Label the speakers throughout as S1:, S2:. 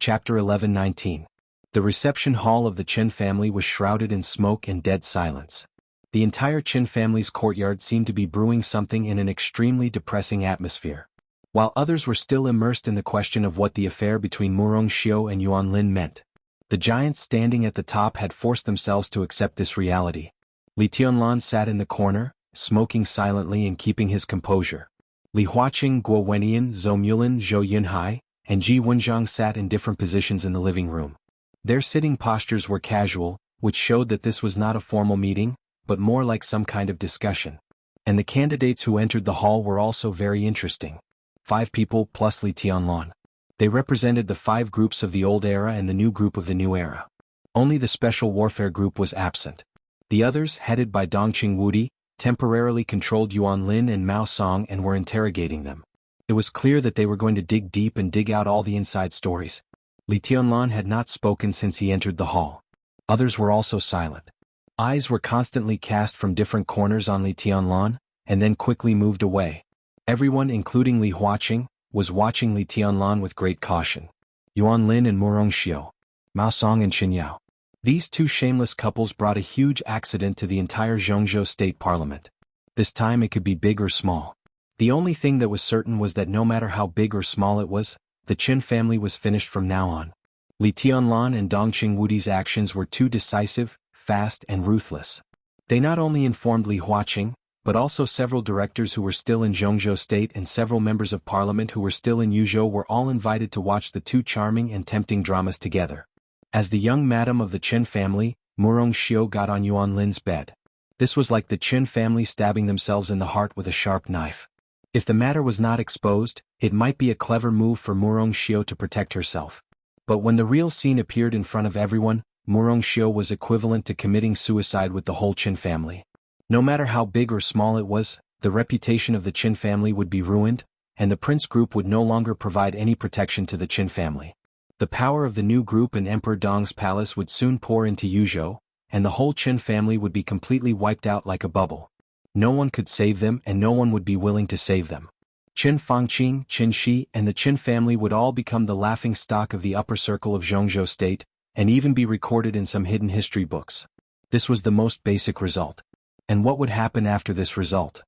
S1: Chapter 11-19. The reception hall of the Qin family was shrouded in smoke and dead silence. The entire Qin family's courtyard seemed to be brewing something in an extremely depressing atmosphere. While others were still immersed in the question of what the affair between Murong Xiu and Yuan Lin meant, the giants standing at the top had forced themselves to accept this reality. Li Tianlan sat in the corner, smoking silently and keeping his composure. Li Huaqing, Guo Wenian, Zhou Mulin, Zhou Yunhai, and Ji Wenjiang sat in different positions in the living room. Their sitting postures were casual, which showed that this was not a formal meeting, but more like some kind of discussion. And the candidates who entered the hall were also very interesting. 5 people plus Li Tianlan. They represented the 5 groups of the old era and the new group of the new era. Only the special warfare group was absent. The others, headed by Dongqing Wudi, temporarily controlled Yuan Lin and Mao Song and were interrogating them. It was clear that they were going to dig deep and dig out all the inside stories. Li Tianlan had not spoken since he entered the hall. Others were also silent. Eyes were constantly cast from different corners on Li Tianlan, and then quickly moved away. Everyone, including Li Huaqing, was watching Li Tianlan with great caution. Yuan Lin and Murong Xiu, Mao Song and Qin Yao. These 2 shameless couples brought a huge accident to the entire Jianghu state parliament. This time it could be big or small. The only thing that was certain was that no matter how big or small it was, the Qin family was finished from now on. Li Tianlan and Dongqing Wudi's actions were too decisive, fast and ruthless. They not only informed Li Huaqing, but also several directors who were still in Jianghu state and several members of parliament who were still in Yuzhou were all invited to watch the 2 charming and tempting dramas together. As the young madam of the Qin family, Murong Xiu got on Yuan Lin's bed. This was like the Qin family stabbing themselves in the heart with a sharp knife. If the matter was not exposed, it might be a clever move for Murong Xiu to protect herself. But when the real scene appeared in front of everyone, Murong Xiu was equivalent to committing suicide with the whole Qin family. No matter how big or small it was, the reputation of the Qin family would be ruined, and the prince group would no longer provide any protection to the Qin family. The power of the new group in Emperor Dong's palace would soon pour into Yuzhou, and the whole Qin family would be completely wiped out like a bubble. No one could save them and no one would be willing to save them. Qin Fangqing, Qin Shi, and the Qin family would all become the laughing stock of the upper circle of Jianghu state, and even be recorded in some hidden history books. This was the most basic result. And what would happen after this result?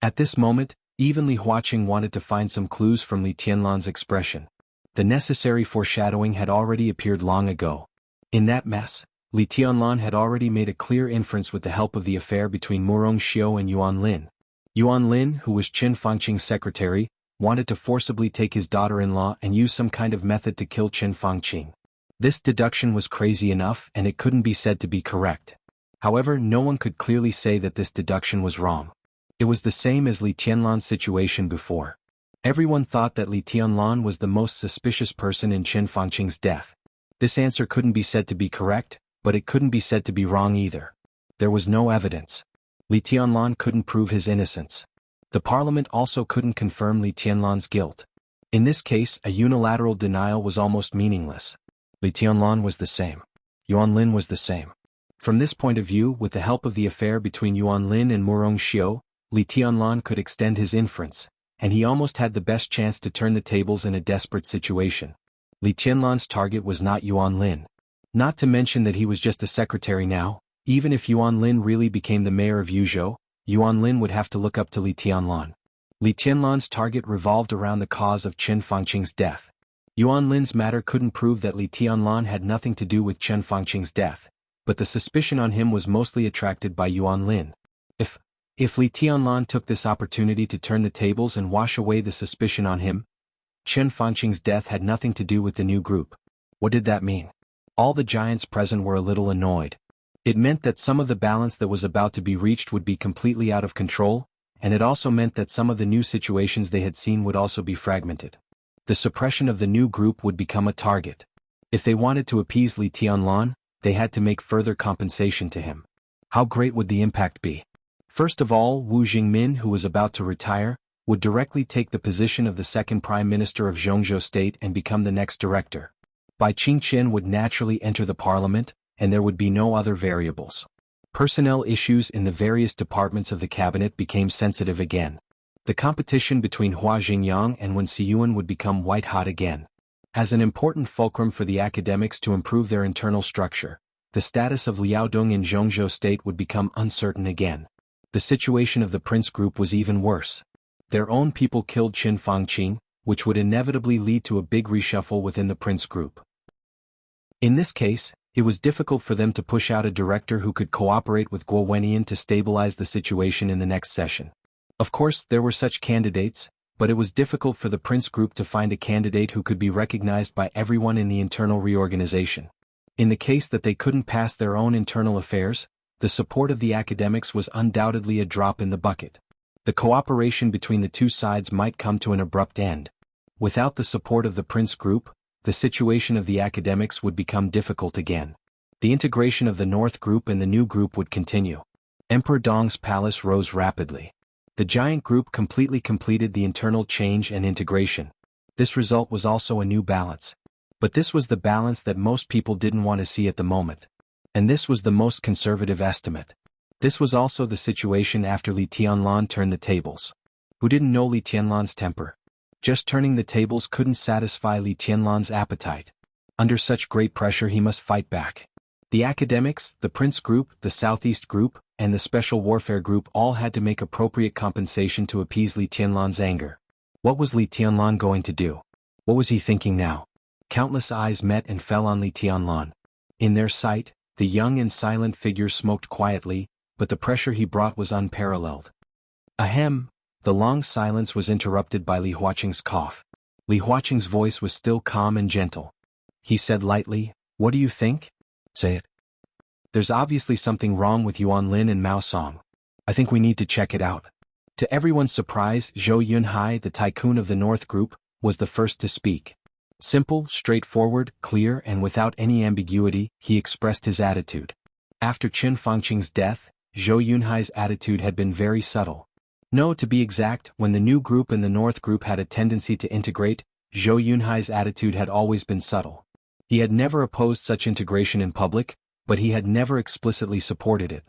S1: At this moment, even Li Huaqing wanted to find some clues from Li Tianlan's expression. The necessary foreshadowing had already appeared long ago. In that mess, Li Tianlan had already made a clear inference with the help of the affair between Murong Xiu and Yuan Lin. Yuan Lin, who was Qin Fangqing's secretary, wanted to forcibly take his daughter-in-law and use some kind of method to kill Qin Fangqing. This deduction was crazy enough and it couldn't be said to be correct. However, no one could clearly say that this deduction was wrong. It was the same as Li Tianlan's situation before. Everyone thought that Li Tianlan was the most suspicious person in Qin Fangqing's death. This answer couldn't be said to be correct, but it couldn't be said to be wrong either. There was no evidence. Li Tianlan couldn't prove his innocence. The parliament also couldn't confirm Li Tianlan's guilt. In this case, a unilateral denial was almost meaningless. Li Tianlan was the same. Yuan Lin was the same. From this point of view, with the help of the affair between Yuan Lin and Murong Xiu, Li Tianlan could extend his inference, and he almost had the best chance to turn the tables in a desperate situation. Li Tianlan's target was not Yuan Lin. Not to mention that he was just a secretary now. Even if Yuan Lin really became the mayor of Yuzhou, Yuan Lin would have to look up to Li Tianlan. Li Tianlan's target revolved around the cause of Qin Fangqing's death. Yuan Lin's matter couldn't prove that Li Tianlan had nothing to do with Qin Fangqing's death, but the suspicion on him was mostly attracted by Yuan Lin. If Li Tianlan took this opportunity to turn the tables and wash away the suspicion on him, Qin Fangqing's death had nothing to do with the new group. What did that mean? All the giants present were a little annoyed. It meant that some of the balance that was about to be reached would be completely out of control, and it also meant that some of the new situations they had seen would also be fragmented. The suppression of the new group would become a target. If they wanted to appease Li Tianlan, they had to make further compensation to him. How great would the impact be? First of all, Wu Jingmin, who was about to retire, would directly take the position of the second prime minister of Jianghu state and become the next director. Bai Qingqian would naturally enter the parliament, and there would be no other variables. Personnel issues in the various departments of the cabinet became sensitive again. The competition between Hua Jingyang and Wen Siyuan would become white-hot again. As an important fulcrum for the academics to improve their internal structure, the status of Liaodong in Jianghu state would become uncertain again. The situation of the prince group was even worse. Their own people killed Qin Fangqing, which would inevitably lead to a big reshuffle within the prince group. In this case, it was difficult for them to push out a director who could cooperate with Guo Wentian to stabilize the situation in the next session. Of course, there were such candidates, but it was difficult for the prince group to find a candidate who could be recognized by everyone in the internal reorganization. In the case that they couldn't pass their own internal affairs, the support of the academics was undoubtedly a drop in the bucket. The cooperation between the two sides might come to an abrupt end. Without the support of the prince group, the situation of the academics would become difficult again. The integration of the North group and the new group would continue. Emperor Dong's palace rose rapidly. The giant group completely completed the internal change and integration. This result was also a new balance. But this was the balance that most people didn't want to see at the moment. And this was the most conservative estimate. This was also the situation after Li Tianlan turned the tables. Who didn't know Li Tianlan's temper? Just turning the tables couldn't satisfy Li Tianlan's appetite. Under such great pressure he must fight back. The academics, the Prince Group, the Southeast Group, and the Special Warfare Group all had to make appropriate compensation to appease Li Tianlan's anger. What was Li Tianlan going to do? What was he thinking now? Countless eyes met and fell on Li Tianlan. In their sight, the young and silent figure smoked quietly, but the pressure he brought was unparalleled. Ahem! The long silence was interrupted by Li Huaqing's cough. Li Huaqing's voice was still calm and gentle. He said lightly, "What do you think?" "Say it." "There's obviously something wrong with Yuan Lin and Mao Song. I think we need to check it out." To everyone's surprise, Zhou Yunhai, the tycoon of the North Group, was the first to speak. Simple, straightforward, clear, and without any ambiguity, he expressed his attitude. After Qin Fangqing's death, Zhou Yunhai's attitude had been very subtle. No, to be exact, when the new group and the North Group had a tendency to integrate, Zhou Yunhai's attitude had always been subtle. He had never opposed such integration in public, but he had never explicitly supported it.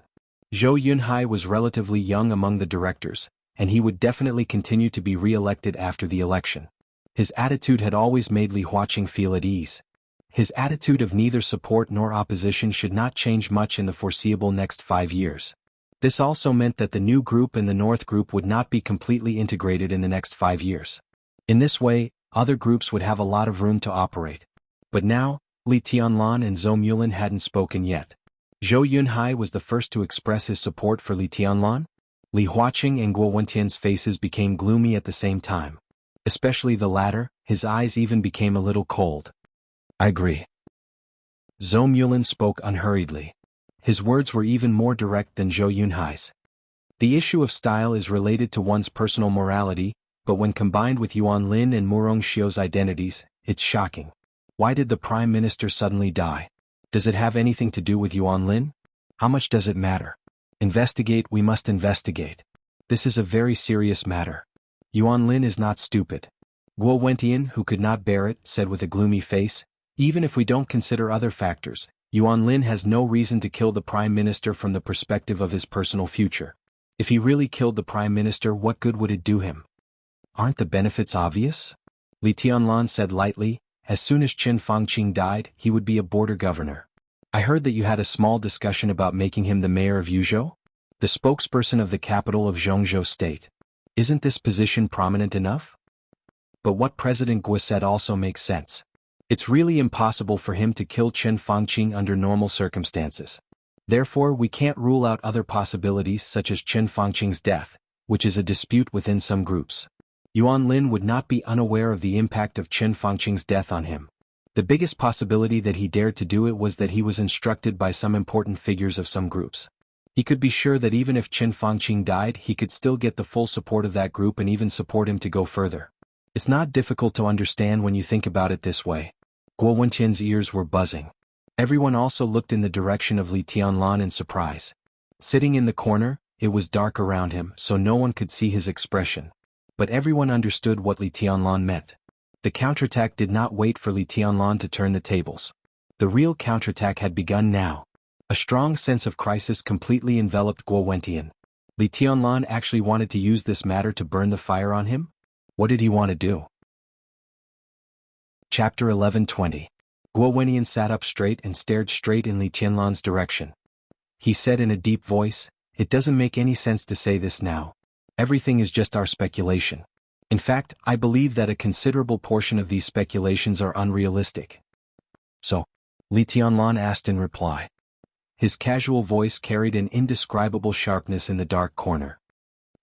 S1: Zhou Yunhai was relatively young among the directors, and he would definitely continue to be re-elected after the election. His attitude had always made Li Huaqing feel at ease. His attitude of neither support nor opposition should not change much in the foreseeable next 5 years. This also meant that the new group and the North Group would not be completely integrated in the next 5 years. In this way, other groups would have a lot of room to operate. But now, Li Tianlan and Zhou Mulin hadn't spoken yet. Zhou Yunhai was the first to express his support for Li Tianlan. Li Huaqing and Guo Wentian's faces became gloomy at the same time. Especially the latter, his eyes even became a little cold. "I agree." Zhou Mulin spoke unhurriedly. His words were even more direct than Zhou Yunhai's. The issue of style is related to one's personal morality, but when combined with Yuan Lin and Murong Xiu's identities, it's shocking. Why did the Prime Minister suddenly die? Does it have anything to do with Yuan Lin? How much does it matter? Investigate, we must investigate. This is a very serious matter. Yuan Lin is not stupid. Guo Wentian, who could not bear it, said with a gloomy face, "Even if we don't consider other factors, Yuan Lin has no reason to kill the Prime Minister from the perspective of his personal future. If he really killed the Prime Minister, what good would it do him? Aren't the benefits obvious?" Li Tianlan said lightly, "As soon as Qin Fangqing died, he would be a border governor. I heard that you had a small discussion about making him the mayor of Yuzhou, the spokesperson of the capital of Jianghu state. Isn't this position prominent enough?" But what President Guo said also makes sense. It's really impossible for him to kill Qin Fangqing under normal circumstances. Therefore, we can't rule out other possibilities such as Qin Fangqing's death, which is a dispute within some groups. Yuan Lin would not be unaware of the impact of Qin Fangqing's death on him. The biggest possibility that he dared to do it was that he was instructed by some important figures of some groups. He could be sure that even if Qin Fangqing died, he could still get the full support of that group and even support him to go further. It's not difficult to understand when you think about it this way. Guo Wentian's ears were buzzing. Everyone also looked in the direction of Li Tianlan in surprise. Sitting in the corner, it was dark around him, so no one could see his expression. But everyone understood what Li Tianlan meant. The counterattack did not wait for Li Tianlan to turn the tables. The real counterattack had begun now. A strong sense of crisis completely enveloped Guo Wentian. Li Tianlan actually wanted to use this matter to burn the fire on him? What did he want to do? Chapter 11:20. Guo Wenyan sat up straight and stared straight in Li Tianlan's direction. He said in a deep voice, "It doesn't make any sense to say this now. Everything is just our speculation. In fact, I believe that a considerable portion of these speculations are unrealistic." "So?" Li Tianlan asked in reply. His casual voice carried an indescribable sharpness in the dark corner.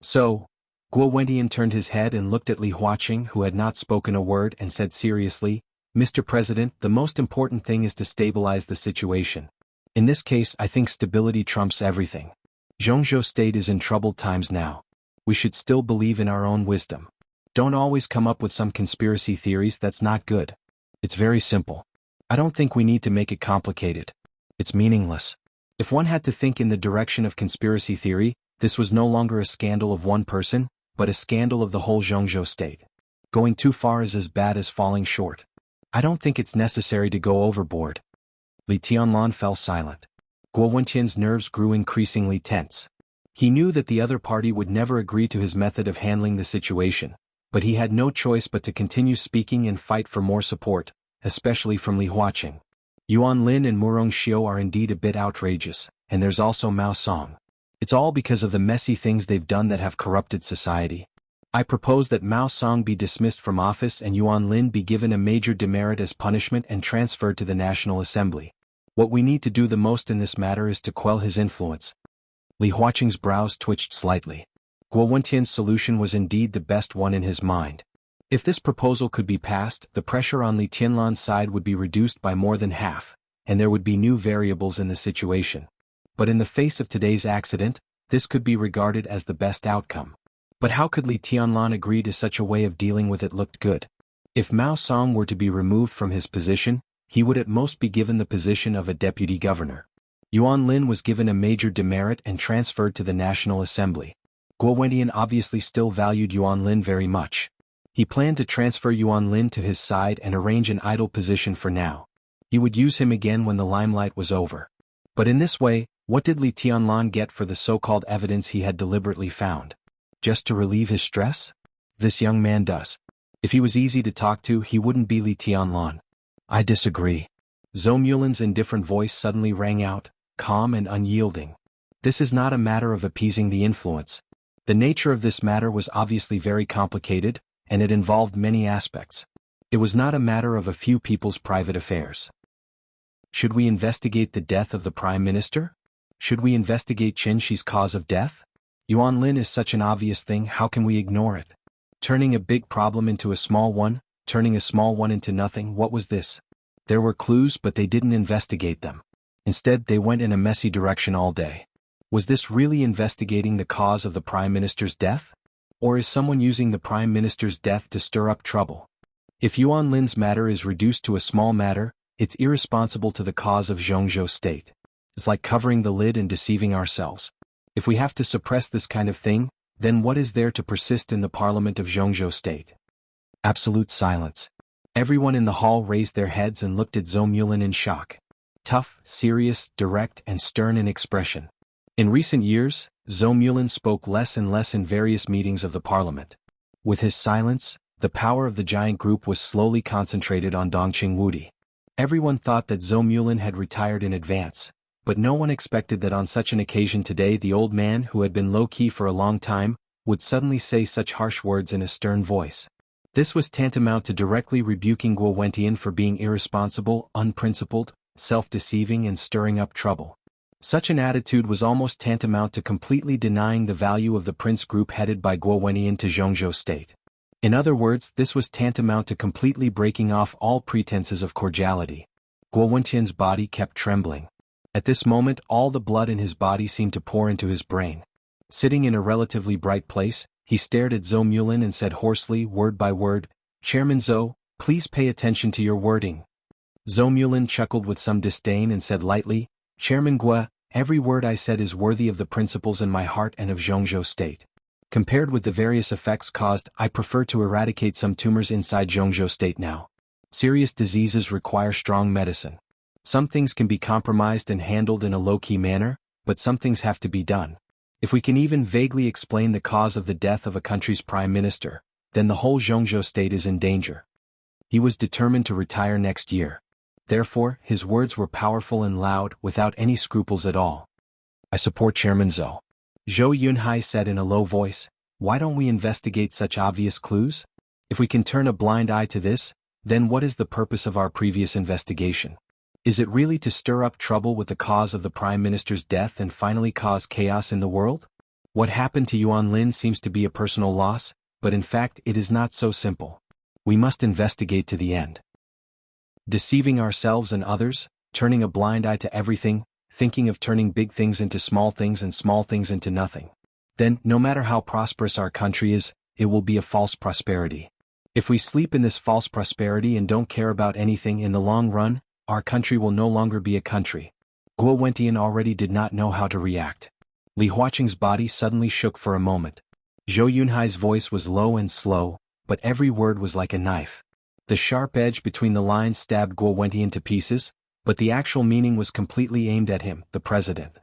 S1: "So?" Guo Wenyan turned his head and looked at Li Huaqing, who had not spoken a word, and said seriously, "Mr. President, the most important thing is to stabilize the situation. In this case, I think stability trumps everything. Jianghu state is in troubled times now. We should still believe in our own wisdom. Don't always come up with some conspiracy theories, that's not good. It's very simple. I don't think we need to make it complicated. It's meaningless. If one had to think in the direction of conspiracy theory, this was no longer a scandal of one person, but a scandal of the whole Jianghu state. Going too far is as bad as falling short. I don't think it's necessary to go overboard." Li Tianlan fell silent. Guo Wenyan's nerves grew increasingly tense. He knew that the other party would never agree to his method of handling the situation, but he had no choice but to continue speaking and fight for more support, especially from Li Huaqing. "Yuan Lin and Murong Xiu are indeed a bit outrageous, and there's also Mao Song. It's all because of the messy things they've done that have corrupted society. I propose that Mao Song be dismissed from office and Yuan Lin be given a major demerit as punishment and transferred to the National Assembly. What we need to do the most in this matter is to quell his influence." Li Huaqing's brows twitched slightly. Guo Wenyan's solution was indeed the best one in his mind. If this proposal could be passed, the pressure on Li Tianlan's side would be reduced by more than half, and there would be new variables in the situation. But in the face of today's accident, this could be regarded as the best outcome. But how could Li Tianlan agree to such a way of dealing with it looked good? If Mao Song were to be removed from his position, he would at most be given the position of a deputy governor. Yuan Lin was given a major demerit and transferred to the National Assembly. Guo Wenyan obviously still valued Yuan Lin very much. He planned to transfer Yuan Lin to his side and arrange an idle position for now. He would use him again when the limelight was over. But in this way, what did Li Tianlan get for the so-called evidence he had deliberately found? Just to relieve his stress? This young man does. If he was easy to talk to, he wouldn't be Li Tianlan. "I disagree." Zhou Mulin's indifferent voice suddenly rang out, calm and unyielding. "This is not a matter of appeasing the influence. The nature of this matter was obviously very complicated, and it involved many aspects. It was not a matter of a few people's private affairs. Should we investigate the death of the Prime Minister? Should we investigate Qin Shi's cause of death? Yuan Lin is such an obvious thing, how can we ignore it? Turning a big problem into a small one, turning a small one into nothing, what was this? There were clues, but they didn't investigate them. Instead, they went in a messy direction all day. Was this really investigating the cause of the Prime Minister's death? Or is someone using the Prime Minister's death to stir up trouble? If Yuan Lin's matter is reduced to a small matter, it's irresponsible to the cause of Jianghu state. It's like covering the lid and deceiving ourselves. If we have to suppress this kind of thing, then what is there to persist in the parliament of Jianghu state? Absolute silence. Everyone in the hall raised their heads and looked at Zhou Mulin in shock. Tough, serious, direct, and stern in expression. In recent years, Zhou Mulin spoke less and less in various meetings of the parliament. With his silence, the power of the giant group was slowly concentrated on Dongqing Wudi. Everyone thought that Zhou Mulin had retired in advance, but no one expected that on such an occasion today the old man who had been low-key for a long time would suddenly say such harsh words in a stern voice. This was tantamount to directly rebuking Guo Wenyan for being irresponsible, unprincipled, self-deceiving and stirring up trouble. Such an attitude was almost tantamount to completely denying the value of the prince group headed by Guo Wenyan to Jianghu state. In other words, this was tantamount to completely breaking off all pretenses of cordiality. Guo Wenyan's body kept trembling. At this moment, all the blood in his body seemed to pour into his brain. Sitting in a relatively bright place, he stared at Zhou Mulin and said hoarsely, word by word, "Chairman Zhou, please pay attention to your wording." Zhou Mulin chuckled with some disdain and said lightly, "Chairman Guo, every word I said is worthy of the principles in my heart and of Jianghu state. Compared with the various effects caused, I prefer to eradicate some tumors inside Jianghu state now. Serious diseases require strong medicine. Some things can be compromised and handled in a low-key manner, but some things have to be done. If we can even vaguely explain the cause of the death of a country's prime minister, then the whole Jianghu state is in danger." He was determined to retire next year. Therefore, his words were powerful and loud, without any scruples at all. I support Chairman Zhou. Zhou Yunhai said in a low voice. Why don't we investigate such obvious clues? If we can turn a blind eye to this, then what is the purpose of our previous investigation? Is it really to stir up trouble with the cause of the Prime Minister's death and finally cause chaos in the world? What happened to Yuan Lin seems to be a personal loss, but in fact it is not so simple. We must investigate to the end. Deceiving ourselves and others, turning a blind eye to everything, thinking of turning big things into small things and small things into nothing. Then, no matter how prosperous our country is, it will be a false prosperity. If we sleep in this false prosperity and don't care about anything in the long run, our country will no longer be a country. Guo Wentian already did not know how to react. Li Huaqing's body suddenly shook for a moment. Zhou Yunhai's voice was low and slow, but every word was like a knife. The sharp edge between the lines stabbed Guo Wentian to pieces, but the actual meaning was completely aimed at him, the president.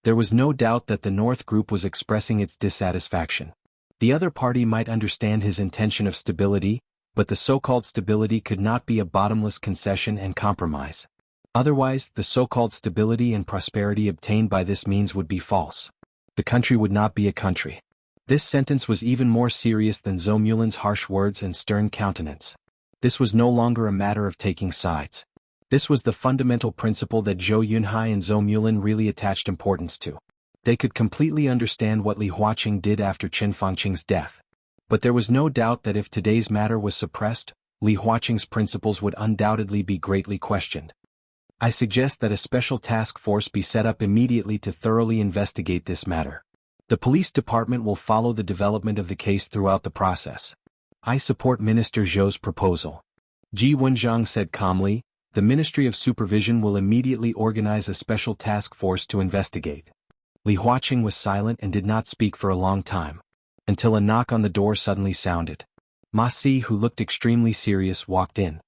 S1: There was no doubt that the North Group was expressing its dissatisfaction. The other party might understand his intention of stability, but the so-called stability could not be a bottomless concession and compromise. Otherwise, the so-called stability and prosperity obtained by this means would be false. The country would not be a country. This sentence was even more serious than Zhou Mulin's harsh words and stern countenance. This was no longer a matter of taking sides. This was the fundamental principle that Zhou Yunhai and Zhou Mulin really attached importance to. They could completely understand what Li Huaqing did after Qin Fangqing's death. But there was no doubt that if today's matter was suppressed, Li Huaqing's principles would undoubtedly be greatly questioned. I suggest that a special task force be set up immediately to thoroughly investigate this matter. The police department will follow the development of the case throughout the process. I support Minister Zhou's proposal. Ji Wenjiang said calmly. The Ministry of Supervision will immediately organize a special task force to investigate. Li Huaqing was silent and did not speak for a long time, until a knock on the door suddenly sounded. Ma Si, who looked extremely serious, walked in.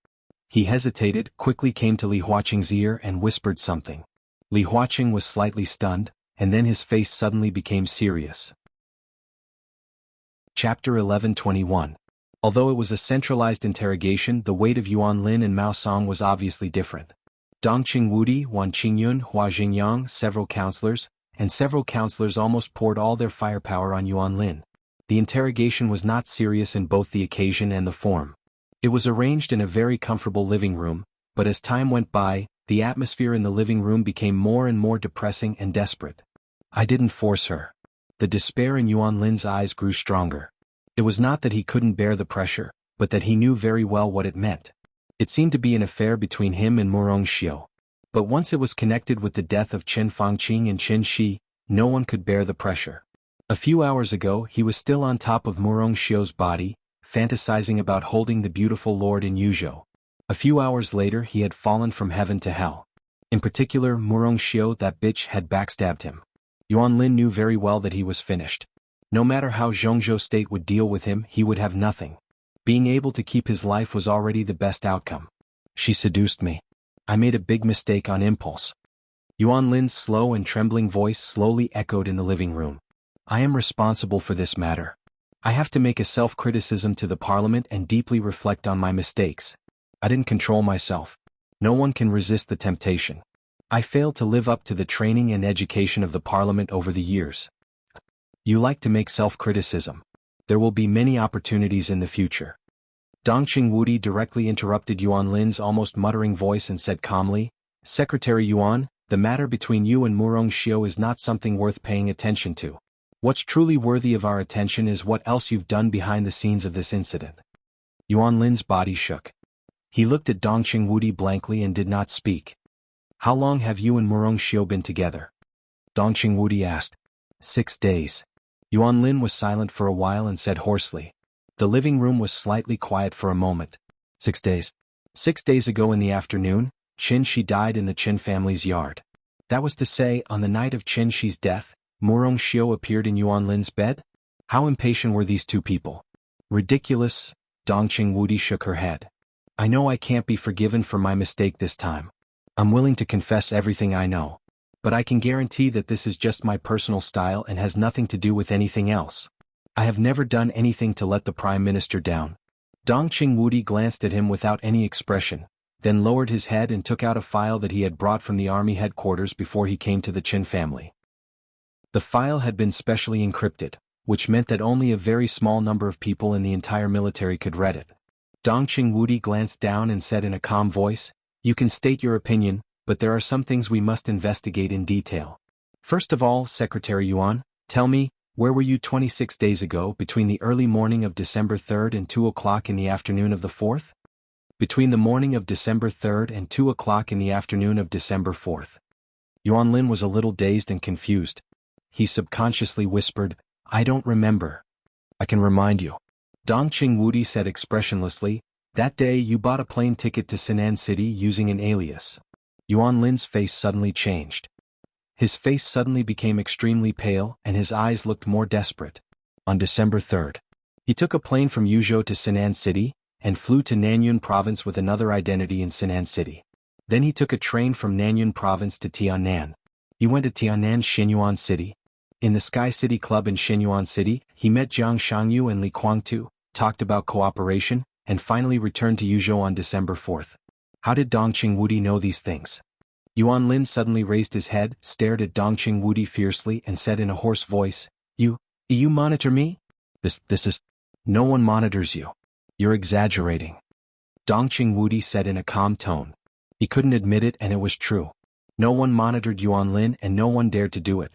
S1: He hesitated, quickly came to Li Huaqing's ear and whispered something. Li Huaqing was slightly stunned, and then his face suddenly became serious. Chapter 11:21. Although it was a centralized interrogation, the weight of Yuan Lin and Mao Song was obviously different. Dongqing Wudi, Wan Qingyun, Hua Xingyang, several counselors almost poured all their firepower on Yuan Lin. The interrogation was not serious in both the occasion and the form. It was arranged in a very comfortable living room, but as time went by, the atmosphere in the living room became more and more depressing and desperate. I didn't force her. The despair in Yuan Lin's eyes grew stronger. It was not that he couldn't bear the pressure, but that he knew very well what it meant. It seemed to be an affair between him and Murong Xiu. But once it was connected with the death of Qin Fangqing and Qin Shi, no one could bear the pressure. A few hours ago he was still on top of Murong Xiu's body, fantasizing about holding the beautiful lord in Yuzhou. A few hours later he had fallen from heaven to hell. In particular, Murong Xiu, that bitch, had backstabbed him. Yuan Lin knew very well that he was finished. No matter how Zhongzhou State would deal with him, he would have nothing. Being able to keep his life was already the best outcome. She seduced me. I made a big mistake on impulse. Yuan Lin's slow and trembling voice slowly echoed in the living room. I am responsible for this matter. I have to make a self-criticism to the parliament and deeply reflect on my mistakes. I didn't control myself. No one can resist the temptation. I failed to live up to the training and education of the parliament over the years. You like to make self-criticism. There will be many opportunities in the future. Dongqing Wudi directly interrupted Yuan Lin's almost muttering voice and said calmly, Secretary Yuan, the matter between you and Murong Xiu is not something worth paying attention to. What's truly worthy of our attention is what else you've done behind the scenes of this incident. Yuan Lin's body shook. He looked at Dongqing Wudi blankly and did not speak. How long have you and Murong Xiu been together? Dongqing Wudi asked. 6 days. Yuan Lin was silent for a while and said hoarsely. The living room was slightly quiet for a moment. 6 days. 6 days ago in the afternoon, Qin Shi died in the Qin family's yard. That was to say, on the night of Qin Shi's death, Murong Xiu appeared in Yuan Lin's bed? How impatient were these two people? Ridiculous. Dongqing Wudi shook her head. I know I can't be forgiven for my mistake this time. I'm willing to confess everything I know. But I can guarantee that this is just my personal style and has nothing to do with anything else. I have never done anything to let the Prime Minister down. Dongqing Wudi glanced at him without any expression, then lowered his head and took out a file that he had brought from the army headquarters before he came to the Qin family. The file had been specially encrypted, which meant that only a very small number of people in the entire military could read it. Dongqing Wudi glanced down and said in a calm voice, "You can state your opinion, but there are some things we must investigate in detail. First of all, Secretary Yuan, tell me, where were you 26 days ago between the early morning of December 3rd and 2 o'clock in the afternoon of the 4th? Between the morning of December 3rd and 2 o'clock in the afternoon of December 4th. Yuan Lin was a little dazed and confused. He subconsciously whispered, "I don't remember." "I can remind you." Dongqing Wudi said expressionlessly, "That day you bought a plane ticket to Sinan City using an alias." Yuan Lin's face suddenly changed. His face suddenly became extremely pale and his eyes looked more desperate. On December 3rd, he took a plane from Yuzhou to Sinan City and flew to Nanyun Province with another identity in Sinan City. Then he took a train from Nanyun Province to Tianan. He went to Tianan Xinyuan City. In the Sky City Club in Xinyuan City, he met Jiang Shangyu and Li Guangtu, talked about cooperation, and finally returned to Yuzhou on December 4th. How did Dongqing Wudi know these things? Yuan Lin suddenly raised his head, stared at Dongqing Wudi fiercely and said in a hoarse voice, You monitor me? This is... No one monitors you. You're exaggerating. Dongqing Wudi said in a calm tone. He couldn't admit it and it was true. No one monitored Yuan Lin and no one dared to do it.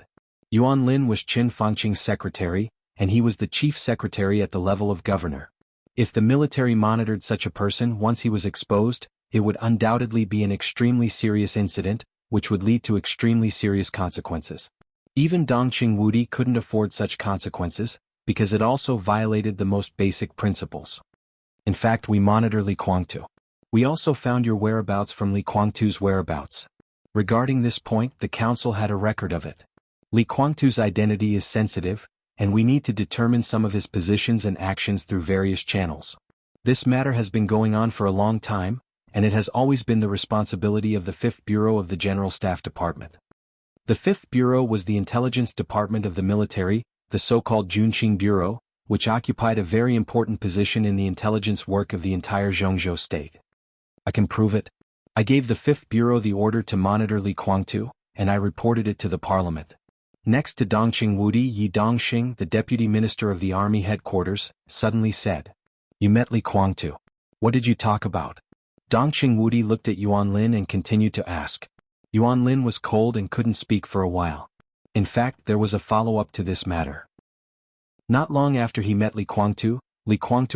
S1: Yuan Lin was Qin Fangqing's secretary, and he was the chief secretary at the level of governor. If the military monitored such a person once he was exposed, it would undoubtedly be an extremely serious incident, which would lead to extremely serious consequences. Even Dongqing Wudi couldn't afford such consequences, because it also violated the most basic principles. In fact, we monitor Li Guangtu. We also found your whereabouts from Li Guangtu's whereabouts. Regarding this point, the council had a record of it. Li Guangtu's identity is sensitive, and we need to determine some of his positions and actions through various channels. This matter has been going on for a long time, and it has always been the responsibility of the 5th Bureau of the General Staff Department. The 5th Bureau was the intelligence department of the military, the so-called Junqing Bureau, which occupied a very important position in the intelligence work of the entire Zhongzhou state. I can prove it. I gave the 5th Bureau the order to monitor Li Guangtu, and I reported it to the parliament. Next to Dongqing Wudi, Yi Dongxing, the deputy minister of the army headquarters, suddenly said, "You met Li Guangtu. What did you talk about?" Dongqing Wudi looked at Yuan Lin and continued to ask. Yuan Lin was cold and couldn't speak for a while. In fact, there was a follow-up to this matter. Not long after he met Li Guangtu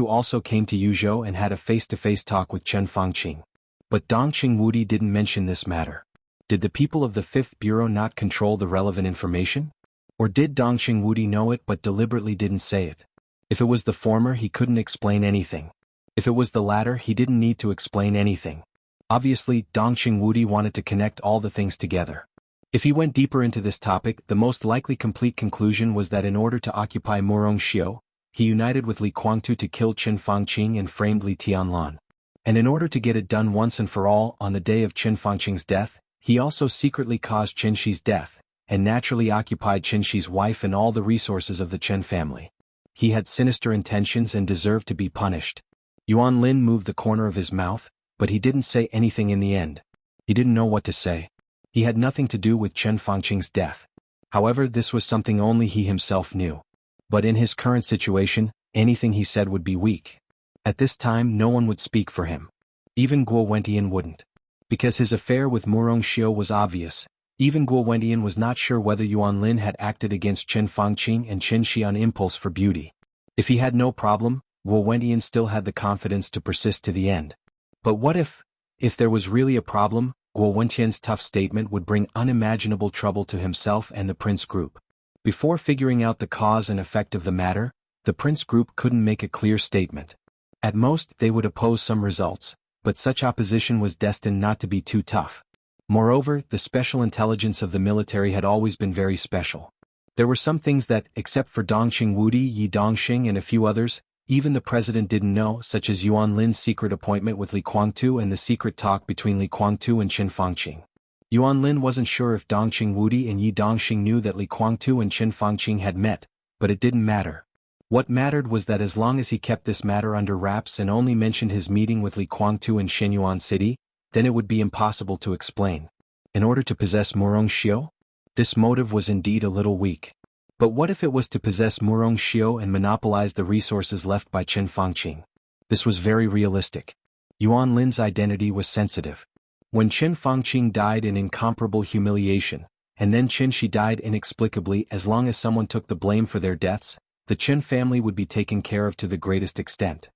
S1: also came to Yuzhou and had a face-to-face talk with Qin Fangqing. But Dongqing Wudi didn't mention this matter. Did the people of the 5th Bureau not control the relevant information? Or did Dongqing Wudi know it but deliberately didn't say it? If it was the former, he couldn't explain anything. If it was the latter, he didn't need to explain anything. Obviously, Dongqing Wudi wanted to connect all the things together. If he went deeper into this topic, the most likely complete conclusion was that in order to occupy Murongxiu, he united with Li Guangtu to kill Qin Fangqing and framed Li Tianlan. And in order to get it done once and for all, on the day of Qin Fangqing's death, he also secretly caused Qin Shi's death, and naturally occupied Qin Shi's wife and all the resources of the Qin family. He had sinister intentions and deserved to be punished. Yuan Lin moved the corner of his mouth, but he didn't say anything in the end. He didn't know what to say. He had nothing to do with Qin Fangqing's death. However, this was something only he himself knew. But in his current situation, anything he said would be weak. At this time, no one would speak for him. Even Guo Wentian wouldn't. Because his affair with Murongxiu was obvious, even Guo Wentian was not sure whether Yuan Lin had acted against Qin Fangqing and Qin Shi on impulse for beauty. If he had no problem, Guo Wentian still had the confidence to persist to the end. But what if there was really a problem, Guo Wentian's tough statement would bring unimaginable trouble to himself and the Prince Group. Before figuring out the cause and effect of the matter, the Prince Group couldn't make a clear statement. At most, they would oppose some results, but such opposition was destined not to be too tough. Moreover, the special intelligence of the military had always been very special. There were some things that, except for Dongqing Wudi, Yi Dongxing and a few others, even the president didn't know, such as Yuan Lin's secret appointment with Li Guangtu and the secret talk between Li Guangtu and Qin Fangqing. Yuan Lin wasn't sure if Dongqing Wudi and Yi Dongxing knew that Li Guangtu and Qin Fangqing had met, but it didn't matter. What mattered was that as long as he kept this matter under wraps and only mentioned his meeting with Li Guangtu in Shenyuan City, then it would be impossible to explain. In order to possess Murong Xiu? This motive was indeed a little weak. But what if it was to possess Murong Xiu and monopolize the resources left by Chen Fangqing? This was very realistic. Yuan Lin's identity was sensitive. When Chen Fangqing died in incomparable humiliation, and then Chen Shi died inexplicably, as long as someone took the blame for their deaths, the Chen family would be taken care of to the greatest extent.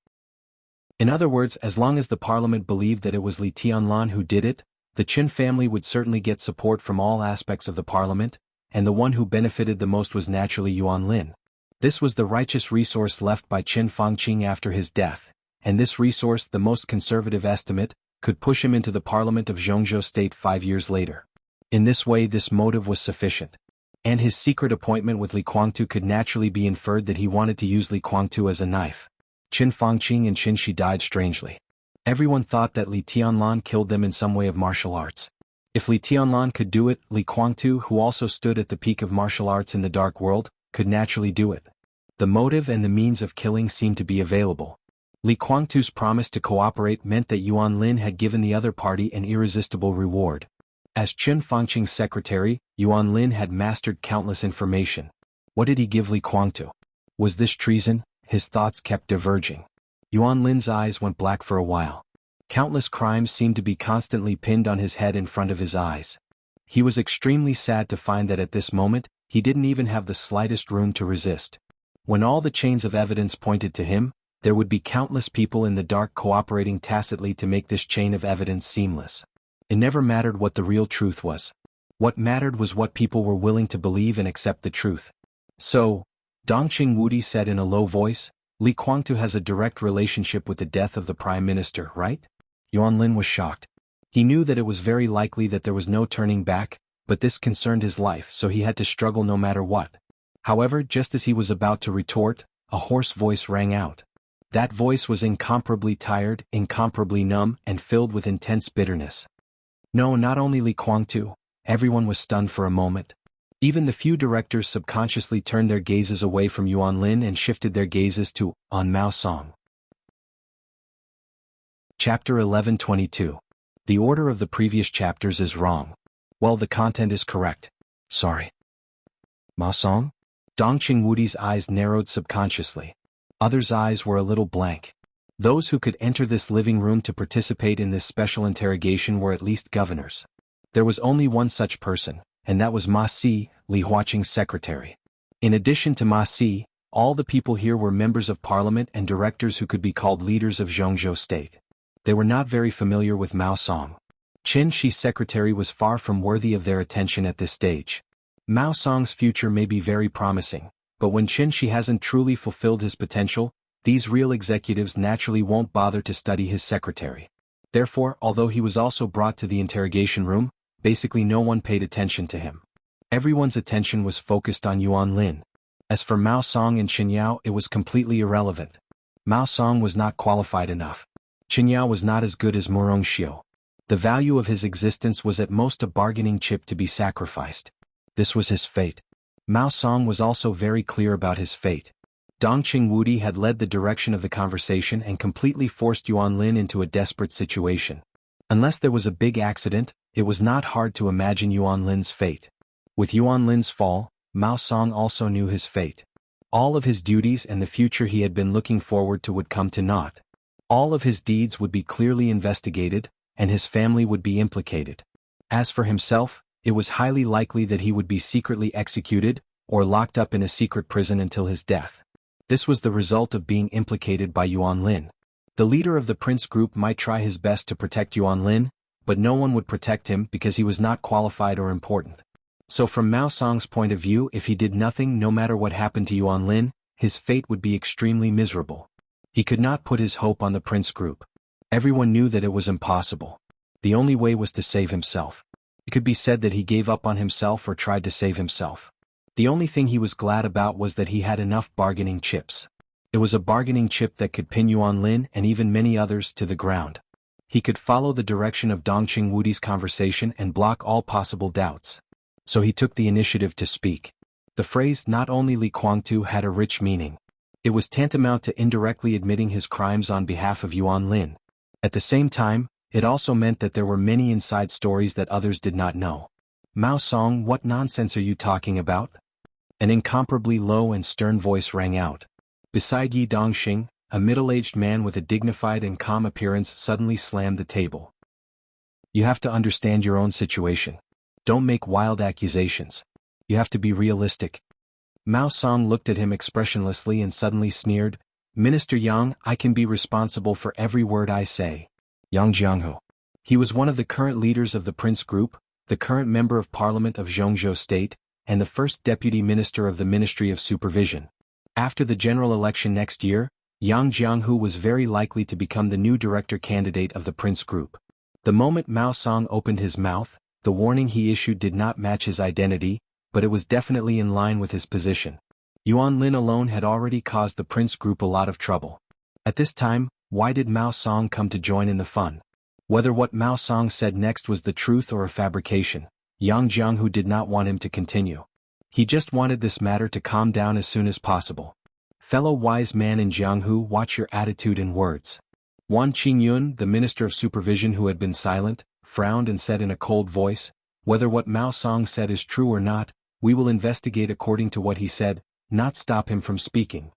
S1: In other words, as long as the parliament believed that it was Li Tianlan who did it, the Chen family would certainly get support from all aspects of the parliament, and the one who benefited the most was naturally Yuan Lin. This was the righteous resource left by Chen Fangqing after his death, and this resource, the most conservative estimate, could push him into the parliament of Jianghu state 5 years later. In this way, this motive was sufficient. And his secret appointment with Li Guangtu could naturally be inferred that he wanted to use Li Guangtu as a knife. Chen Fangqing and Chen Shi died strangely. Everyone thought that Li Tianlan killed them in some way of martial arts. If Li Tianlan could do it, Li Guangtu, who also stood at the peak of martial arts in the dark world, could naturally do it. The motive and the means of killing seemed to be available. Li Guangtu's promise to cooperate meant that Yuan Lin had given the other party an irresistible reward. As Chen Fangqing's secretary, Yuan Lin had mastered countless information. What did he give Li Guangtu? Was this treason? His thoughts kept diverging. Yuan Lin's eyes went black for a while. Countless crimes seemed to be constantly pinned on his head in front of his eyes. He was extremely sad to find that at this moment, he didn't even have the slightest room to resist. When all the chains of evidence pointed to him, there would be countless people in the dark cooperating tacitly to make this chain of evidence seamless. It never mattered what the real truth was. What mattered was what people were willing to believe and accept the truth. So, Dongqing Wudi said in a low voice, Li Guangtu has a direct relationship with the death of the Prime Minister, right? Yuan Lin was shocked. He knew that it was very likely that there was no turning back, but this concerned his life, so he had to struggle no matter what. However, just as he was about to retort, a hoarse voice rang out. That voice was incomparably tired, incomparably numb, and filled with intense bitterness. No, not only Li Guangtu, everyone was stunned for a moment. Even the few directors subconsciously turned their gazes away from Yuan Lin and shifted their gazes to, on Mao Song. Chapter 1122. The order of the previous chapters is wrong. Well, the content is correct. Sorry. Mao Song? Dongqing Wudi's eyes narrowed subconsciously. Others' eyes were a little blank. Those who could enter this living room to participate in this special interrogation were at least governors. There was only one such person, and that was Ma Si, Li Huaqing's secretary. In addition to Ma Si, all the people here were members of parliament and directors who could be called leaders of Jianghu state. They were not very familiar with Mao Song. Chen Shi's secretary was far from worthy of their attention at this stage. Mao Song's future may be very promising, but when Chen Shi hasn't truly fulfilled his potential, these real executives naturally won't bother to study his secretary. Therefore, although he was also brought to the interrogation room, basically no one paid attention to him. Everyone's attention was focused on Yuan Lin. As for Mao Song and Chen Yao, it was completely irrelevant. Mao Song was not qualified enough. Chen Yao was not as good as Murong Xiu. The value of his existence was at most a bargaining chip to be sacrificed. This was his fate. Mao Song was also very clear about his fate. Dongqing Wudi had led the direction of the conversation and completely forced Yuan Lin into a desperate situation. Unless there was a big accident, it was not hard to imagine Yuan Lin's fate. With Yuan Lin's fall, Mao Song also knew his fate. All of his duties and the future he had been looking forward to would come to naught. All of his deeds would be clearly investigated, and his family would be implicated. As for himself, it was highly likely that he would be secretly executed, or locked up in a secret prison until his death. This was the result of being implicated by Yuan Lin. The leader of the Prince Group might try his best to protect Yuan Lin, but no one would protect him because he was not qualified or important. So from Mao Song's point of view, if he did nothing, no matter what happened to Yuan Lin, his fate would be extremely miserable. He could not put his hope on the Prince Group. Everyone knew that it was impossible. The only way was to save himself. It could be said that he gave up on himself or tried to save himself. The only thing he was glad about was that he had enough bargaining chips. It was a bargaining chip that could pin Yuan Lin and even many others to the ground. He could follow the direction of Dongqing Wudi's conversation and block all possible doubts. So he took the initiative to speak. The phrase "not only Li Guangtu" had a rich meaning. It was tantamount to indirectly admitting his crimes on behalf of Yuan Lin. At the same time, it also meant that there were many inside stories that others did not know. Mao Song, what nonsense are you talking about? An incomparably low and stern voice rang out. Beside Yi Dongxing, a middle-aged man with a dignified and calm appearance suddenly slammed the table. You have to understand your own situation. Don't make wild accusations. You have to be realistic. Mao Song looked at him expressionlessly and suddenly sneered, Minister Yang, I can be responsible for every word I say. Yang Jianghu. He was one of the current leaders of the Prince Group, the current member of Parliament of Zhongzhou State, and the first deputy minister of the Ministry of Supervision. After the general election next year, Yang Jianghu was very likely to become the new director candidate of the Prince Group. The moment Mao Song opened his mouth, the warning he issued did not match his identity, but it was definitely in line with his position. Yuan Lin alone had already caused the Prince Group a lot of trouble. At this time, why did Mao Song come to join in the fun? Whether what Mao Song said next was the truth or a fabrication, Yang Jianghu did not want him to continue. He just wanted this matter to calm down as soon as possible. Fellow wise man in Jianghu, watch your attitude and words. Wan Qingyun, the Minister of Supervision who had been silent, frowned and said in a cold voice, whether what Mao Song said is true or not, we will investigate according to what he said, not stop him from speaking.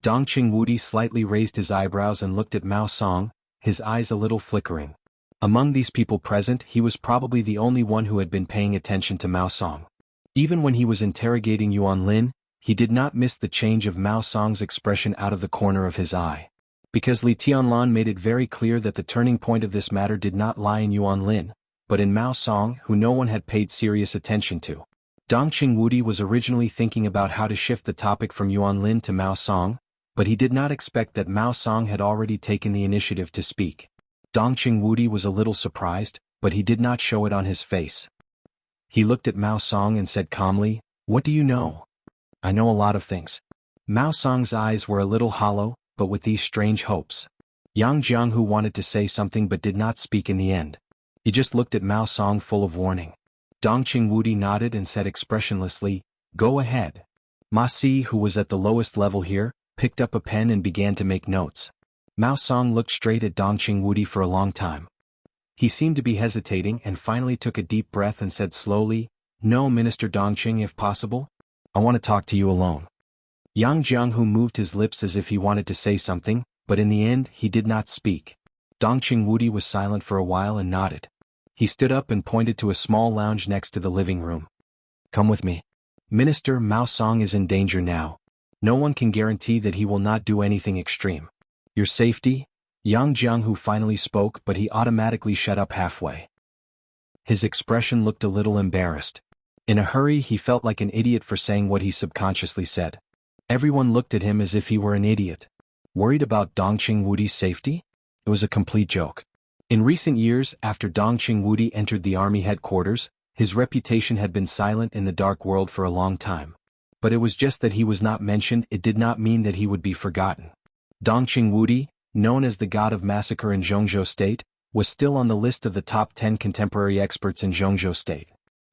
S1: Dongqing Wudi slightly raised his eyebrows and looked at Mao Song, his eyes a little flickering. Among these people present, he was probably the only one who had been paying attention to Mao Song. Even when he was interrogating Yuan Lin, he did not miss the change of Mao Song's expression out of the corner of his eye. Because Li Tianlan made it very clear that the turning point of this matter did not lie in Yuan Lin, but in Mao Song, who no one had paid serious attention to. Dongqing Wudi was originally thinking about how to shift the topic from Yuan Lin to Mao Song, but he did not expect that Mao Song had already taken the initiative to speak. Dongqing Wudi was a little surprised, but he did not show it on his face. He looked at Mao Song and said calmly, what do you know? I know a lot of things. Mao Song's eyes were a little hollow, but with these strange hopes. Yang Jianghu wanted to say something but did not speak in the end. He just looked at Mao Song full of warning. Dongqing Wudi nodded and said expressionlessly, go ahead. Ma Si, who was at the lowest level here, picked up a pen and began to make notes. Mao Song looked straight at Dongqing Wudi for a long time. He seemed to be hesitating and finally took a deep breath and said slowly, no, Minister Dongqing, if possible. I want to talk to you alone. Yang Jianghu moved his lips as if he wanted to say something, but in the end he did not speak. Dongqing Wudi was silent for a while and nodded. He stood up and pointed to a small lounge next to the living room. Come with me. Minister, Mao Song is in danger now. No one can guarantee that he will not do anything extreme. Your safety? Yang Jianghu finally spoke, but he automatically shut up halfway. His expression looked a little embarrassed. In a hurry, he felt like an idiot for saying what he subconsciously said. Everyone looked at him as if he were an idiot. Worried about Dongqing Wudi's safety? It was a complete joke. In recent years, after Dongqing Wudi entered the army headquarters, his reputation had been silent in the dark world for a long time. But it was just that he was not mentioned, it did not mean that he would be forgotten. Dongqing Wudi, known as the god of massacre in Zhongzhou State, was still on the list of the top 10 contemporary experts in Zhongzhou State.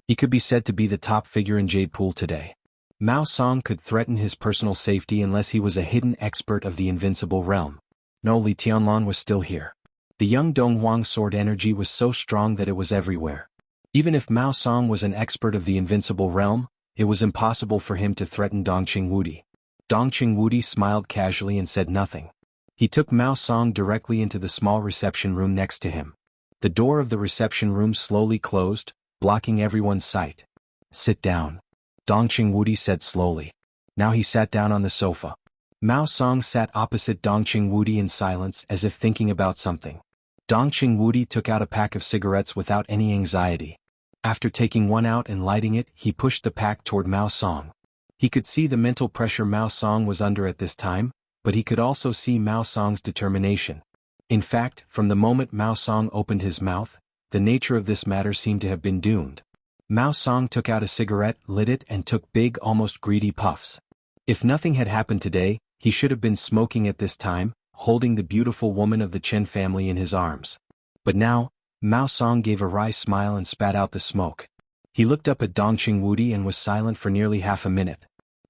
S1: He could be said to be the top figure in Jade Pool today. Mao Song could threaten his personal safety unless he was a hidden expert of the invincible realm. No, Li Tianlan was still here. The young Donghuang sword energy was so strong that it was everywhere. Even if Mao Song was an expert of the invincible realm, it was impossible for him to threaten Dongqing Wudi. Dongqing Wudi smiled casually and said nothing. He took Mao Song directly into the small reception room next to him. The door of the reception room slowly closed, blocking everyone's sight. Sit down. Dongqing Wudi said slowly. Now he sat down on the sofa. Mao Song sat opposite Dongqing Wudi in silence as if thinking about something. Dongqing Wudi took out a pack of cigarettes without any anxiety. After taking one out and lighting it, he pushed the pack toward Mao Song. He could see the mental pressure Mao Song was under at this time, but he could also see Mao Song's determination. In fact, from the moment Mao Song opened his mouth, the nature of this matter seemed to have been doomed. Mao Song took out a cigarette, lit it and took big, almost greedy puffs. If nothing had happened today, he should have been smoking at this time, holding the beautiful woman of the Chen family in his arms. But now, Mao Song gave a wry smile and spat out the smoke. He looked up at Dongqing Wudi and was silent for nearly half a minute.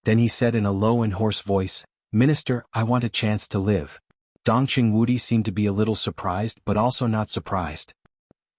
S1: Then he said in a low and hoarse voice, Minister, I want a chance to live. Dongqing Wudi seemed to be a little surprised but also not surprised.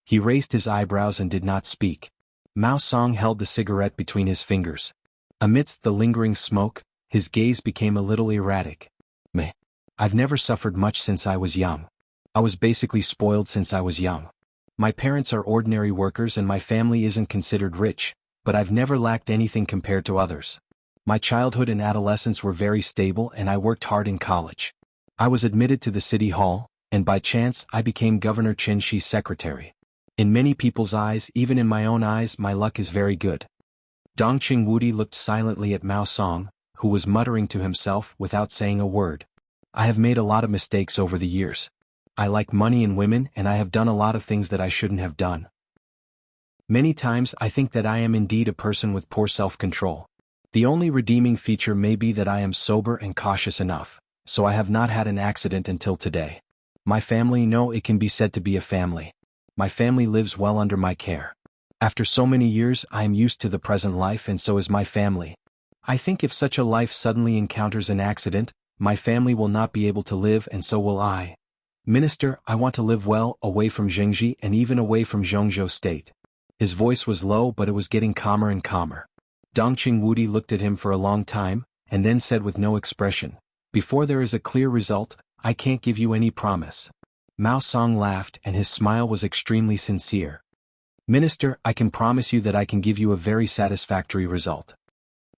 S1: He raised his eyebrows and did not speak. Mao Song held the cigarette between his fingers. Amidst the lingering smoke, his gaze became a little erratic. Meh. I've never suffered much since I was young. I was basically spoiled since I was young. My parents are ordinary workers and my family isn't considered rich, but I've never lacked anything compared to others. My childhood and adolescence were very stable and I worked hard in college. I was admitted to the city hall, and by chance I became Governor Qin Shi's secretary. In many people's eyes, even in my own eyes, my luck is very good. Dongqing Wudi looked silently at Mao Song, who was muttering to himself without saying a word. I have made a lot of mistakes over the years. I like money and women and I have done a lot of things that I shouldn't have done. Many times I think that I am indeed a person with poor self-control. The only redeeming feature may be that I am sober and cautious enough, so I have not had an accident until today. My family, no, it can be said to be a family. My family lives well under my care. After so many years I am used to the present life and so is my family. I think if such a life suddenly encounters an accident, my family will not be able to live and so will I. Minister, I want to live well, away from Jianghu and even away from Zhongzhou state. His voice was low but it was getting calmer and calmer. Dongqing Wudi looked at him for a long time, and then said with no expression, "Before there is a clear result, I can't give you any promise." Mao Song laughed and his smile was extremely sincere. Minister, I can promise you that I can give you a very satisfactory result.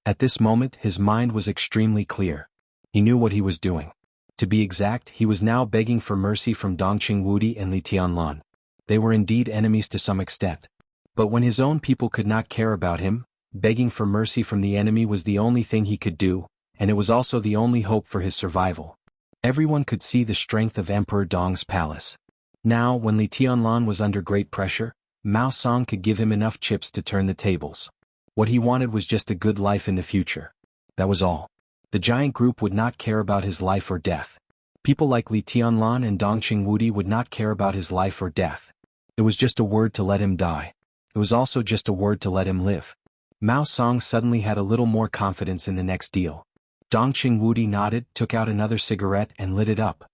S1: At this moment his mind was extremely clear. He knew what he was doing. To be exact, he was now begging for mercy from Dongqing Wudi and Li Tianlan. They were indeed enemies to some extent. But when his own people could not care about him, begging for mercy from the enemy was the only thing he could do, and it was also the only hope for his survival. Everyone could see the strength of Emperor Dong's palace. Now, when Li Tianlan was under great pressure, Mao Song could give him enough chips to turn the tables. What he wanted was just a good life in the future. That was all. The giant group would not care about his life or death. People like Li Tianlan and Dongqing Wudi would not care about his life or death. It was just a word to let him die. It was also just a word to let him live. Mao Song suddenly had a little more confidence in the next deal. Dongqing Wudi nodded, took out another cigarette and lit it up.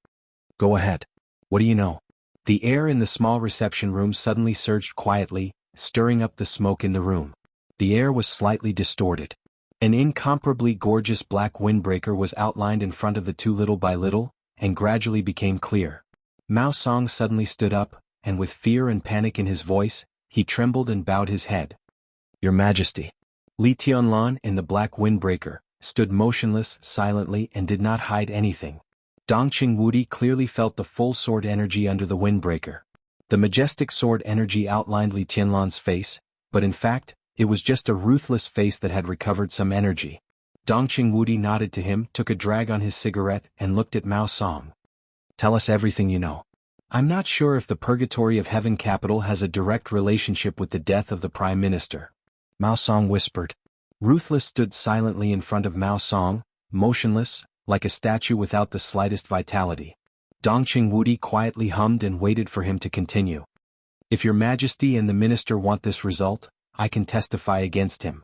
S1: Go ahead. What do you know? The air in the small reception room suddenly surged quietly, stirring up the smoke in the room. The air was slightly distorted. An incomparably gorgeous black windbreaker was outlined in front of the two little by little, and gradually became clear. Mao Song suddenly stood up, and with fear and panic in his voice, he trembled and bowed his head. Your Majesty. Li Tianlan, in the black windbreaker, stood motionless, silently and did not hide anything. Dongqing Wudi clearly felt the full sword energy under the windbreaker. The majestic sword energy outlined Li Tianlan's face, but in fact, it was just a ruthless face that had recovered some energy. Dongqing Wudi nodded to him, took a drag on his cigarette and looked at Mao Song. Tell us everything you know. I'm not sure if the purgatory of heaven capital has a direct relationship with the death of the Prime Minister. Mao Song whispered. Ruthless stood silently in front of Mao Song, motionless, like a statue without the slightest vitality. Dongqing Wudi quietly hummed and waited for him to continue. If your Majesty and the minister want this result, I can testify against him.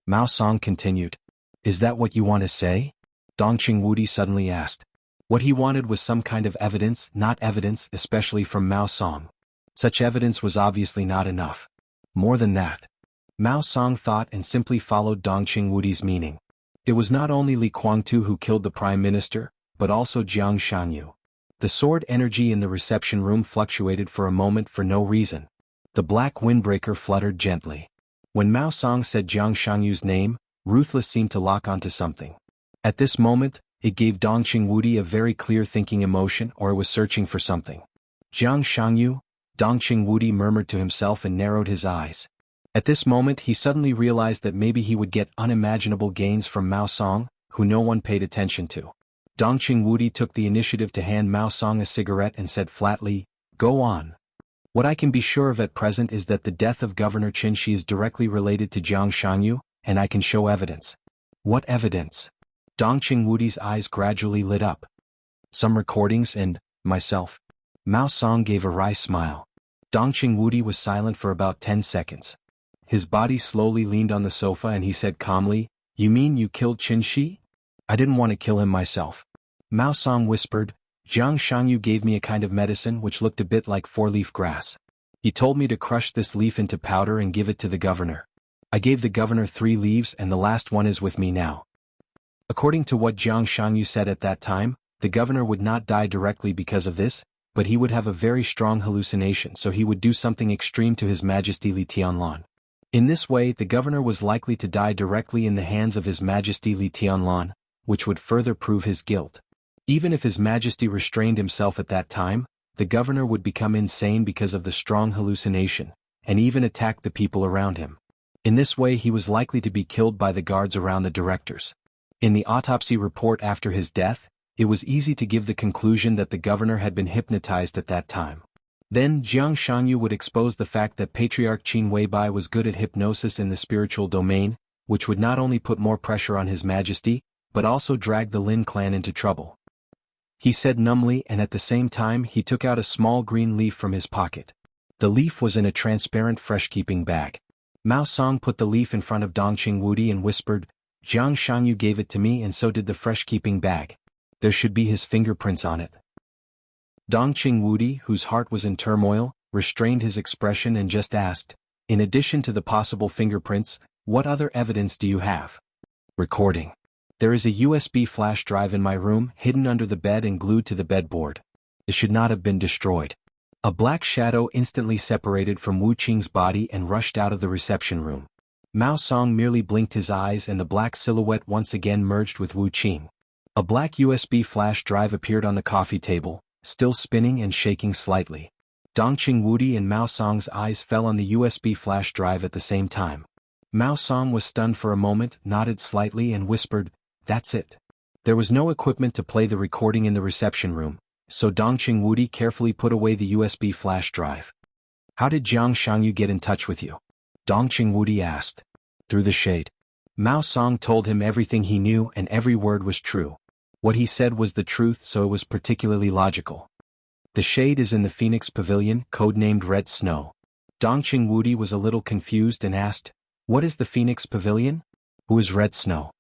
S1: Mao Song continued. Is that what you want to say? Dongqing Wudi suddenly asked. What he wanted was some kind of evidence, not evidence, especially from Mao Song. Such evidence was obviously not enough. More than that. Mao Song thought and simply followed Dongqing Wudi's meaning. It was not only Li Guangtu who killed the Prime Minister, but also Jianghu. The sword energy in the reception room fluctuated for a moment for no reason. The black windbreaker fluttered gently. When Mao Song said Jianghu's name, Ruthless seemed to lock onto something. At this moment, it gave Dongqing Wudi a very clear thinking emotion, or it was searching for something. Jianghu, Dongqing Wudi murmured to himself and narrowed his eyes. At this moment he suddenly realized that maybe he would get unimaginable gains from Mao Song, who no one paid attention to. Dongqing Wudi took the initiative to hand Mao Song a cigarette and said flatly, Go on. What I can be sure of at present is that the death of Governor Qin Shi is directly related to Jianghu, and I can show evidence. What evidence? Dongqing Wudi's eyes gradually lit up. Some recordings and, myself. Mao Song gave a wry smile. Dongqing Wudi was silent for about 10 seconds. His body slowly leaned on the sofa and he said calmly, You mean you killed Qin Shi? I didn't want to kill him myself. Mao Song whispered. Jiang Shangyu gave me a kind of medicine which looked a bit like four-leaf grass. He told me to crush this leaf into powder and give it to the governor. I gave the governor 3 leaves and the last one is with me now. According to what Jiang Shangyu said at that time, the governor would not die directly because of this, but he would have a very strong hallucination, so he would do something extreme to His Majesty Li Tianlan. In this way, the governor was likely to die directly in the hands of His Majesty Li Tianlan, which would further prove his guilt. Even if His Majesty restrained himself at that time, the governor would become insane because of the strong hallucination, and even attack the people around him. In this way he was likely to be killed by the guards around the directors. In the autopsy report after his death, it was easy to give the conclusion that the governor had been hypnotized at that time. Then Jiang Shangyu would expose the fact that Patriarch Qin Weibai was good at hypnosis in the spiritual domain, which would not only put more pressure on His Majesty, but also drag the Lin clan into trouble. He said numbly, and at the same time he took out a small green leaf from his pocket. The leaf was in a transparent fresh-keeping bag. Mao Song put the leaf in front of Dongqing Wudi and whispered, Jiang Shangyu gave it to me and so did the fresh-keeping bag. There should be his fingerprints on it. Dongqing Wudi, whose heart was in turmoil, restrained his expression and just asked, in addition to the possible fingerprints, what other evidence do you have? Recording. There is a USB flash drive in my room, hidden under the bed and glued to the bedboard. It should not have been destroyed. A black shadow instantly separated from Wu Qing's body and rushed out of the reception room. Mao Song merely blinked his eyes and the black silhouette once again merged with Wu Qing. A black USB flash drive appeared on the coffee table, still spinning and shaking slightly. Dongqing Wudi and Mao Song's eyes fell on the USB flash drive at the same time. Mao Song was stunned for a moment, nodded slightly and whispered, "That's it." There was no equipment to play the recording in the reception room, so Dongqing Wudi carefully put away the USB flash drive. "How did Jiang Shangyu get in touch with you?" Dongqing Wudi asked. "Through the shade." Mao Song told him everything he knew and every word was true. What he said was the truth, so it was particularly logical. "The shade is in the Phoenix Pavilion, codenamed Red Snow." Dongqing Wudi was a little confused and asked, "What is the Phoenix Pavilion? Who is Red Snow?"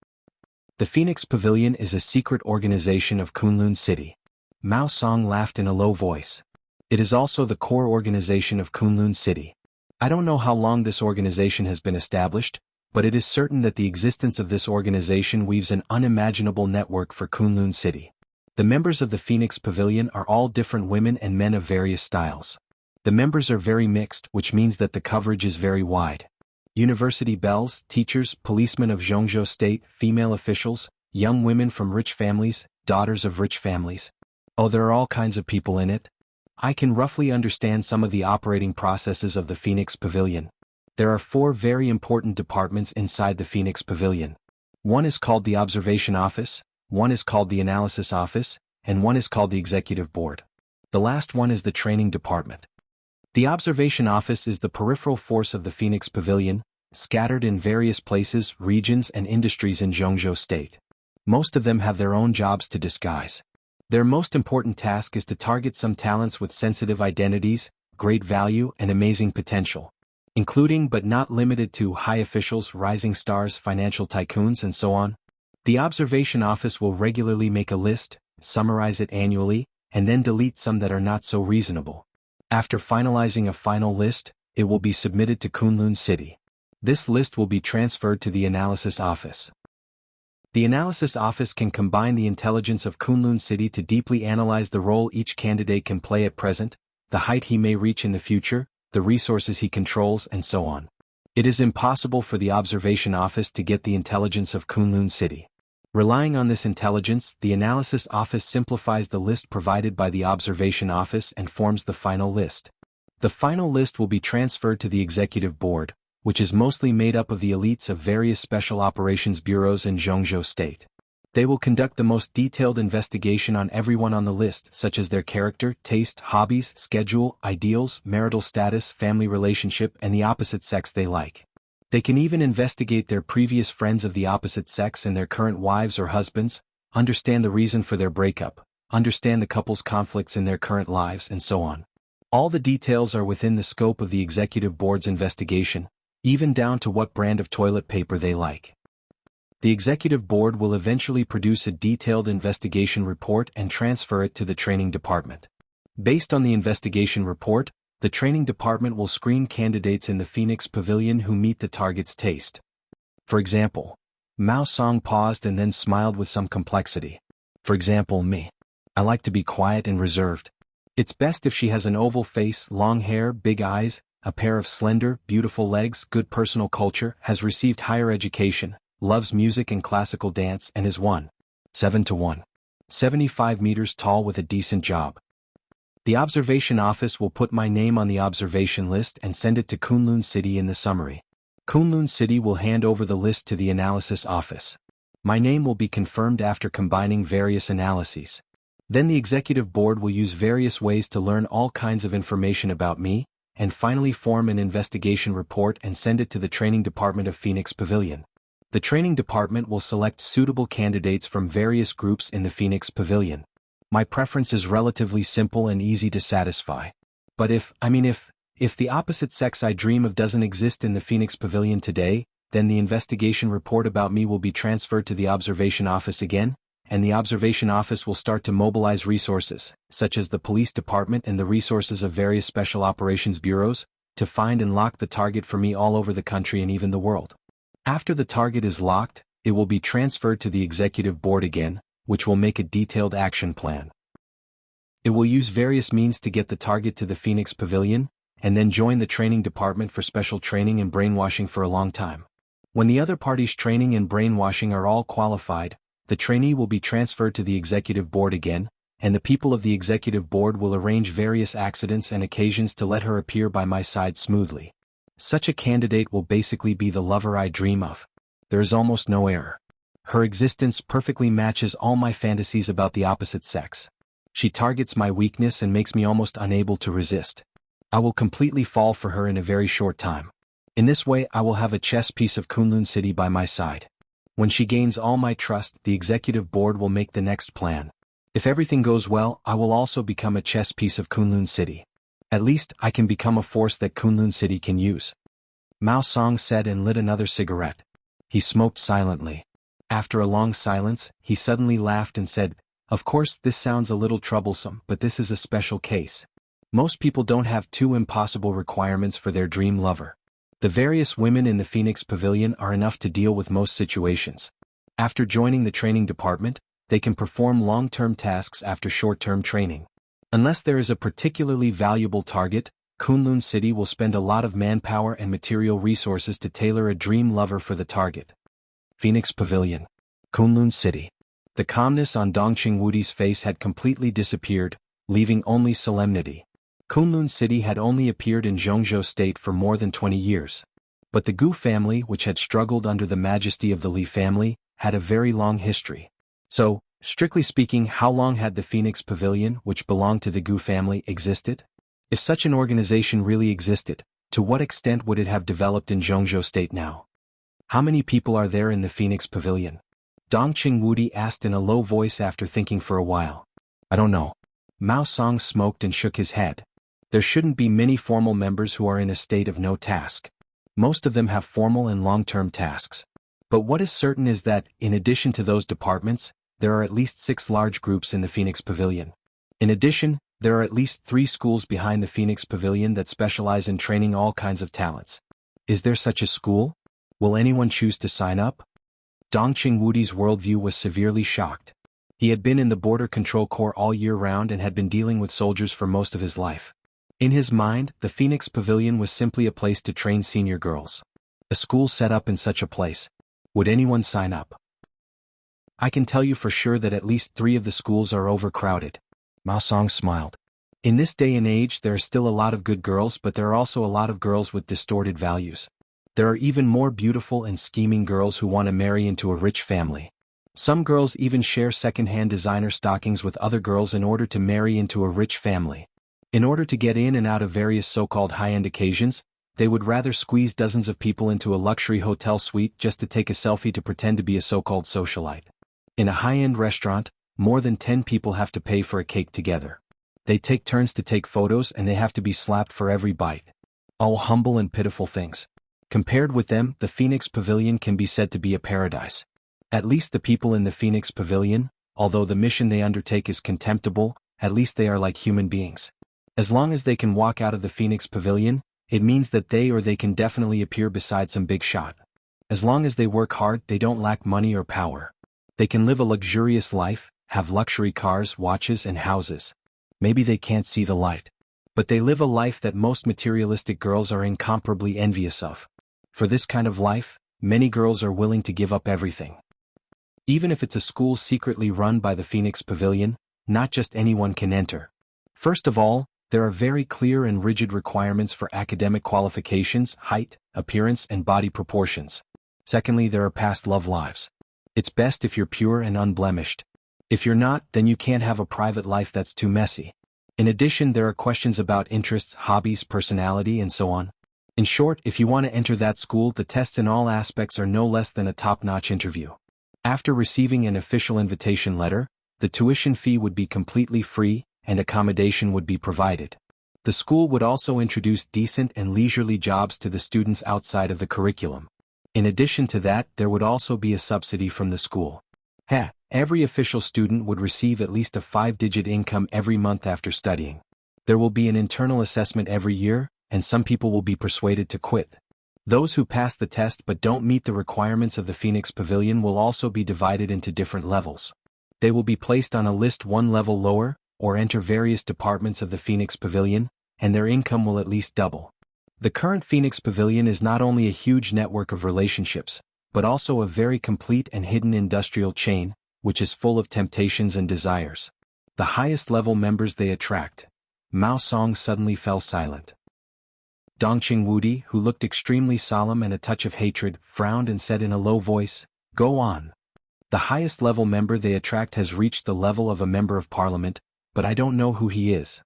S1: "The Phoenix Pavilion is a secret organization of Kunlun City." Mao Song laughed in a low voice. "It is also the core organization of Kunlun City. I don't know how long this organization has been established, but it is certain that the existence of this organization weaves an unimaginable network for Kunlun City. The members of the Phoenix Pavilion are all different women and men of various styles. The members are very mixed, which means that the coverage is very wide. University belles, teachers, policemen of Jianghu State, female officials, young women from rich families, daughters of rich families. Oh, there are all kinds of people in it. I can roughly understand some of the operating processes of the Phoenix Pavilion. There are 4 very important departments inside the Phoenix Pavilion. One is called the Observation Office, one is called the Analysis Office, and one is called the Executive Board. The last one is the Training Department. The Observation Office is the peripheral force of the Phoenix Pavilion, scattered in various places, regions and industries in Jianghu State. Most of them have their own jobs to disguise. Their most important task is to target some talents with sensitive identities, great value and amazing potential, including but not limited to high officials, rising stars, financial tycoons and so on. The Observation Office will regularly make a list, summarize it annually, and then delete some that are not so reasonable. After finalizing a final list, it will be submitted to Kunlun City. This list will be transferred to the Analysis Office. The Analysis Office can combine the intelligence of Kunlun City to deeply analyze the role each candidate can play at present, the height he may reach in the future, the resources he controls and so on. It is impossible for the Observation Office to get the intelligence of Kunlun City. Relying on this intelligence, the Analysis Office simplifies the list provided by the Observation Office and forms the final list. The final list will be transferred to the Executive Board, which is mostly made up of the elites of various special operations bureaus in Jianghu State. They will conduct the most detailed investigation on everyone on the list, such as their character, taste, hobbies, schedule, ideals, marital status, family relationship, and the opposite sex they like. They can even investigate their previous friends of the opposite sex and their current wives or husbands, understand the reason for their breakup, understand the couple's conflicts in their current lives, and so on. All the details are within the scope of the Executive Board's investigation, even down to what brand of toilet paper they like. The executive board will eventually produce a detailed investigation report and transfer it to the training department. Based on the investigation report, the training department will screen candidates in the Phoenix Pavilion who meet the target's taste. For example, Mao Song paused and then smiled with some complexity. For example, me. I like to be quiet and reserved. It's best if she has an oval face, long hair, big eyes, a pair of slender, beautiful legs, good personal culture, has received higher education, loves music and classical dance, and is 1.7 to 1.75 meters tall with a decent job. The observation office will put my name on the observation list and send it to Kunlun City in the summary. Kunlun City will hand over the list to the analysis office. My name will be confirmed after combining various analyses. Then the executive board will use various ways to learn all kinds of information about me, and finally form an investigation report and send it to the training department of Phoenix Pavilion. The training department will select suitable candidates from various groups in the Phoenix Pavilion. My preference is relatively simple and easy to satisfy. But if the opposite sex I dream of doesn't exist in the Phoenix Pavilion today, then the investigation report about me will be transferred to the observation office again, and the observation office will start to mobilize resources, such as the police department and the resources of various special operations bureaus, to find and lock the target for me all over the country and even the world. After the target is locked, it will be transferred to the executive board again, which will make a detailed action plan. It will use various means to get the target to the Phoenix Pavilion, and then join the training department for special training and brainwashing for a long time. When the other parties' training and brainwashing are all qualified, the trainee will be transferred to the executive board again, and the people of the executive board will arrange various accidents and occasions to let her appear by my side smoothly. Such a candidate will basically be the lover I dream of. There is almost no error. Her existence perfectly matches all my fantasies about the opposite sex. She targets my weakness and makes me almost unable to resist. I will completely fall for her in a very short time. In this way I will have a chess piece of Kunlun City by my side. When she gains all my trust, the executive board will make the next plan. If everything goes well, I will also become a chess piece of Kunlun City. At least, I can become a force that Kunlun City can use. Mao Song said and lit another cigarette. He smoked silently. After a long silence, he suddenly laughed and said, "Of course this sounds a little troublesome, but this is a special case. Most people don't have two impossible requirements for their dream lover. The various women in the Phoenix Pavilion are enough to deal with most situations. After joining the training department, they can perform long-term tasks after short-term training. Unless there is a particularly valuable target, Kunlun City will spend a lot of manpower and material resources to tailor a dream lover for the target." Phoenix Pavilion. Kunlun City. The calmness on Dongqing Wudi's face had completely disappeared, leaving only solemnity. Kunlun City had only appeared in Jianghu State for more than 20 years. But the Gu family, which had struggled under the majesty of the Li family, had a very long history. So, strictly speaking, how long had the Phoenix Pavilion, which belonged to the Gu family, existed? If such an organization really existed, to what extent would it have developed in Jianghu State now? How many people are there in the Phoenix Pavilion? Dongqing Wudi asked in a low voice after thinking for a while. I don't know. Mao Song smoked and shook his head. There shouldn't be many formal members who are in a state of no task. Most of them have formal and long-term tasks. But what is certain is that, in addition to those departments, there are at least 6 large groups in the Phoenix Pavilion. In addition, there are at least 3 schools behind the Phoenix Pavilion that specialize in training all kinds of talents. Is there such a school? Will anyone choose to sign up? Dongqing Wudi's worldview was severely shocked. He had been in the Border Control Corps all year round and had been dealing with soldiers for most of his life. In his mind, the Phoenix Pavilion was simply a place to train senior girls. A school set up in such a place. Would anyone sign up? I can tell you for sure that at least 3 of the schools are overcrowded. Mao Song smiled. In this day and age there are still a lot of good girls, but there are also a lot of girls with distorted values. There are even more beautiful and scheming girls who want to marry into a rich family. Some girls even share second-hand designer stockings with other girls in order to marry into a rich family. In order to get in and out of various so-called high-end occasions, they would rather squeeze dozens of people into a luxury hotel suite just to take a selfie to pretend to be a so-called socialite. In a high-end restaurant, more than 10 people have to pay for a cake together. They take turns to take photos and they have to be slapped for every bite. All humble and pitiful things. Compared with them, the Phoenix Pavilion can be said to be a paradise. At least the people in the Phoenix Pavilion, although the mission they undertake is contemptible, at least they are like human beings. As long as they can walk out of the Phoenix Pavilion, it means that they can definitely appear beside some big shot. As long as they work hard, they don't lack money or power. They can live a luxurious life, have luxury cars, watches, and houses. Maybe they can't see the light. But they live a life that most materialistic girls are incomparably envious of. For this kind of life, many girls are willing to give up everything. Even if it's a school secretly run by the Phoenix Pavilion, not just anyone can enter. First of all, there are very clear and rigid requirements for academic qualifications, height, appearance, and body proportions. Secondly, there are past love lives. It's best if you're pure and unblemished. If you're not, then you can't have a private life that's too messy. In addition, there are questions about interests, hobbies, personality, and so on. In short, if you want to enter that school, the tests in all aspects are no less than a top-notch interview. After receiving an official invitation letter, the tuition fee would be completely free, and accommodation would be provided. The school would also introduce decent and leisurely jobs to the students outside of the curriculum. In addition to that, there would also be a subsidy from the school. Every official student would receive at least a 5-digit income every month after studying. There will be an internal assessment every year, and some people will be persuaded to quit. Those who pass the test but don't meet the requirements of the Phoenix Pavilion will also be divided into different levels. They will be placed on a list one level lower, or enter various departments of the Phoenix Pavilion, and their income will at least double. The current Phoenix Pavilion is not only a huge network of relationships, but also a very complete and hidden industrial chain, which is full of temptations and desires. The highest level members they attract. Mao Song suddenly fell silent. Dongqing Wudi, who looked extremely solemn and a touch of hatred, frowned and said in a low voice, "Go on. The highest level member they attract has reached the level of a member of parliament, but I don't know who he is."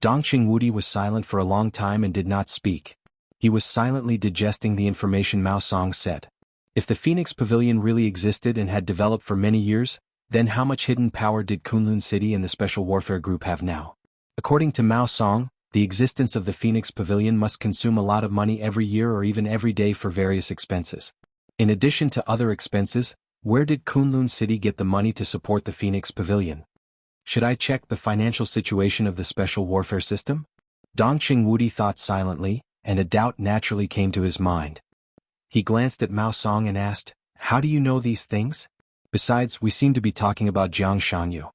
S1: Dongqing Wudi was silent for a long time and did not speak. He was silently digesting the information Mao Song said. If the Phoenix Pavilion really existed and had developed for many years, then how much hidden power did Kunlun City and the Special Warfare Group have now? According to Mao Song, the existence of the Phoenix Pavilion must consume a lot of money every year or even every day for various expenses. In addition to other expenses, where did Kunlun City get the money to support the Phoenix Pavilion? Should I check the financial situation of the Special Warfare System? Dongqing Wudi thought silently, and a doubt naturally came to his mind. He glanced at Mao Song and asked, "How do you know these things? Besides, we seem to be talking about Jianghu.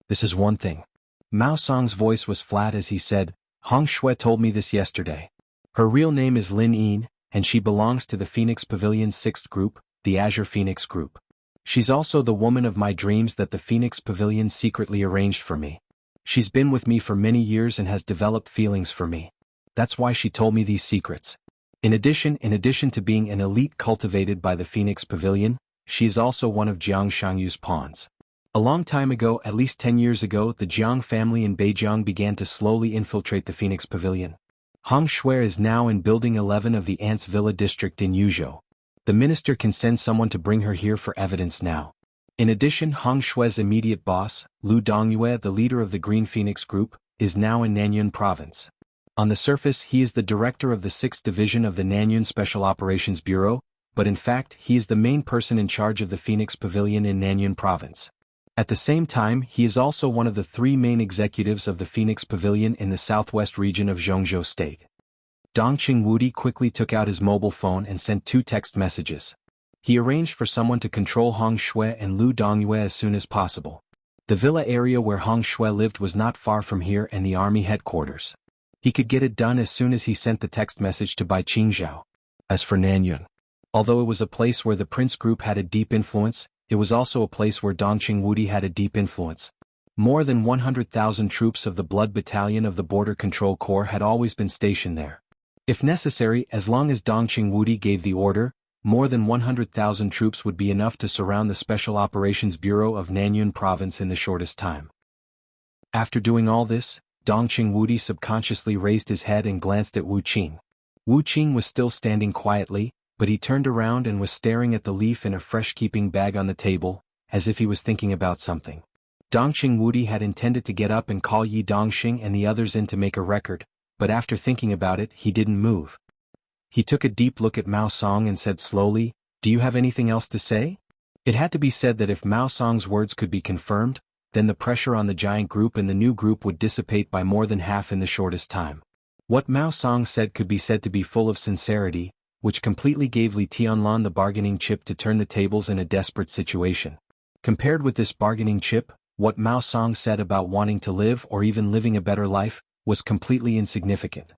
S1: This is one thing." Mao Song's voice was flat as he said, "Hong Shui told me this yesterday. Her real name is Lin Yin, and she belongs to the Phoenix Pavilion's 6th group, the Azure Phoenix Group. She's also the woman of my dreams that the Phoenix Pavilion secretly arranged for me. She's been with me for many years and has developed feelings for me. That's why she told me these secrets. In addition to being an elite cultivated by the Phoenix Pavilion, she is also one of Jiang Shangyu's pawns. A long time ago, at least 10 years ago, the Jiang family in Beijing began to slowly infiltrate the Phoenix Pavilion. Hong Shui is now in Building 11 of the Ants Villa district in Yuzhou. The minister can send someone to bring her here for evidence now. In addition, Hong Shui's immediate boss, Lu Dongyue, the leader of the Green Phoenix Group, is now in Nanyun Province. On the surface, he is the director of the 6th Division of the Nanyun Special Operations Bureau, but in fact, he is the main person in charge of the Phoenix Pavilion in Nanyun Province. At the same time, he is also one of the 3 main executives of the Phoenix Pavilion in the southwest region of Zhongzhou State. Dongqing Wudi quickly took out his mobile phone and sent 2 text messages. He arranged for someone to control Hong Shui and Lu Dongyue as soon as possible. The villa area where Hong Shui lived was not far from here and the army headquarters. He could get it done as soon as he sent the text message to Bai Qingzhao. As for Nanyun, although it was a place where the Prince Group had a deep influence, it was also a place where Dongqing Wudi had a deep influence. More than 100,000 troops of the Blood Battalion of the Border Control Corps had always been stationed there. If necessary, as long as Dongqing Wudi gave the order, more than 100,000 troops would be enough to surround the Special Operations Bureau of Nanyun Province in the shortest time. After doing all this, Dongqing Wudi subconsciously raised his head and glanced at Wu Qing. Wu Qing was still standing quietly, but he turned around and was staring at the leaf in a fresh-keeping bag on the table, as if he was thinking about something. Dongqing Wudi had intended to get up and call Yi Dongxing and the others in to make a record, but after thinking about it, he didn't move. He took a deep look at Mao Song and said slowly, "Do you have anything else to say?" It had to be said that if Mao Song's words could be confirmed, then the pressure on the giant group and the new group would dissipate by more than half in the shortest time. What Mao Song said could be said to be full of sincerity, which completely gave Li Tianlan the bargaining chip to turn the tables in a desperate situation. Compared with this bargaining chip, what Mao Song said about wanting to live or even living a better life was completely insignificant.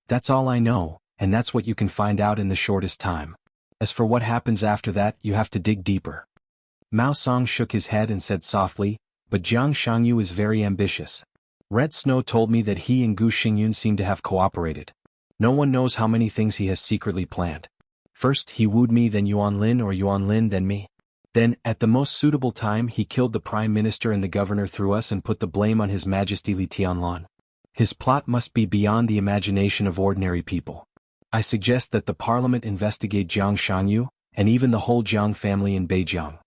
S1: That's all I know, and that's what you can find out in the shortest time. As for what happens after that, you have to dig deeper. Mao Song shook his head and said softly, but Jiang Shangyu is very ambitious. Red Snow told me that he and Gu Xingyun seem to have cooperated. No one knows how many things he has secretly planned. First he wooed me, then Yuan Lin, or Yuan Lin then me. Then, at the most suitable time, he killed the Prime Minister and the Governor through us and put the blame on His Majesty Li Tianlan. His plot must be beyond the imagination of ordinary people. I suggest that the Parliament investigate Jiang Shangyu, and even the whole Jiang family in Beijiang.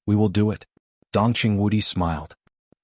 S1: We will do it. Dongqing Wudi smiled.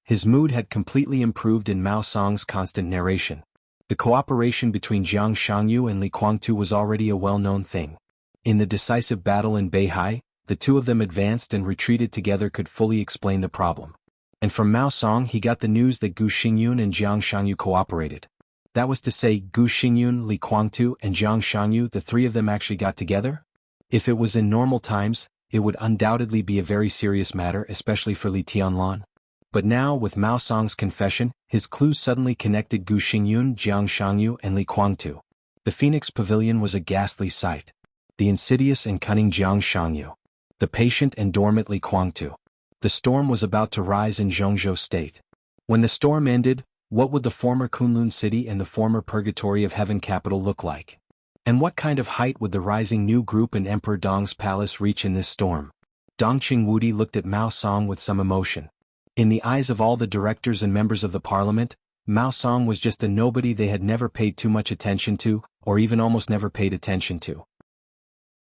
S1: His mood had completely improved in Mao Song's constant narration. The cooperation between Jiang Shangyu and Li Guangtu was already a well-known thing. In the decisive battle in Beihai, the two of them advanced and retreated together could fully explain the problem. And from Mao Song he got the news that Gu Xingyun and Jiang Shangyu cooperated. That was to say, Gu Xingyun, Li Guangtu, and Jiang Shangyu, the three of them actually got together? If it was in normal times, it would undoubtedly be a very serious matter, especially for Li Tianlan. But now, with Mao Song's confession, his clues suddenly connected Gu Xingyun, Jiang Shangyu, and Li Guangtu. The Phoenix Pavilion was a ghastly sight. The insidious and cunning Jiang Shangyu. The patient and dormant Li Guangtu. The storm was about to rise in Zhongzhou State. When the storm ended, what would the former Kunlun city and the former Purgatory of Heaven capital look like? And what kind of height would the rising new group in Emperor Dong's palace reach in this storm? Dongqing Wudi looked at Mao Song with some emotion. In the eyes of all the directors and members of the parliament, Mao Song was just a nobody they had never paid too much attention to, or even almost never paid attention to.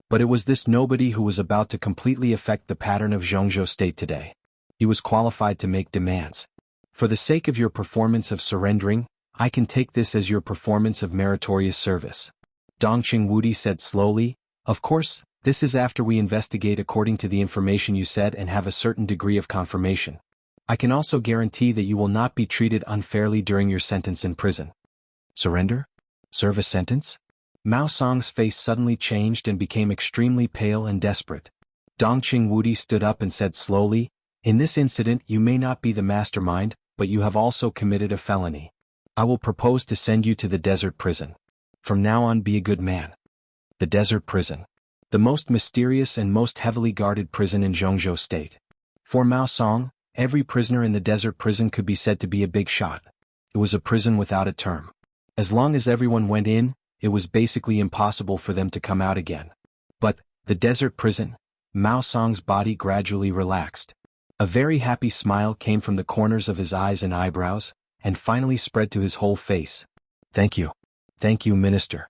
S1: But it was this nobody who was about to completely affect the pattern of Zhongzhou State today. He was qualified to make demands. For the sake of your performance of surrendering, I can take this as your performance of meritorious service. Dongqing Wudi said slowly, of course, this is after we investigate according to the information you said and have a certain degree of confirmation. I can also guarantee that you will not be treated unfairly during your sentence in prison. Surrender? Serve a sentence? Mao Song's face suddenly changed and became extremely pale and desperate. Dongqing Wudi stood up and said slowly, in this incident you may not be the mastermind, but you have also committed a felony. I will propose to send you to the desert prison. From now on be a good man. The desert prison. The most mysterious and most heavily guarded prison in Zhongzhou State. For Mao Song, every prisoner in the desert prison could be said to be a big shot. It was a prison without a term. As long as everyone went in, it was basically impossible for them to come out again. But, the desert prison, Mao Song's body gradually relaxed. A very happy smile came from the corners of his eyes and eyebrows, and finally spread to his whole face. Thank you. Thank you, Minister.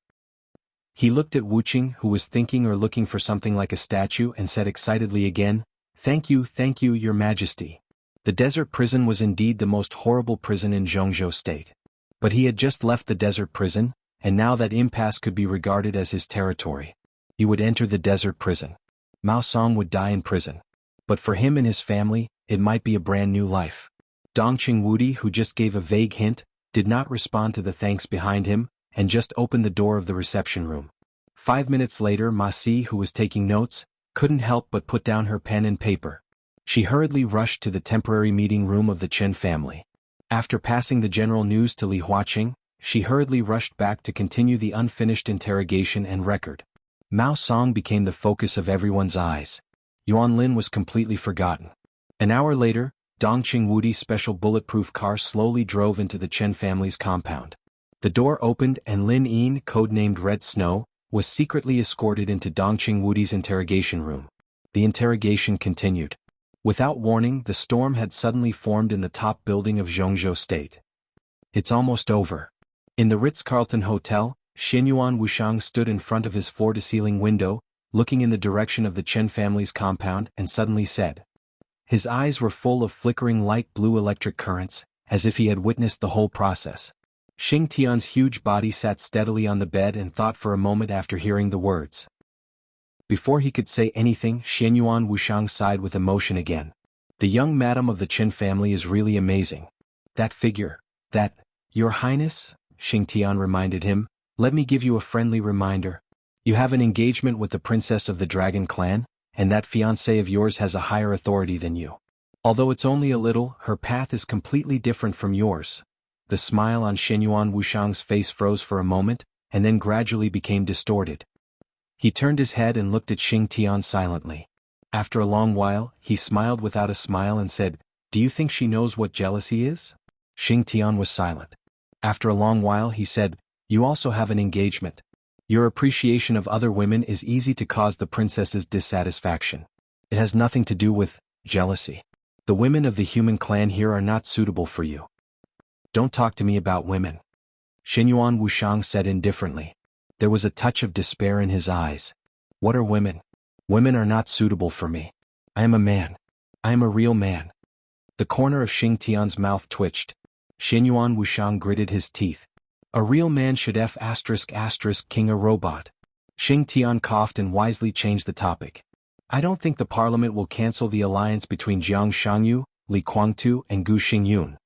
S1: He looked at Wuxia, who was thinking or looking for something like a statue, and said excitedly again, thank you, Your Majesty. The desert prison was indeed the most horrible prison in Zhongzhou State. But he had just left the desert prison, and now that impasse could be regarded as his territory. He would enter the desert prison. Mao Song would die in prison. But for him and his family, it might be a brand new life. Dongqing Wudi, who just gave a vague hint, did not respond to the thanks behind him, and just opened the door of the reception room. 5 minutes later, Ma Si, who was taking notes, couldn't help but put down her pen and paper. She hurriedly rushed to the temporary meeting room of the Chen family. After passing the general news to Li Huaqing, she hurriedly rushed back to continue the unfinished interrogation and record. Mao Song became the focus of everyone's eyes. Yuan Lin was completely forgotten. An hour later, Dongqing Wudi's special bulletproof car slowly drove into the Chen family's compound. The door opened and Lin Yin, codenamed Red Snow, was secretly escorted into Dongqing Wudi's interrogation room. The interrogation continued. Without warning, the storm had suddenly formed in the top building of Zhongzhou State. It's almost over. In the Ritz-Carlton Hotel, Xinyuan Wuxiang stood in front of his floor-to-ceiling window, looking in the direction of the Chen family's compound, and suddenly said. His eyes were full of flickering light blue electric currents, as if he had witnessed the whole process. Xing Tian's huge body sat steadily on the bed and thought for a moment after hearing the words. Before he could say anything, Xianyuan Wushang sighed with emotion again. The young madam of the Qin family is really amazing. That figure, that, Your Highness, Xingtian reminded him, let me give you a friendly reminder. You have an engagement with the princess of the Dragon Clan, and that fiancé of yours has a higher authority than you. Although it's only a little, her path is completely different from yours. The smile on Xianyuan Wushang's face froze for a moment, and then gradually became distorted. He turned his head and looked at Xingtian silently. After a long while, he smiled without a smile and said, Do you think she knows what jealousy is? Xingtian was silent. After a long while he said, You also have an engagement. Your appreciation of other women is easy to cause the princess's dissatisfaction. It has nothing to do with jealousy. The women of the human clan here are not suitable for you. Don't talk to me about women. Xianyuan Wushang said indifferently. There was a touch of despair in his eyes. What are women? Women are not suitable for me. I am a man. I am a real man. The corner of Xingtian's mouth twitched. Xianyuan Wushang gritted his teeth. A real man should king a robot. Xingtian coughed and wisely changed the topic. I don't think the parliament will cancel the alliance between Jiang Shangyu, Li Guangtu and Gu Xingyun.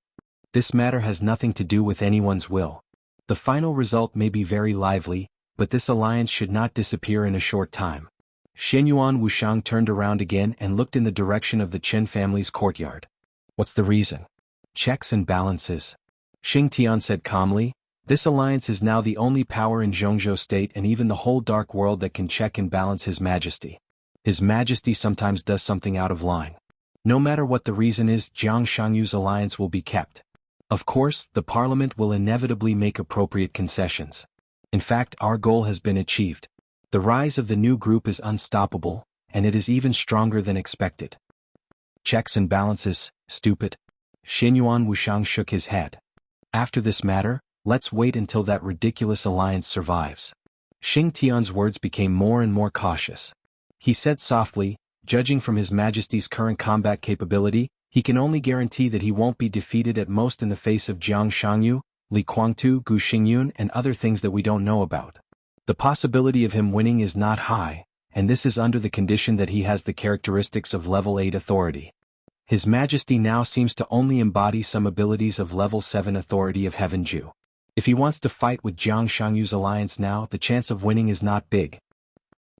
S1: This matter has nothing to do with anyone's will. The final result may be very lively, but this alliance should not disappear in a short time. Xianyuan Wushang turned around again and looked in the direction of the Chen family's courtyard. What's the reason? Checks and balances. Xingtian said calmly, This alliance is now the only power in Zhongzhou state and even the whole dark world that can check and balance His Majesty. His Majesty sometimes does something out of line. No matter what the reason is, Jiang Shangyu's alliance will be kept. Of course, the parliament will inevitably make appropriate concessions. In fact, our goal has been achieved. The rise of the new group is unstoppable, and it is even stronger than expected. Checks and balances, stupid. Xianyuan Wushang shook his head. After this matter, let's wait until that ridiculous alliance survives. Xingtian's words became more and more cautious. He said softly, Judging from His Majesty's current combat capability, he can only guarantee that he won't be defeated at most in the face of Jiang Shangyu, Li Guangtu, Gu Xingyun and other things that we don't know about. The possibility of him winning is not high, and this is under the condition that he has the characteristics of level 8 authority. His Majesty now seems to only embody some abilities of level 7 authority of Heaven Ju. If he wants to fight with Jiang Shangyu's alliance now, the chance of winning is not big.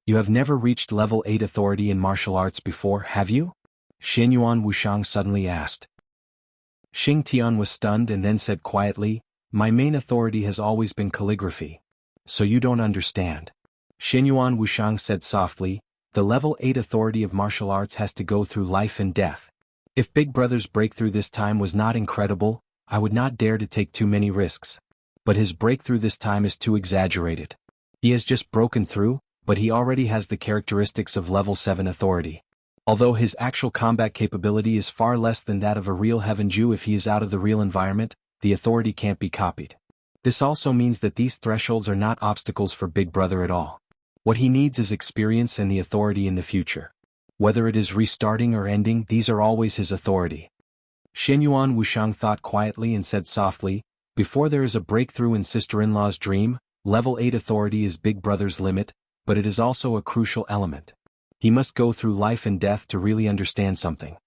S1: You have never reached level 8 authority in martial arts before, have you? Xianyuan Wushang suddenly asked. Xingtian was stunned and then said quietly, My main authority has always been calligraphy. So you don't understand. Xianyuan Wushang said softly, The level 8 authority of martial arts has to go through life and death. If Big Brother's breakthrough this time was not incredible, I would not dare to take too many risks. But his breakthrough this time is too exaggerated. He has just broken through, but he already has the characteristics of level 7 authority. Although his actual combat capability is far less than that of a real Heaven Jew, if he is out of the real environment, the authority can't be copied. This also means that these thresholds are not obstacles for Big Brother at all. What he needs is experience and the authority in the future. Whether it is restarting or ending, these are always his authority. Xianyuan Wushang thought quietly and said softly, Before there is a breakthrough in sister-in-law's dream, level 8 authority is Big Brother's limit, but it is also a crucial element. He must go through life and death to really understand something.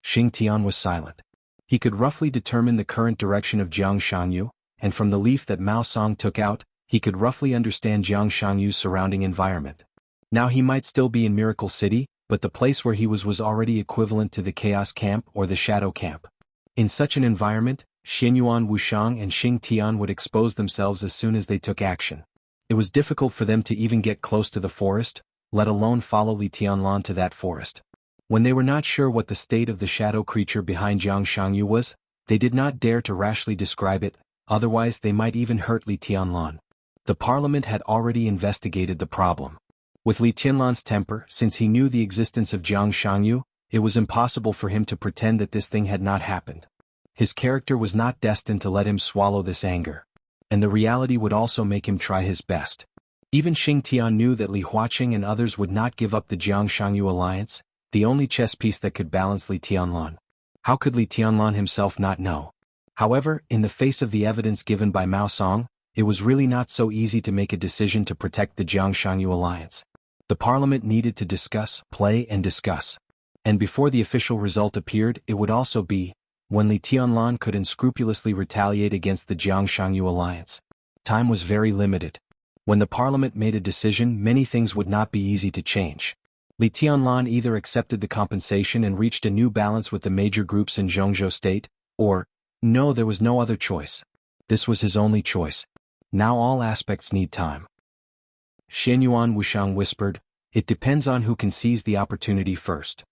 S1: Xingtian was silent. He could roughly determine the current direction of Jiang Shangyu, and from the leaf that Mao Song took out, he could roughly understand Jiang Shangyu's surrounding environment. Now he might still be in Miracle City, but the place where he was already equivalent to the Chaos Camp or the Shadow Camp. In such an environment, Xianyuan Wushang and Xingtian would expose themselves as soon as they took action. It was difficult for them to even get close to the forest, let alone follow Li Tianlan to that forest. When they were not sure what the state of the shadow creature behind Jiang Shangyu was, they did not dare to rashly describe it, otherwise they might even hurt Li Tianlan. The parliament had already investigated the problem. With Li Tianlan's temper, since he knew the existence of Jiang Shangyu, it was impossible for him to pretend that this thing had not happened. His character was not destined to let him swallow this anger. And the reality would also make him try his best. Even Xingtian knew that Li Huaqing and others would not give up the Jiang Shangyu alliance, the only chess piece that could balance Li Tianlan. How could Li Tianlan himself not know? However, in the face of the evidence given by Mao Song, it was really not so easy to make a decision to protect the Jiang Shangyu alliance. The parliament needed to discuss, play and discuss. And before the official result appeared, it would also be when Li Tianlan could unscrupulously retaliate against the Jianghu alliance. Time was very limited. When the parliament made a decision, many things would not be easy to change. Li Tianlan either accepted the compensation and reached a new balance with the major groups in Jianghu state, or, no, there was no other choice. This was his only choice. Now all aspects need time. Xianyuan Wuxiang whispered, "It depends on who can seize the opportunity first."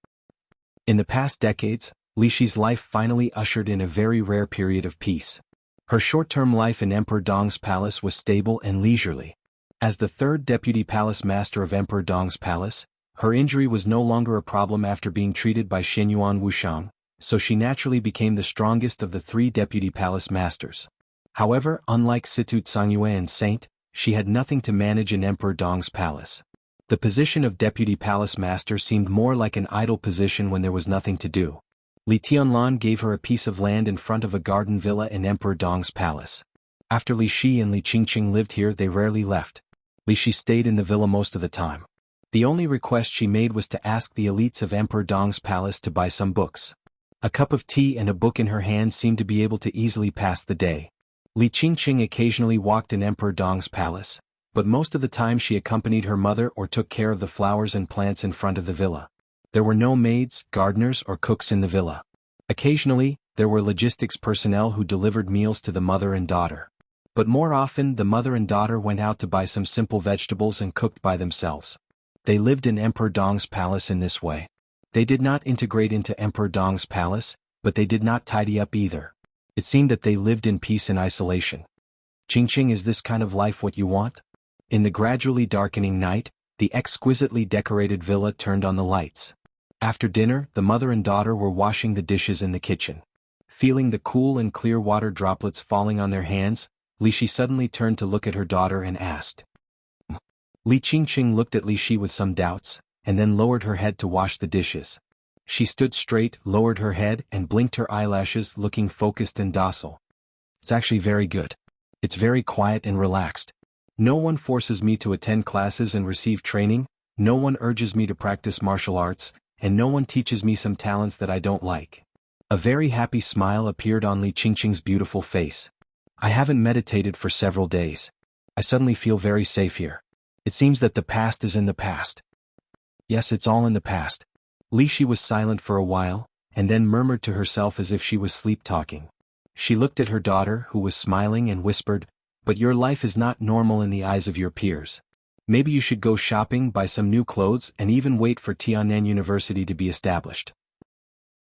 S1: In the past decades, Li Shi's life finally ushered in a very rare period of peace. Her short-term life in Emperor Dong's palace was stable and leisurely. As the third deputy palace master of Emperor Dong's palace, her injury was no longer a problem after being treated by Xianyuan Wuxiang, so she naturally became the strongest of the three deputy palace masters. However, unlike Situ Tsangyue and Saint, she had nothing to manage in Emperor Dong's palace. The position of deputy palace master seemed more like an idle position when there was nothing to do. Li Tianlan gave her a piece of land in front of a garden villa in Emperor Dong's palace. After Li Shi and Li Qingqing lived here, they rarely left. Li Shi stayed in the villa most of the time. The only request she made was to ask the elites of Emperor Dong's palace to buy some books. A cup of tea and a book in her hand seemed to be able to easily pass the day. Li Qingqing occasionally walked in Emperor Dong's palace, but most of the time she accompanied her mother or took care of the flowers and plants in front of the villa. There were no maids, gardeners or cooks in the villa. Occasionally, there were logistics personnel who delivered meals to the mother and daughter. But more often the mother and daughter went out to buy some simple vegetables and cooked by themselves. They lived in Emperor Dong's palace in this way. They did not integrate into Emperor Dong's palace, but they did not tidy up either. It seemed that they lived in peace and isolation. Qingqing, is this kind of life what you want? In the gradually darkening night, the exquisitely decorated villa turned on the lights. After dinner, the mother and daughter were washing the dishes in the kitchen. Feeling the cool and clear water droplets falling on their hands, Li Shi suddenly turned to look at her daughter and asked. Li Qingqing looked at Li Shi with some doubts, and then lowered her head to wash the dishes. She stood straight, lowered her head, and blinked her eyelashes, looking focused and docile. It's actually very good. It's very quiet and relaxed. No one forces me to attend classes and receive training, no one urges me to practice martial arts, and no one teaches me some talents that I don't like. A very happy smile appeared on Li Qingqing's beautiful face. I haven't meditated for several days. I suddenly feel very safe here. It seems that the past is in the past. Yes, it's all in the past. Li Shi was silent for a while, and then murmured to herself as if she was sleep-talking. She looked at her daughter, who was smiling, and whispered, "But your life is not normal in the eyes of your peers. Maybe you should go shopping, buy some new clothes, and even wait for Tiannan University to be established.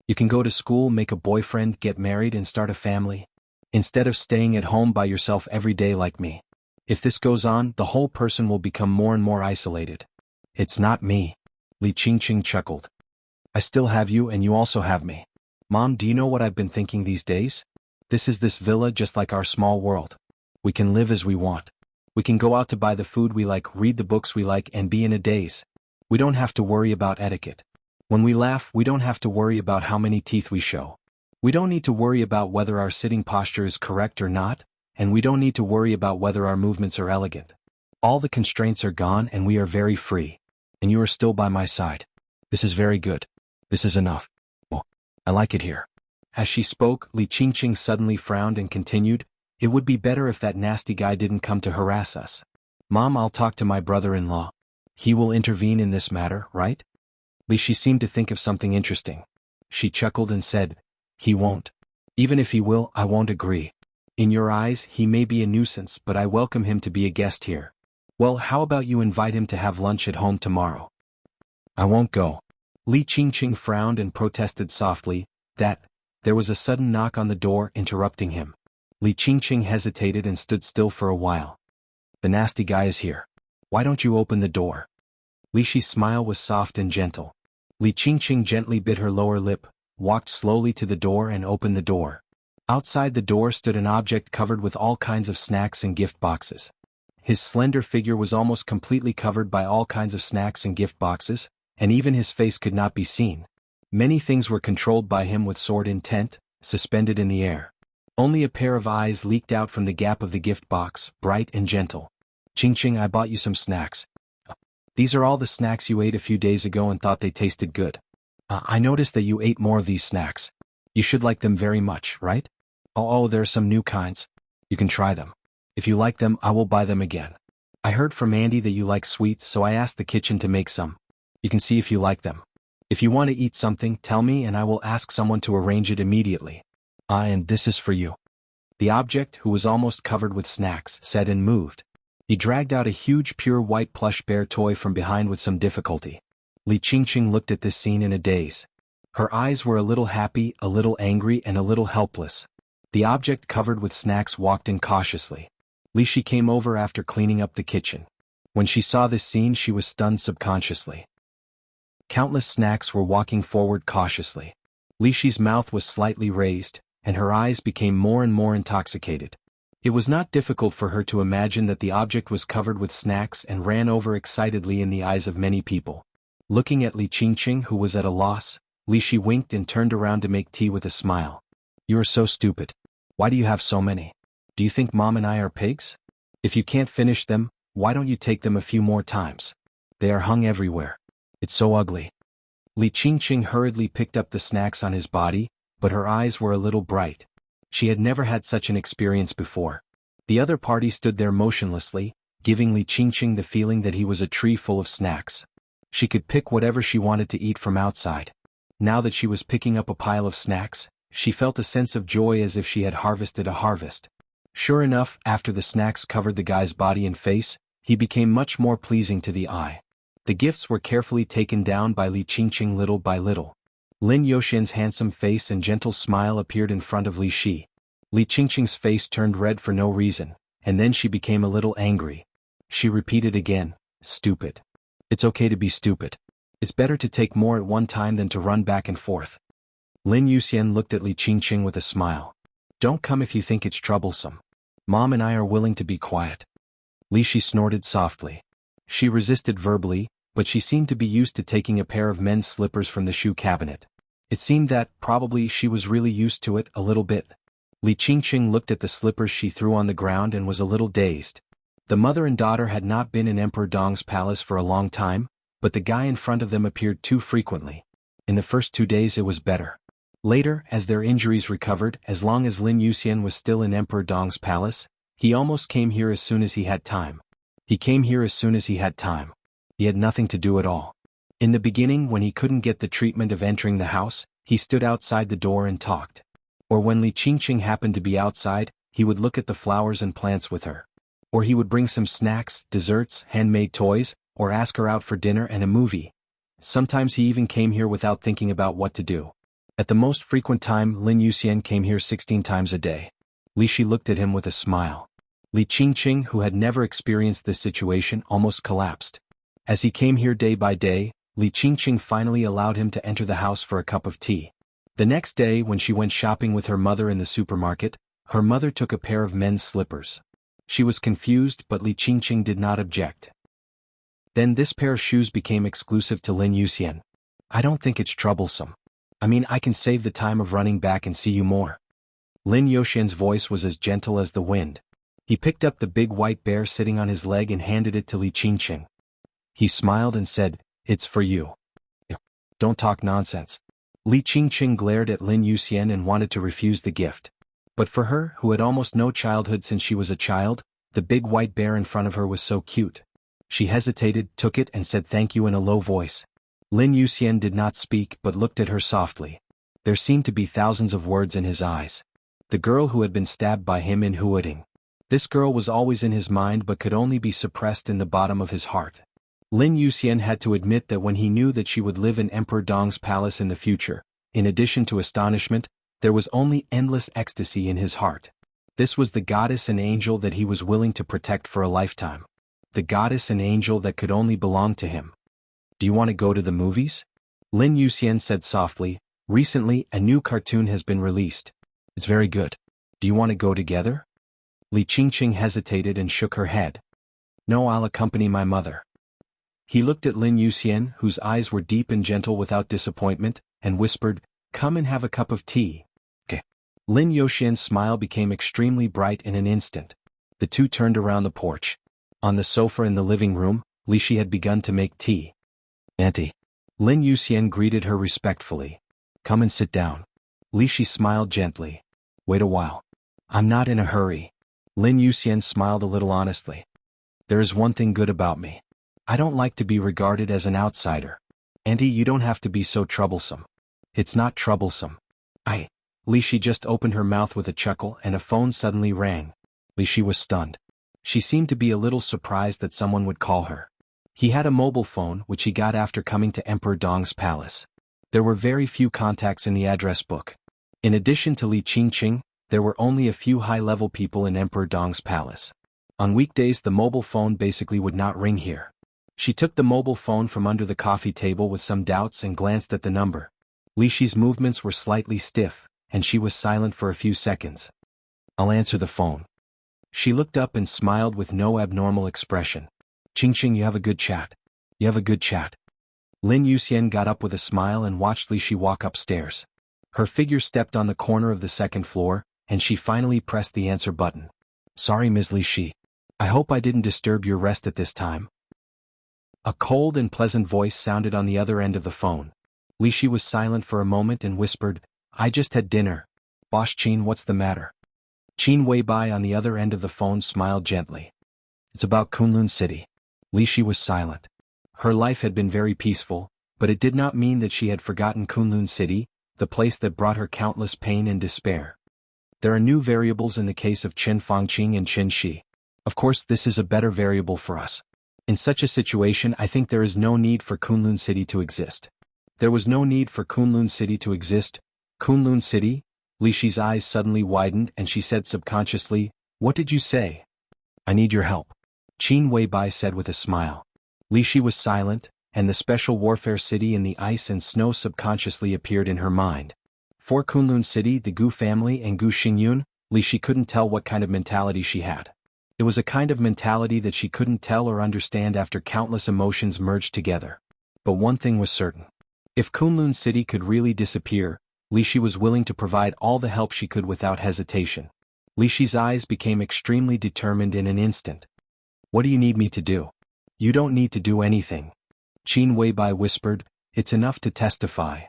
S1: You can go to school, make a boyfriend, get married, and start a family, instead of staying at home by yourself every day like me. If this goes on, the whole person will become more and more isolated." "It's not me." Li Qingqing chuckled. "I still have you and you also have me. Mom, do you know what I've been thinking these days? This is this villa just like our small world. We can live as we want. We can go out to buy the food we like, read the books we like, and be in a daze. We don't have to worry about etiquette. When we laugh, we don't have to worry about how many teeth we show. We don't need to worry about whether our sitting posture is correct or not, and we don't need to worry about whether our movements are elegant. All the constraints are gone and we are very free. And you are still by my side. This is very good. This is enough. Oh, I like it here." As she spoke, Li Qingqing suddenly frowned and continued, "It would be better if that nasty guy didn't come to harass us. Mom, I'll talk to my brother-in-law. He will intervene in this matter, right?" Li Shi seemed to think of something interesting. She chuckled and said, "He won't. Even if he will, I won't agree. In your eyes, he may be a nuisance, but I welcome him to be a guest here. Well, how about you invite him to have lunch at home tomorrow?" "I won't go." Li Qingqing frowned and protested softly. There was a sudden knock on the door, interrupting him. Li Qingqing hesitated and stood still for a while. "The nasty guy is here. Why don't you open the door?" Li Shi's smile was soft and gentle. Li Qingqing gently bit her lower lip, walked slowly to the door and opened the door. Outside the door stood an object covered with all kinds of snacks and gift boxes. His slender figure was almost completely covered by all kinds of snacks and gift boxes, and even his face could not be seen. Many things were controlled by him with sword intent, suspended in the air. Only a pair of eyes leaked out from the gap of the gift box, bright and gentle. "Qingqing, I bought you some snacks." These are all the snacks you ate a few days ago and thought they tasted good. I noticed that you ate more of these snacks. You should like them very much, right? Oh, there are some new kinds. You can try them. If you like them, I will buy them again. I heard from Andy that you like sweets, so I asked the kitchen to make some. You can see if you like them. If you want to eat something, tell me and I will ask someone to arrange it immediately. And this is for you. The object, who was almost covered with snacks, said and moved. He dragged out a huge pure white plush bear toy from behind with some difficulty. Li Qingqing looked at this scene in a daze. Her eyes were a little happy, a little angry, and a little helpless. The object covered with snacks walked in cautiously. Li Shi came over after cleaning up the kitchen. When she saw this scene, she was stunned subconsciously. Countless snacks were walking forward cautiously. Li Shi's mouth was slightly raised, and her eyes became more and more intoxicated. It was not difficult for her to imagine that the object was covered with snacks and ran over excitedly in the eyes of many people. Looking at Li Qingqing, who was at a loss, Li Shi winked and turned around to make tea with a smile. You are so stupid. Why do you have so many? Do you think Mom and I are pigs? If you can't finish them, why don't you take them a few more times? They are hung everywhere. It's so ugly. Li Qingqing hurriedly picked up the snacks on his body, but her eyes were a little bright. She had never had such an experience before. The other party stood there motionlessly, giving Li Qingqing the feeling that he was a tree full of snacks. She could pick whatever she wanted to eat from outside. Now that she was picking up a pile of snacks, she felt a sense of joy as if she had harvested a harvest. Sure enough, after the snacks covered the guy's body and face, he became much more pleasing to the eye. The gifts were carefully taken down by Li Qingqing little by little. Lin Youxian's handsome face and gentle smile appeared in front of Li Shi. Li Qingqing's face turned red for no reason, and then she became a little angry. She repeated again, "Stupid. It's okay to be stupid. It's better to take more at one time than to run back and forth." Lin Youxian looked at Li Qingqing with a smile. "Don't come if you think it's troublesome. Mom and I are willing to be quiet." Li Shi snorted softly. She resisted verbally, but she seemed to be used to taking a pair of men's slippers from the shoe cabinet. It seemed that, probably, she was really used to it, a little bit. Li Qingqing looked at the slippers she threw on the ground and was a little dazed. The mother and daughter had not been in Emperor Dong's palace for a long time, but the guy in front of them appeared too frequently. In the first 2 days it was better. Later, as their injuries recovered, as long as Lin Youxian was still in Emperor Dong's palace, he almost came here as soon as he had time. He came here as soon as he had time. He had nothing to do at all. In the beginning, when he couldn't get the treatment of entering the house, he stood outside the door and talked. Or when Li Qingqing happened to be outside, he would look at the flowers and plants with her. Or he would bring some snacks, desserts, handmade toys, or ask her out for dinner and a movie. Sometimes he even came here without thinking about what to do. At the most frequent time, Lin Youxian came here 16 times a day. Li Shi looked at him with a smile. Li Qingqing, who had never experienced this situation, almost collapsed. As he came here day by day, Li Qingqing finally allowed him to enter the house for a cup of tea. The next day, when she went shopping with her mother in the supermarket, her mother took a pair of men's slippers. She was confused, but Li Qingqing did not object. Then this pair of shoes became exclusive to Lin Youxian. "I don't think it's troublesome. I mean, I can save the time of running back and see you more." Lin Youxian's voice was as gentle as the wind. He picked up the big white bear sitting on his leg and handed it to Li Qingqing. He smiled and said, "It's for you." "Don't talk nonsense." Li Qingqing glared at Lin Youxian and wanted to refuse the gift. But for her, who had almost no childhood since she was a child, the big white bear in front of her was so cute. She hesitated, took it and said thank you in a low voice. Lin Youxian did not speak but looked at her softly. There seemed to be thousands of words in his eyes. The girl who had been stabbed by him in Huading. This girl was always in his mind but could only be suppressed in the bottom of his heart. Lin Youxian had to admit that when he knew that she would live in Emperor Dong's palace in the future, in addition to astonishment, there was only endless ecstasy in his heart. This was the goddess and angel that he was willing to protect for a lifetime. The goddess and angel that could only belong to him. "Do you want to go to the movies?" Lin Youxian said softly. "Recently, a new cartoon has been released. It's very good. Do you want to go together?" Li Qingqing hesitated and shook her head. "No, I'll accompany my mother." He looked at Lin Youxian, whose eyes were deep and gentle without disappointment, and whispered, "Come and have a cup of tea." "Okay." Lin Youxian's smile became extremely bright in an instant. The two turned around the porch. On the sofa in the living room, Li Shi had begun to make tea. Auntie. Lin Yuxian greeted her respectfully. Come and sit down. Li Shi smiled gently. Wait a while. I'm not in a hurry. Lin Yuxian smiled a little honestly. There is one thing good about me. I don't like to be regarded as an outsider. Auntie, you don't have to be so troublesome. It's not troublesome. Li Shi just opened her mouth with a chuckle and a phone suddenly rang. Li Shi was stunned. She seemed to be a little surprised that someone would call her. He had a mobile phone which he got after coming to Emperor Dong's palace. There were very few contacts in the address book. In addition to Li Qingqing, there were only a few high-level people in Emperor Dong's palace. On weekdays the mobile phone basically would not ring here. She took the mobile phone from under the coffee table with some doubts and glanced at the number. Li Shi's movements were slightly stiff, and she was silent for a few seconds. I'll answer the phone. She looked up and smiled with no abnormal expression. Qingqing, you have a good chat. You have a good chat. Lin Yuxian got up with a smile and watched Li Shi walk upstairs. Her figure stepped on the corner of the second floor, and she finally pressed the answer button. Sorry, Ms. Li Shi. I hope I didn't disturb your rest at this time. A cold and pleasant voice sounded on the other end of the phone. Li Shi was silent for a moment and whispered, I just had dinner. Boss Qin, what's the matter? Qin Weibai on the other end of the phone smiled gently. It's about Kunlun City. Li Shi was silent. Her life had been very peaceful, but it did not mean that she had forgotten Kunlun City, the place that brought her countless pain and despair. There are new variables in the case of Chen Fangqing and Chen Shi. Of course, this is a better variable for us. In such a situation, I think there is no need for Kunlun City to exist. There was no need for Kunlun City to exist. Kunlun City? Li Shi's eyes suddenly widened and she said subconsciously, What did you say? I need your help. Qin Weibai said with a smile. Li Shi was silent, and the special warfare city in the ice and snow subconsciously appeared in her mind. For Kunlun City, the Gu family and Gu Xingyun, Li Shi couldn't tell what kind of mentality she had. It was a kind of mentality that she couldn't tell or understand after countless emotions merged together. But one thing was certain. If Kunlun City could really disappear, Li Shi was willing to provide all the help she could without hesitation. Li Shi's eyes became extremely determined in an instant. What do you need me to do? You don't need to do anything. Qin Weibai whispered, It's enough to testify.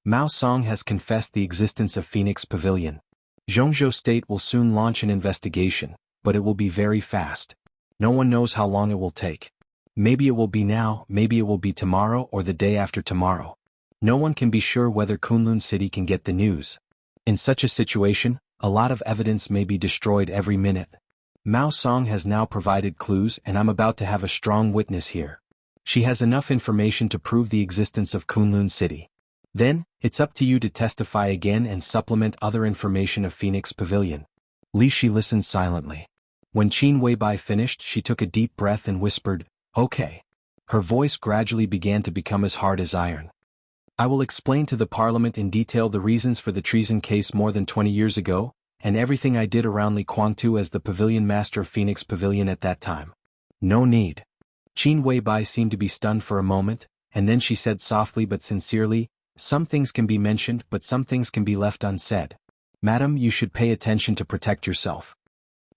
S1: Mao Song has confessed the existence of Phoenix Pavilion. Zhongzhou State will soon launch an investigation, but it will be very fast. No one knows how long it will take. Maybe it will be now, maybe it will be tomorrow or the day after tomorrow. No one can be sure whether Kunlun City can get the news. In such a situation, a lot of evidence may be destroyed every minute. Mao Song has now provided clues and I'm about to have a strong witness here. She has enough information to prove the existence of Kunlun City. Then, it's up to you to testify again and supplement other information of Phoenix Pavilion. Li Shi listened silently. When Qin Weibai finished, she took a deep breath and whispered, Okay. Her voice gradually began to become as hard as iron. I will explain to the Parliament in detail the reasons for the treason case more than 20 years ago, and everything I did around Li Guangtu as the pavilion master of Phoenix Pavilion at that time. No need. Qin Weibai seemed to be stunned for a moment, and then she said softly but sincerely, Some things can be mentioned but some things can be left unsaid. Madam, you should pay attention to protect yourself.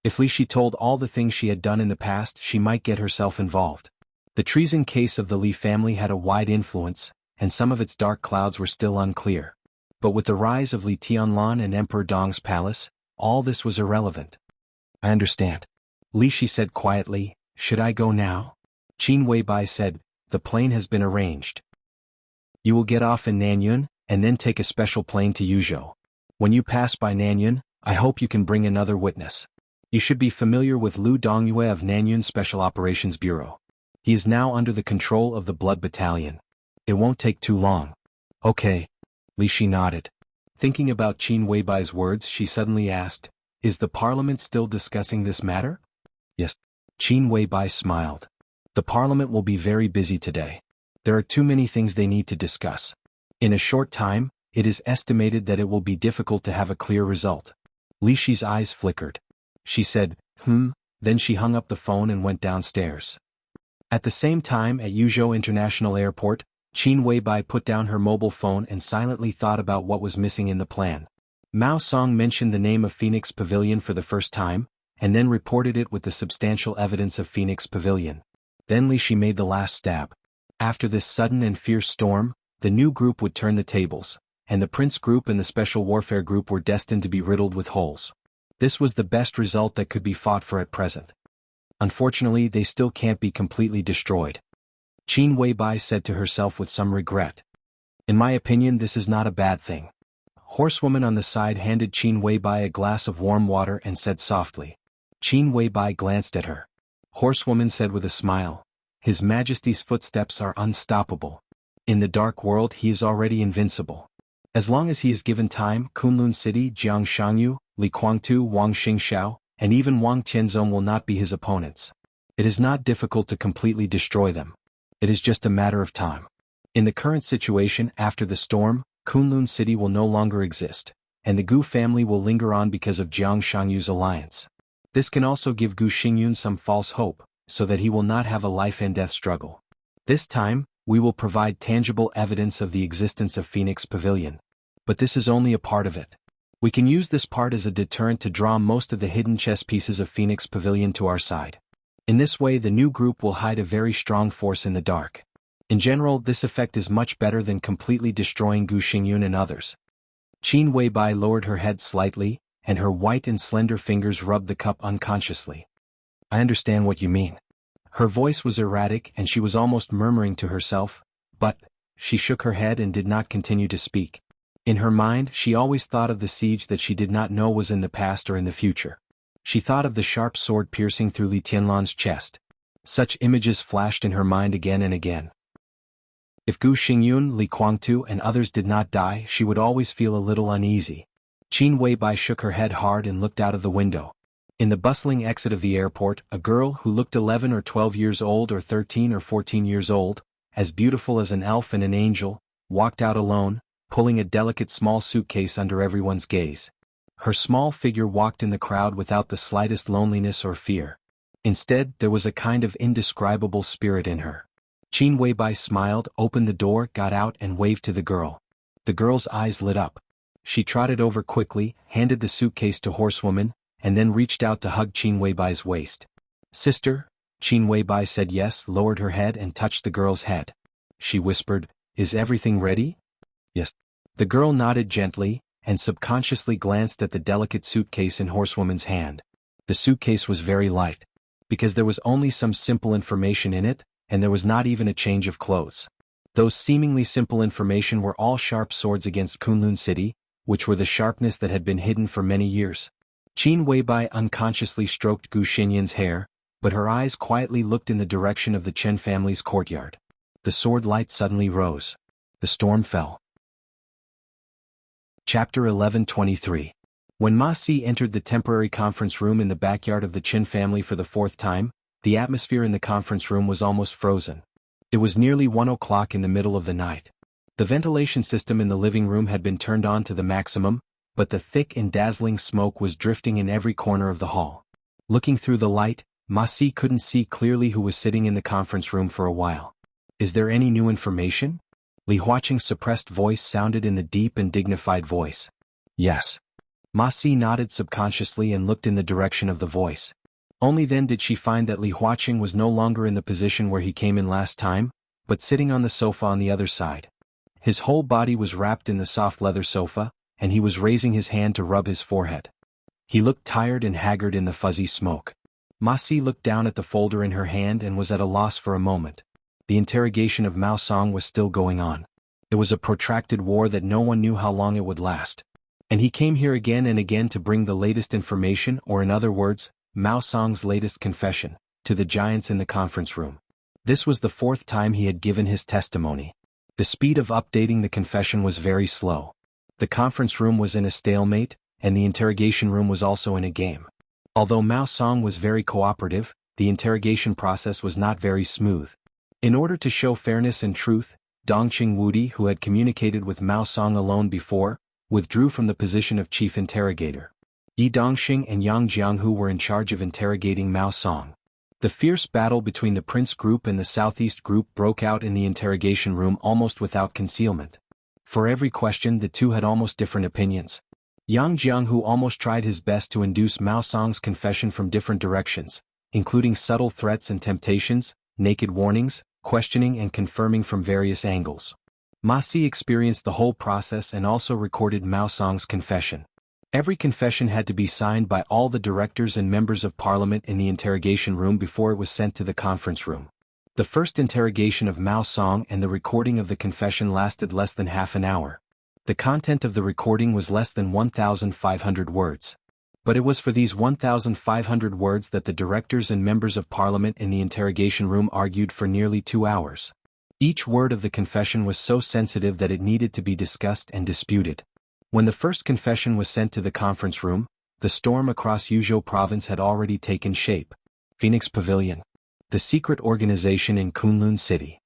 S1: If Li Shi told all the things she had done in the past, she might get herself involved. The treason case of the Li family had a wide influence, and some of its dark clouds were still unclear. But with the rise of Li Tianlan and Emperor Dong's palace, all this was irrelevant. I understand. Li Shi said quietly, Should I go now? Qin Weibai said, The plane has been arranged. You will get off in Nanyun, and then take a special plane to Yuzhou. When you pass by Nanyun, I hope you can bring another witness. You should be familiar with Lu Dongyue of Nanyun Special Operations Bureau. He is now under the control of the Blood Battalion. It won't take too long. Okay. Li Shi nodded. Thinking about Qin Weibai's words, she suddenly asked, Is the Parliament still discussing this matter? Yes. Qin Weibai smiled. The Parliament will be very busy today. There are too many things they need to discuss. In a short time, it is estimated that it will be difficult to have a clear result. Li Shi's eyes flickered. She said, Then she hung up the phone and went downstairs. At the same time at Yuzhou International Airport, Qin Weibai put down her mobile phone and silently thought about what was missing in the plan. Mao Song mentioned the name of Phoenix Pavilion for the first time, and then reported it with the substantial evidence of Phoenix Pavilion. Then Li Shi made the last stab. After this sudden and fierce storm, the new group would turn the tables, and the Prince group and the Special Warfare group were destined to be riddled with holes. This was the best result that could be fought for at present. Unfortunately, they still can't be completely destroyed. Qin Weibai said to herself with some regret. In my opinion, this is not a bad thing. Horsewoman on the side handed Qin Weibai a glass of warm water and said softly. Qin Weibai glanced at her. Horsewoman said with a smile, His Majesty's footsteps are unstoppable. In the dark world he is already invincible. As long as he is given time, Kunlun City, Jiang Shangyu, Li Kuangtu, Wang Xingxiao, and even Wang Tianzong will not be his opponents. It is not difficult to completely destroy them. It is just a matter of time. In the current situation after the storm, Kunlun City will no longer exist, and the Gu family will linger on because of Jiang Shangyu's alliance. This can also give Gu Xingyun some false hope, so that he will not have a life-and-death struggle. This time, we will provide tangible evidence of the existence of Phoenix Pavilion. But this is only a part of it. We can use this part as a deterrent to draw most of the hidden chess pieces of Phoenix Pavilion to our side. In this way the new group will hide a very strong force in the dark. In general, this effect is much better than completely destroying Gu Xingyun and others. Qin Weibai lowered her head slightly, and her white and slender fingers rubbed the cup unconsciously. I understand what you mean. Her voice was erratic and she was almost murmuring to herself, but she shook her head and did not continue to speak. In her mind she always thought of the siege that she did not know was in the past or in the future. She thought of the sharp sword piercing through Li Tianlan's chest. Such images flashed in her mind again and again. If Gu Xingyun, Li Kuangtu and others did not die, she would always feel a little uneasy. Qin Weibai shook her head hard and looked out of the window. In the bustling exit of the airport, a girl who looked 11 or 12 years old or 13 or 14 years old, as beautiful as an elf and an angel, walked out alone, pulling a delicate small suitcase under everyone's gaze. Her small figure walked in the crowd without the slightest loneliness or fear. Instead, there was a kind of indescribable spirit in her. Qin Weibai smiled, opened the door, got out and waved to the girl. The girl's eyes lit up. She trotted over quickly, handed the suitcase to Horsewoman, and then reached out to hug Qin Weibai's waist. Sister? Qin Weibai said yes, lowered her head and touched the girl's head. She whispered, Is everything ready? Yes. The girl nodded gently, and subconsciously glanced at the delicate suitcase in Horsewoman's hand. The suitcase was very light. Because there was only some simple information in it, and there was not even a change of clothes. Those seemingly simple information were all sharp swords against Kunlun City, which were the sharpness that had been hidden for many years. Qin Weibai unconsciously stroked Gu Xinyun's hair, but her eyes quietly looked in the direction of the Chen family's courtyard. The sword light suddenly rose. The storm fell. Chapter 1123. When Ma Si entered the temporary conference room in the backyard of the Chen family for the fourth time, the atmosphere in the conference room was almost frozen. It was nearly 1 o'clock in the middle of the night. The ventilation system in the living room had been turned on to the maximum, but the thick and dazzling smoke was drifting in every corner of the hall. Looking through the light, Ma Si couldn't see clearly who was sitting in the conference room for a while. Is there any new information? Li Huaqing's suppressed voice sounded in the deep and dignified voice. Yes. Ma Si nodded subconsciously and looked in the direction of the voice. Only then did she find that Li Huaqing was no longer in the position where he came in last time, but sitting on the sofa on the other side. His whole body was wrapped in the soft leather sofa, and he was raising his hand to rub his forehead. He looked tired and haggard in the fuzzy smoke. Ma Si looked down at the folder in her hand and was at a loss for a moment. The interrogation of Mao Song was still going on. It was a protracted war that no one knew how long it would last. And he came here again and again to bring the latest information, or in other words, Mao Song's latest confession, to the giants in the conference room. This was the fourth time he had given his testimony. The speed of updating the confession was very slow. The conference room was in a stalemate, and the interrogation room was also in a game. Although Mao Song was very cooperative, the interrogation process was not very smooth. In order to show fairness and truth, Dongqing Wudi, who had communicated with Mao Song alone before, withdrew from the position of chief interrogator. Yi Dongxing and Yang Jianghu were in charge of interrogating Mao Song. The fierce battle between the Prince Group and the Southeast Group broke out in the interrogation room almost without concealment. For every question the two had almost different opinions. Yang Jianghu almost tried his best to induce Mao Song's confession from different directions, including subtle threats and temptations, naked warnings, questioning and confirming from various angles. Ma Si experienced the whole process and also recorded Mao Song's confession. Every confession had to be signed by all the directors and members of parliament in the interrogation room before it was sent to the conference room. The first interrogation of Mao Song and the recording of the confession lasted less than half an hour. The content of the recording was less than 1,500 words. But it was for these 1,500 words that the directors and members of parliament in the interrogation room argued for nearly 2 hours. Each word of the confession was so sensitive that it needed to be discussed and disputed. When the first confession was sent to the conference room, the storm across Yuzhou province had already taken shape. Phoenix Pavilion. The secret organization in Kunlun City.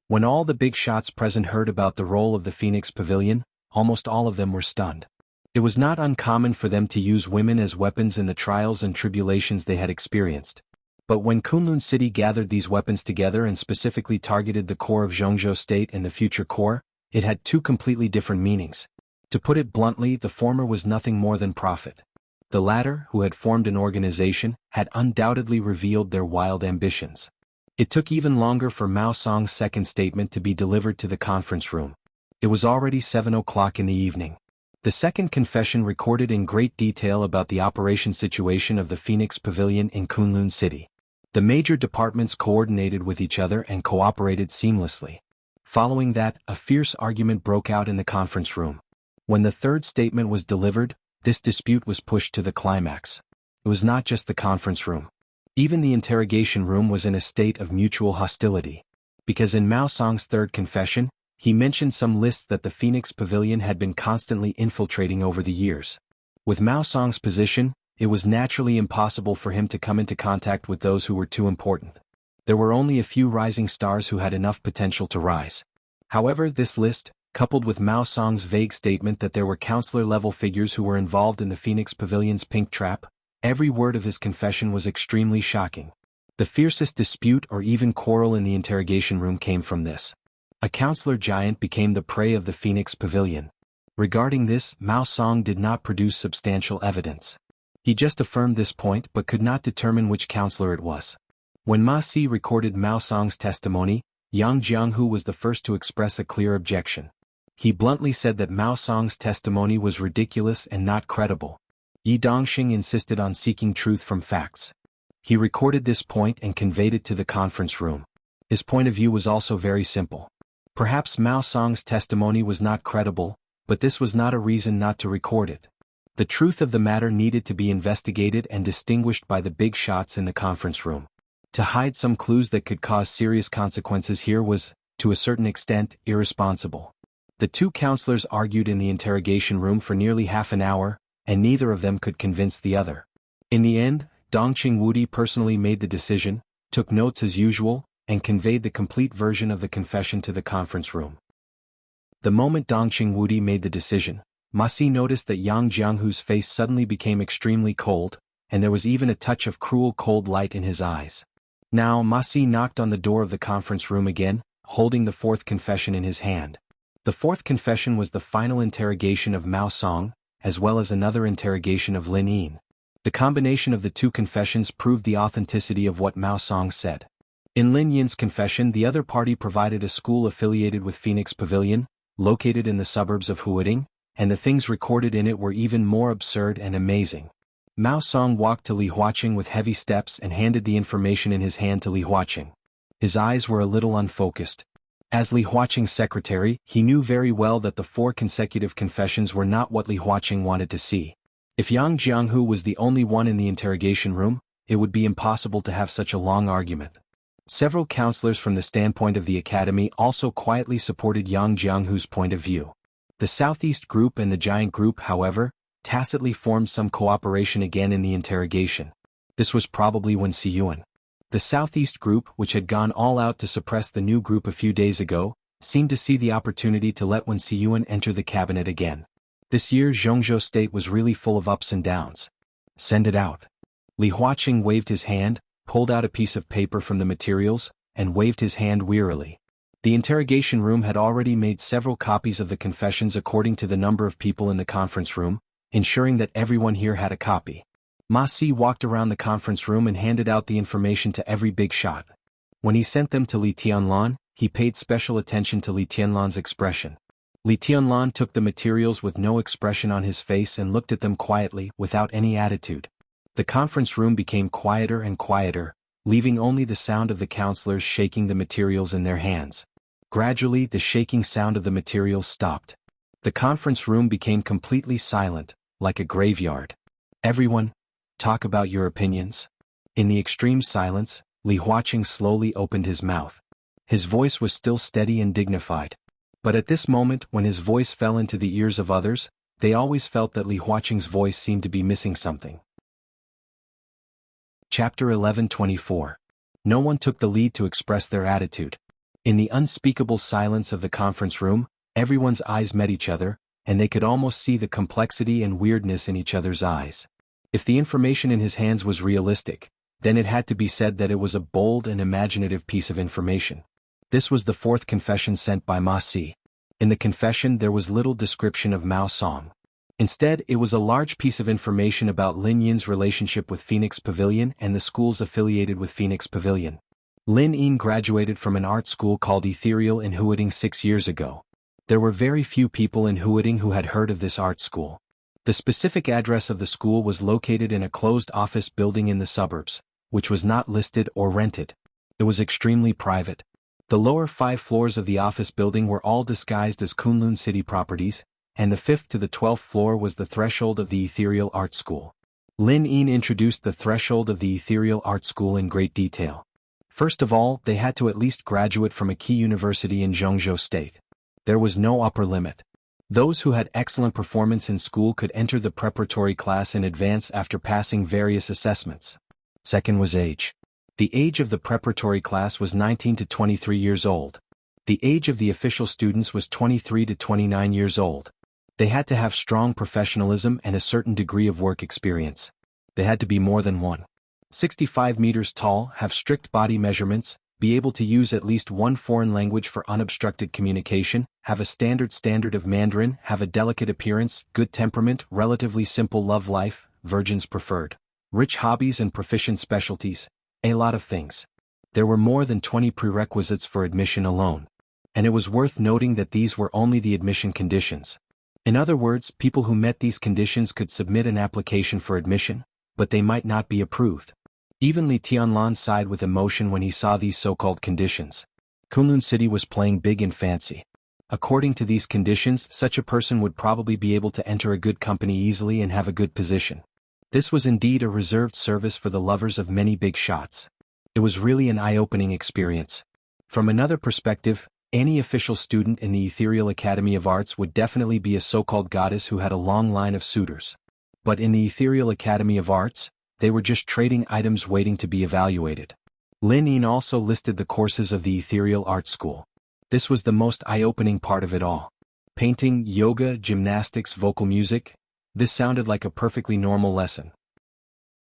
S1: When all the big shots present heard about the role of the Phoenix Pavilion, almost all of them were stunned. It was not uncommon for them to use women as weapons in the trials and tribulations they had experienced. But when Kunlun City gathered these weapons together and specifically targeted the core of Jianghu State and the future core, it had two completely different meanings. To put it bluntly, the former was nothing more than profit. The latter, who had formed an organization, had undoubtedly revealed their wild ambitions. It took even longer for Mao Song's second statement to be delivered to the conference room. It was already 7 o'clock in the evening. The second confession recorded in great detail about the operation situation of the Phoenix Pavilion in Kunlun City. The major departments coordinated with each other and cooperated seamlessly. Following that, a fierce argument broke out in the conference room. When the third statement was delivered, this dispute was pushed to the climax. It was not just the conference room. Even the interrogation room was in a state of mutual hostility. Because in Mao Song's third confession, he mentioned some lists that the Phoenix Pavilion had been constantly infiltrating over the years. With Mao Song's position, it was naturally impossible for him to come into contact with those who were too important. There were only a few rising stars who had enough potential to rise. However, this list, coupled with Mao Song's vague statement that there were counselor-level figures who were involved in the Phoenix Pavilion's pink trap, every word of his confession was extremely shocking. The fiercest dispute or even quarrel in the interrogation room came from this. A counselor giant became the prey of the Phoenix Pavilion. Regarding this, Mao Song did not produce substantial evidence. He just affirmed this point but could not determine which counselor it was. When Ma Si recorded Mao Song's testimony, Jianghu was the first to express a clear objection. He bluntly said that Mao Song's testimony was ridiculous and not credible. Yi Dongxing insisted on seeking truth from facts. He recorded this point and conveyed it to the conference room. His point of view was also very simple. Perhaps Mao Song's testimony was not credible, but this was not a reason not to record it. The truth of the matter needed to be investigated and distinguished by the big shots in the conference room. To hide some clues that could cause serious consequences here was, to a certain extent, irresponsible. The two counselors argued in the interrogation room for nearly half an hour, and neither of them could convince the other. In the end, Dongqing Wudi personally made the decision, took notes as usual, and conveyed the complete version of the confession to the conference room. The moment Dongqing Wudi made the decision, Ma Si noticed that Jianghu's face suddenly became extremely cold, and there was even a touch of cruel cold light in his eyes. Now Ma Si knocked on the door of the conference room again, holding the fourth confession in his hand. The fourth confession was the final interrogation of Mao Song, as well as another interrogation of Lin Yin. The combination of the two confessions proved the authenticity of what Mao Song said. In Lin Yin's confession, the other party provided a school affiliated with Phoenix Pavilion, located in the suburbs of Huading, and the things recorded in it were even more absurd and amazing. Mao Song walked to Li Huaqing with heavy steps and handed the information in his hand to Li Huaqing. His eyes were a little unfocused. As Li Huaqing's secretary, he knew very well that the 4 consecutive confessions were not what Li Huaqing wanted to see. If Jianghu was the only one in the interrogation room, it would be impossible to have such a long argument. Several counselors from the standpoint of the academy also quietly supported Jianghu's point of view. The Southeast Group and the Giant Group, however, tacitly formed some cooperation again in the interrogation. This was probably when Siyuan. The Southeast Group, which had gone all out to suppress the new group a few days ago, seemed to see the opportunity to let Wen Siyuan enter the cabinet again. This year Jianghu State was really full of ups and downs. Send it out. Li Huaqing waved his hand, pulled out a piece of paper from the materials, and waved his hand wearily. The interrogation room had already made several copies of the confessions according to the number of people in the conference room, ensuring that everyone here had a copy. Ma Si walked around the conference room and handed out the information to every big shot. When he sent them to Li Tianlan, he paid special attention to Li Tianlan's expression. Li Tianlan took the materials with no expression on his face and looked at them quietly, without any attitude. The conference room became quieter and quieter, leaving only the sound of the counselors shaking the materials in their hands. Gradually, the shaking sound of the materials stopped. The conference room became completely silent, like a graveyard. Everyone, talk about your opinions. In the extreme silence, Li Huaqing slowly opened his mouth. His voice was still steady and dignified. But at this moment, when his voice fell into the ears of others, they always felt that Li Huaqing's voice seemed to be missing something. Chapter 11:24. No one took the lead to express their attitude. In the unspeakable silence of the conference room, everyone's eyes met each other, and they could almost see the complexity and weirdness in each other's eyes. If the information in his hands was realistic, then it had to be said that it was a bold and imaginative piece of information. This was the fourth confession sent by Ma Si. In the confession there was little description of Mao Song. Instead, it was a large piece of information about Lin Yin's relationship with Phoenix Pavilion and the schools affiliated with Phoenix Pavilion. Lin Yin graduated from an art school called Ethereal in Huading 6 years ago. There were very few people in Huading who had heard of this art school. The specific address of the school was located in a closed office building in the suburbs, which was not listed or rented. It was extremely private. The lower 5 floors of the office building were all disguised as Kunlun City properties, and the 5th to the 12th floor was the threshold of the Ethereal Art School. Lin Yin introduced the threshold of the Ethereal Art School in great detail. First of all, they had to at least graduate from a key university in Jianghu State. There was no upper limit. Those who had excellent performance in school could enter the preparatory class in advance after passing various assessments. Second was age. The age of the preparatory class was 19 to 23 years old. The age of the official students was 23 to 29 years old. They had to have strong professionalism and a certain degree of work experience. They had to be more than 1.65 meters tall, have strict body measurements, be able to use at least one foreign language for unobstructed communication, have a standard of Mandarin, have a delicate appearance, good temperament, relatively simple love life, virgins preferred, rich hobbies and proficient specialties, a lot of things. There were more than 20 prerequisites for admission alone. And it was worth noting that these were only the admission conditions. In other words, people who met these conditions could submit an application for admission, but they might not be approved. Even Li Tianlan sighed with emotion when he saw these so-called conditions. Kunlun City was playing big and fancy. According to these conditions, such a person would probably be able to enter a good company easily and have a good position. This was indeed a reserved service for the lovers of many big shots. It was really an eye-opening experience. From another perspective, any official student in the Ethereal Academy of Arts would definitely be a so-called goddess who had a long line of suitors. But in the Ethereal Academy of Arts, they were just trading items waiting to be evaluated. Lin Yin also listed the courses of the Ethereal Art School. This was the most eye-opening part of it all. Painting, yoga, gymnastics, vocal music. This sounded like a perfectly normal lesson.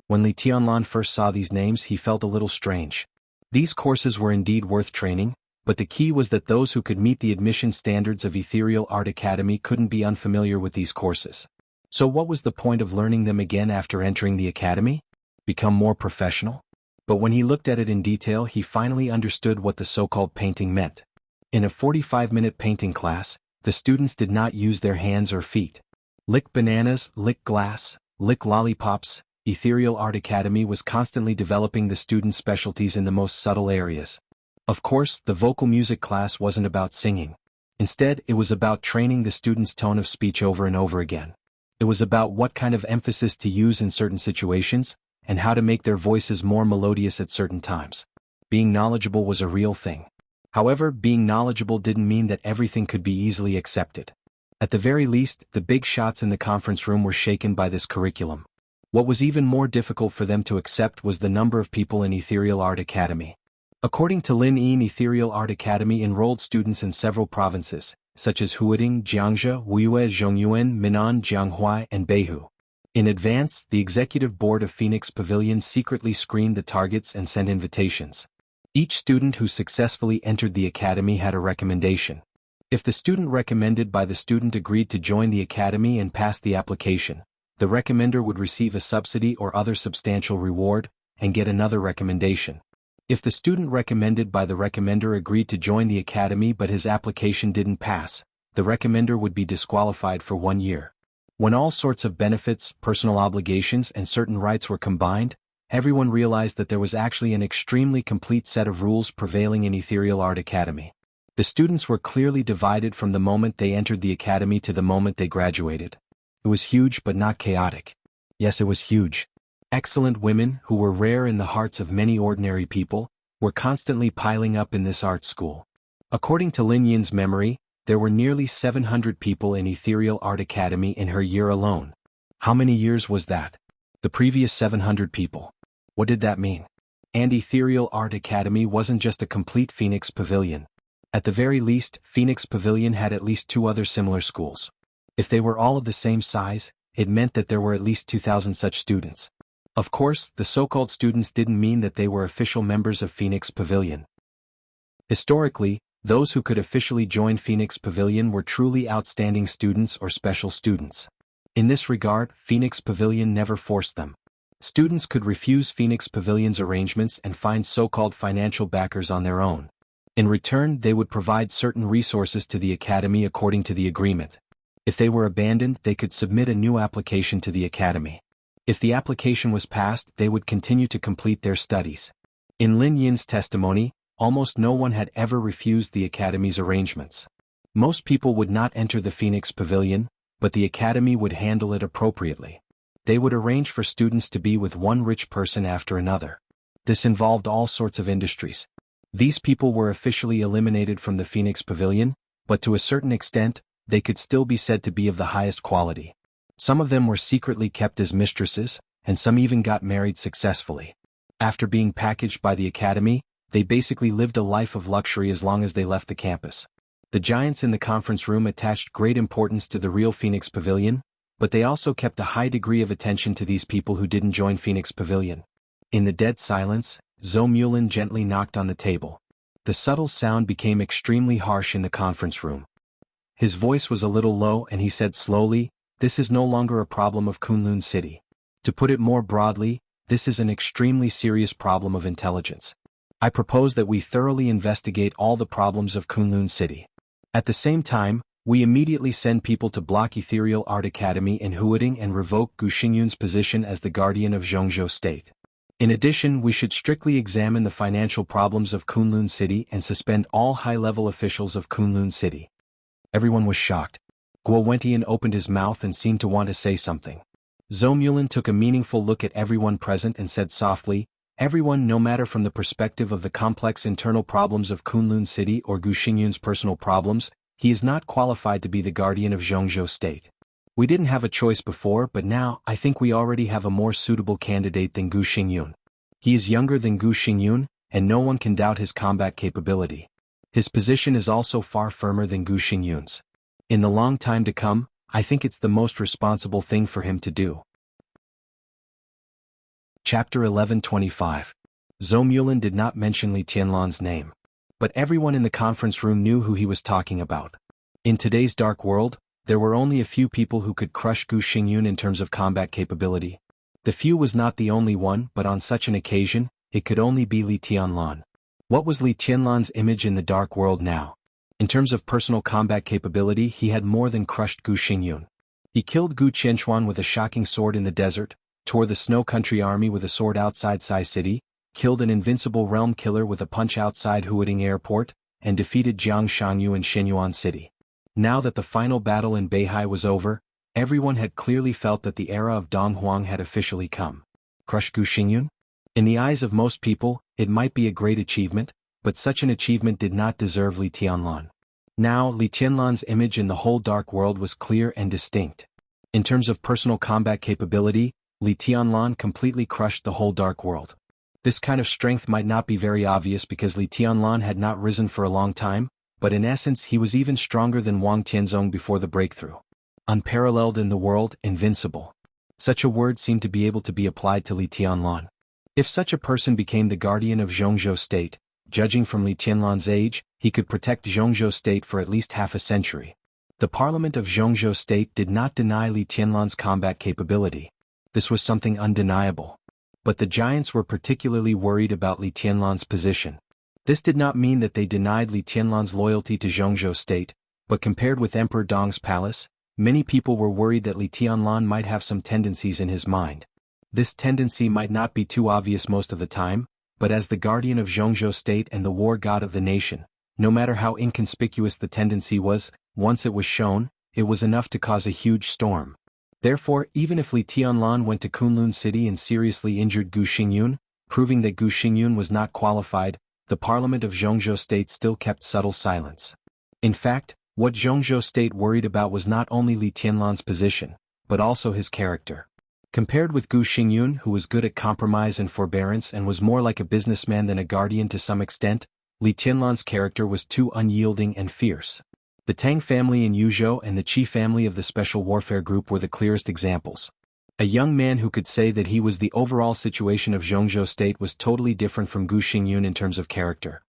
S1: When Li Tianlan first saw these names, he felt a little strange. These courses were indeed worth training, but the key was that those who could meet the admission standards of Ethereal Art Academy couldn't be unfamiliar with these courses. So what was the point of learning them again after entering the academy? Become more professional? But when he looked at it in detail, he finally understood what the so-called painting meant. In a 45-minute painting class, the students did not use their hands or feet. Lick bananas, lick glass, lick lollipops. Ethereal Art Academy was constantly developing the students' specialties in the most subtle areas. Of course, the vocal music class wasn't about singing. Instead, it was about training the students' tone of speech over and over again. It was about what kind of emphasis to use in certain situations, and how to make their voices more melodious at certain times. Being knowledgeable was a real thing. However, being knowledgeable didn't mean that everything could be easily accepted. At the very least, the big shots in the conference room were shaken by this curriculum. What was even more difficult for them to accept was the number of people in Ethereal Art Academy. According to Lin Yin, Ethereal Art Academy enrolled students in several provinces, such as Huading, Jianghu, Wuxia, Zhongyuan, Minnan, Jianghu, and Beihu. In advance, the executive board of Phoenix Pavilion secretly screened the targets and sent invitations. Each student who successfully entered the academy had a recommendation. If the student recommended by the student agreed to join the academy and passed the application, the recommender would receive a subsidy or other substantial reward, and get another recommendation. If the student recommended by the recommender agreed to join the academy but his application didn't pass, the recommender would be disqualified for 1 year. When all sorts of benefits, personal obligations and certain rights were combined, everyone realized that there was actually an extremely complete set of rules prevailing in Ethereal Art Academy. The students were clearly divided from the moment they entered the academy to the moment they graduated. It was huge but not chaotic. Yes, it was huge. Excellent women, who were rare in the hearts of many ordinary people, were constantly piling up in this art school. According to Lin Yin's memory, there were nearly 700 people in Ethereal Art Academy in her year alone. How many years was that? The previous 700 people. What did that mean? And Ethereal Art Academy wasn't just a complete Phoenix Pavilion. At the very least, Phoenix Pavilion had at least 2 other similar schools. If they were all of the same size, it meant that there were at least 2,000 such students. Of course, the so-called students didn't mean that they were official members of Phoenix Pavilion. Historically, those who could officially join Phoenix Pavilion were truly outstanding students or special students. In this regard, Phoenix Pavilion never forced them. Students could refuse Phoenix Pavilion's arrangements and find so-called financial backers on their own. In return, they would provide certain resources to the academy according to the agreement. If they were abandoned, they could submit a new application to the academy. If the application was passed, they would continue to complete their studies. In Lin Yin's testimony, almost no one had ever refused the academy's arrangements. Most people would not enter the Phoenix Pavilion, but the academy would handle it appropriately. They would arrange for students to be with one rich person after another. This involved all sorts of industries. These people were officially eliminated from the Phoenix Pavilion, but to a certain extent, they could still be said to be of the highest quality. Some of them were secretly kept as mistresses, and some even got married successfully. After being packaged by the academy, they basically lived a life of luxury as long as they left the campus. The giants in the conference room attached great importance to the real Phoenix Pavilion, but they also kept a high degree of attention to these people who didn't join Phoenix Pavilion. In the dead silence, Zhou Mulin gently knocked on the table. The subtle sound became extremely harsh in the conference room. His voice was a little low and he said slowly, "This is no longer a problem of Kunlun City. To put it more broadly, this is an extremely serious problem of intelligence. I propose that we thoroughly investigate all the problems of Kunlun City. At the same time, we immediately send people to block Ethereal Art Academy in Huading and revoke Gu Xingyun's position as the guardian of Jianghu State. In addition, we should strictly examine the financial problems of Kunlun City and suspend all high-level officials of Kunlun City." Everyone was shocked. Guo Wentian opened his mouth and seemed to want to say something. Zhou Mulin took a meaningful look at everyone present and said softly, "Everyone, no matter from the perspective of the complex internal problems of Kunlun City or Gu Xingyun's personal problems, he is not qualified to be the guardian of Jianghu State. We didn't have a choice before, but now, I think we already have a more suitable candidate than Gu Xingyun. He is younger than Gu Xingyun, and no one can doubt his combat capability. His position is also far firmer than Gu Xingyun's. In the long time to come, I think it's the most responsible thing for him to do." Chapter 11:25. Zhou Mulin did not mention Li Tianlan's name. But everyone in the conference room knew who he was talking about. In today's dark world, there were only a few people who could crush Gu Xingyun in terms of combat capability. The few was not the only one, but on such an occasion, it could only be Li Tianlan. What was Li Tianlan's image in the dark world now? In terms of personal combat capability, he had more than crushed Gu Xingyun. He killed Gu Qianchuan with a shocking sword in the desert, tore the Snow Country army with a sword outside Sai City, killed an invincible realm killer with a punch outside Huading Airport, and defeated Jiang Shangyu in Shenyuan City. Now that the final battle in Beihai was over, everyone had clearly felt that the era of Dong Huang had officially come. Crush Gu Xingyun? In the eyes of most people, it might be a great achievement, but such an achievement did not deserve Li Tianlan. Now, Li Tianlan's image in the whole dark world was clear and distinct. In terms of personal combat capability, Li Tianlan completely crushed the whole dark world. This kind of strength might not be very obvious because Li Tianlan had not risen for a long time, but in essence he was even stronger than Wang Tianzong before the breakthrough. Unparalleled in the world, invincible. Such a word seemed to be able to be applied to Li Tianlan. If such a person became the guardian of Jianghu State, judging from Li Tianlan's age, he could protect Jianghu State for at least half a century. The parliament of Jianghu State did not deny Li Tianlan's combat capability. This was something undeniable. But the giants were particularly worried about Li Tianlan's position. This did not mean that they denied Li Tianlan's loyalty to Jianghu state, but compared with Emperor Dong's palace, many people were worried that Li Tianlan might have some tendencies in his mind. This tendency might not be too obvious most of the time, but as the guardian of Jianghu state and the war god of the nation, no matter how inconspicuous the tendency was, once it was shown, it was enough to cause a huge storm. Therefore, even if Li Tianlan went to Kunlun City and seriously injured Gu Xingyun, proving that Gu Xingyun was not qualified, the parliament of Jianghu state still kept subtle silence. In fact, what Jianghu state worried about was not only Li Tianlan's position, but also his character. Compared with Gu Xingyun, who was good at compromise and forbearance and was more like a businessman than a guardian to some extent, Li Tianlan's character was too unyielding and fierce. The Tang family in Yuzhou and the Qi family of the Special Warfare Group were the clearest examples. A young man who could say that he was the overall situation of Jianghu state was totally different from Gu Xingyun in terms of character.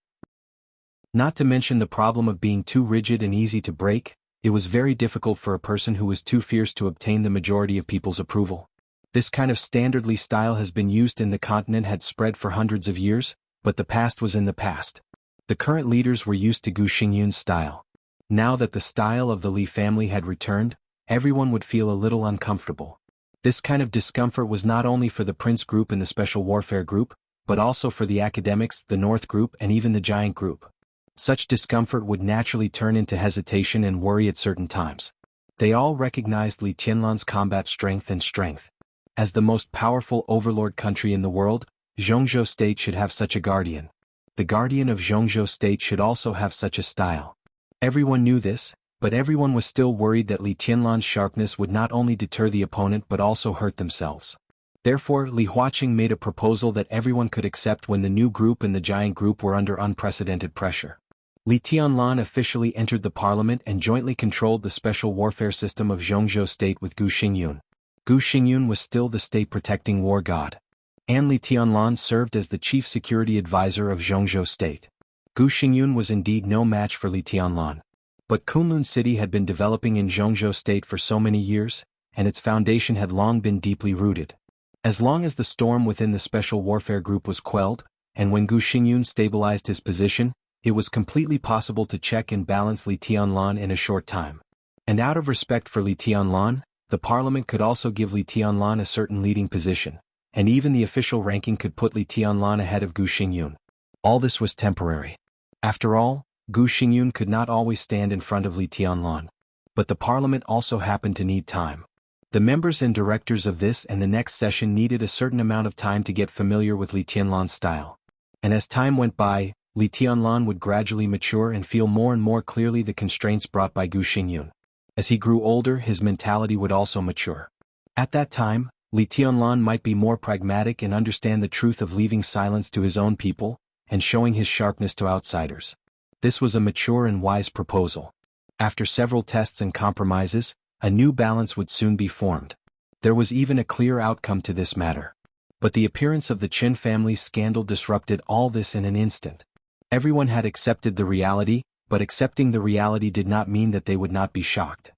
S1: Not to mention the problem of being too rigid and easy to break, it was very difficult for a person who was too fierce to obtain the majority of people's approval. This kind of standardly style has been used in the continent had spread for hundreds of years, but the past was in the past. The current leaders were used to Gu Xingyun's style. Now that the style of the Li family had returned, everyone would feel a little uncomfortable. This kind of discomfort was not only for the Prince Group and the Special Warfare Group, but also for the academics, the North Group and even the Giant Group. Such discomfort would naturally turn into hesitation and worry at certain times. They all recognized Li Tianlan's combat strength. As the most powerful overlord country in the world, Jianghu state should have such a guardian. The guardian of Jianghu state should also have such a style. Everyone knew this, but everyone was still worried that Li Tianlan's sharpness would not only deter the opponent but also hurt themselves. Therefore, Li Huaqing made a proposal that everyone could accept when the new group and the Giant Group were under unprecedented pressure. Li Tianlan officially entered the parliament and jointly controlled the special warfare system of Jianghu state with Gu Xingyun. Gu Xingyun was still the state-protecting war god. And Li Tianlan served as the chief security advisor of Jianghu state. Gu Xingyun was indeed no match for Li Tianlan. But Kunlun City had been developing in Jianghu state for so many years, and its foundation had long been deeply rooted. As long as the storm within the special warfare group was quelled, and when Gu Xingyun stabilized his position, it was completely possible to check and balance Li Tianlan in a short time. And out of respect for Li Tianlan, the parliament could also give Li Tianlan a certain leading position, and even the official ranking could put Li Tianlan ahead of Gu Xingyun. All this was temporary. After all, Gu Xingyun could not always stand in front of Li Tianlan. But the parliament also happened to need time. The members and directors of this and the next session needed a certain amount of time to get familiar with Li Tianlan's style. And as time went by, Li Tianlan would gradually mature and feel more and more clearly the constraints brought by Gu Xingyun. As he grew older, his mentality would also mature. At that time, Li Tianlan might be more pragmatic and understand the truth of leaving silence to his own people, and showing his sharpness to outsiders. This was a mature and wise proposal. After several tests and compromises, a new balance would soon be formed. There was even a clear outcome to this matter. But the appearance of the Qin family scandal disrupted all this in an instant. Everyone had accepted the reality, but accepting the reality did not mean that they would not be shocked.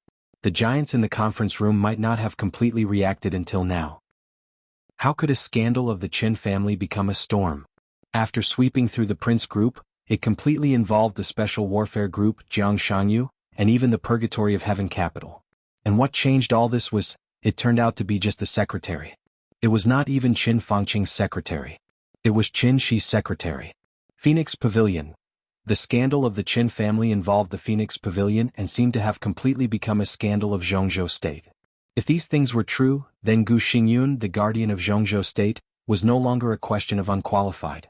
S1: The giants in the conference room might not have completely reacted until now. How could a scandal of the Qin family become a storm? After sweeping through the Prince Group, it completely involved the Special Warfare Group, Jianghu, and even the Purgatory of Heaven capital. And what changed all this was, it turned out to be just a secretary. It was not even Qin Fangqing's secretary. It was Qin Shi's secretary. Phoenix Pavilion. The scandal of the Qin family involved the Phoenix Pavilion and seemed to have completely become a scandal of Jianghu state. If these things were true, then Gu Xingyun, the guardian of Jianghu state, was no longer a question of unqualified.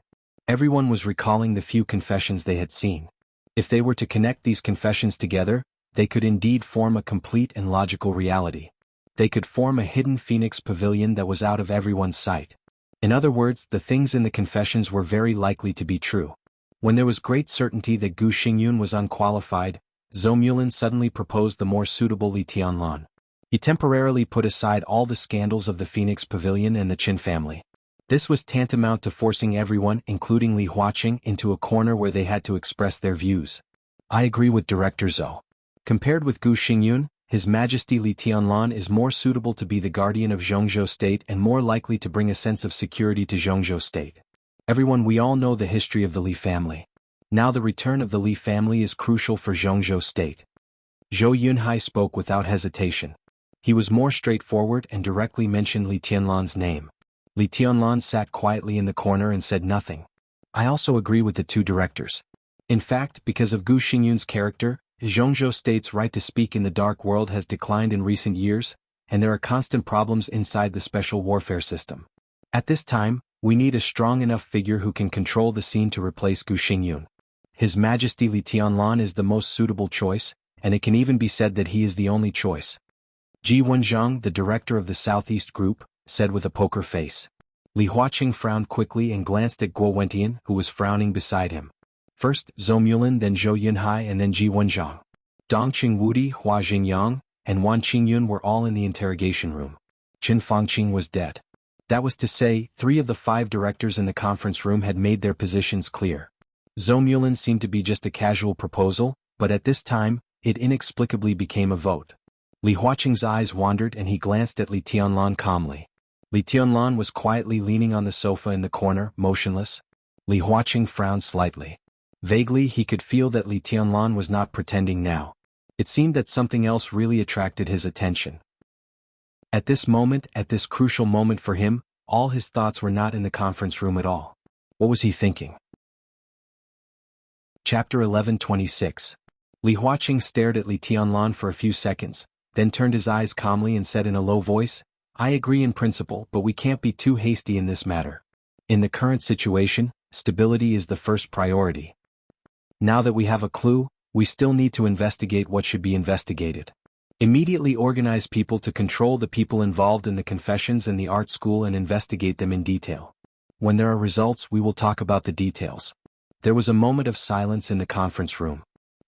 S1: Everyone was recalling the few confessions they had seen. If they were to connect these confessions together, they could indeed form a complete and logical reality. They could form a hidden Phoenix Pavilion that was out of everyone's sight. In other words, the things in the confessions were very likely to be true. When there was great certainty that Gu Xingyun was unqualified, Zhou Mulin suddenly proposed the more suitable Li Tianlan. He temporarily put aside all the scandals of the Phoenix Pavilion and the Qin family. This was tantamount to forcing everyone, including Li Huaqing, into a corner where they had to express their views. I agree with Director Zhou. Compared with Gu Xingyun, His Majesty Li Tianlan is more suitable to be the guardian of Jianghu State and more likely to bring a sense of security to Jianghu State. Everyone, we all know the history of the Li family. Now the return of the Li family is crucial for Jianghu State. Zhou Yunhai spoke without hesitation. He was more straightforward and directly mentioned Li Tianlan's name. Li Tianlan sat quietly in the corner and said nothing. I also agree with the two directors. In fact, because of Gu Xingyun's character, Jianghu State's right to speak in the dark world has declined in recent years, and there are constant problems inside the special warfare system. At this time, we need a strong enough figure who can control the scene to replace Gu Xingyun. His Majesty Li Tianlan is the most suitable choice, and it can even be said that he is the only choice. Ji Wenjiang, the director of the Southeast Group, said with a poker face. Li Huaqing frowned quickly and glanced at Guo Wentian, who was frowning beside him. First Zhou Mulin, then Zhou Yunhai, and then Ji Wenjiang. Dongqing Wudi, Hua Jingyang, and Wan Qingyun were all in the interrogation room. Qin Fangqing was dead. That was to say, 3 of the 5 directors in the conference room had made their positions clear. Zhou Mulin seemed to be just a casual proposal, but at this time, it inexplicably became a vote. Li Huaqing's eyes wandered and he glanced at Li Tianlan calmly. Li Tianlan was quietly leaning on the sofa in the corner, motionless. Li Huaqing frowned slightly. Vaguely he could feel that Li Tianlan was not pretending now. It seemed that something else really attracted his attention. At this moment, at this crucial moment for him, all his thoughts were not in the conference room at all. What was he thinking? Chapter 11:26. Li Huaqing stared at Li Tianlan for a few seconds, then turned his eyes calmly and said in a low voice, I agree in principle, but we can't be too hasty in this matter. In the current situation, stability is the first priority. Now that we have a clue, we still need to investigate what should be investigated. Immediately organize people to control the people involved in the confessions and the art school and investigate them in detail. When there are results, we will talk about the details. There was a moment of silence in the conference room.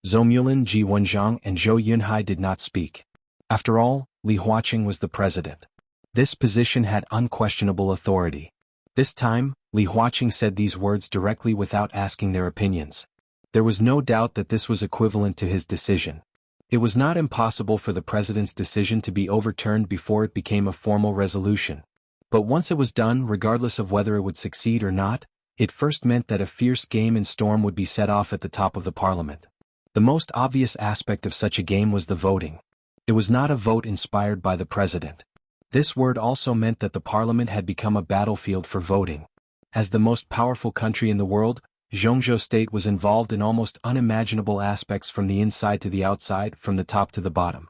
S1: Zhou Mulin, Ji Wenjiang, and Zhou Yunhai did not speak. After all, Li Huaqing was the president. This position had unquestionable authority. This time, Li Huaqing said these words directly without asking their opinions. There was no doubt that this was equivalent to his decision. It was not impossible for the president's decision to be overturned before it became a formal resolution. But once it was done, regardless of whether it would succeed or not, it first meant that a fierce game and storm would be set off at the top of the parliament. The most obvious aspect of such a game was the voting. It was not a vote inspired by the president. This word also meant that the parliament had become a battlefield for voting. As the most powerful country in the world, Jianghu State was involved in almost unimaginable aspects from the inside to the outside, from the top to the bottom.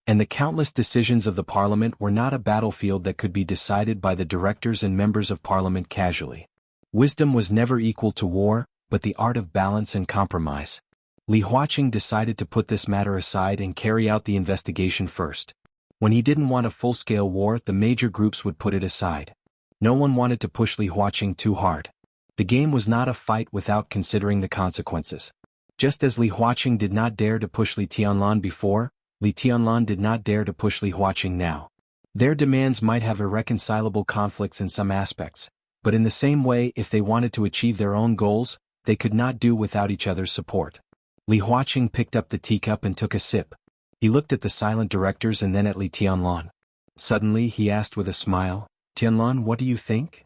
S1: And the countless decisions of the parliament were not a battlefield that could be decided by the directors and members of parliament casually. Wisdom was never equal to war, but the art of balance and compromise. Li Huaqing decided to put this matter aside and carry out the investigation first. When he didn't want a full-scale war, the major groups would put it aside. No one wanted to push Li Huaqing too hard. The game was not a fight without considering the consequences. Just as Li Huaqing did not dare to push Li Tianlan before, Li Tianlan did not dare to push Li Huaqing now. Their demands might have irreconcilable conflicts in some aspects, but in the same way, if they wanted to achieve their own goals, they could not do without each other's support. Li Huaqing picked up the teacup and took a sip. He looked at the silent directors and then at Li Tianlan. Suddenly he asked with a smile, Tianlan, what do you think?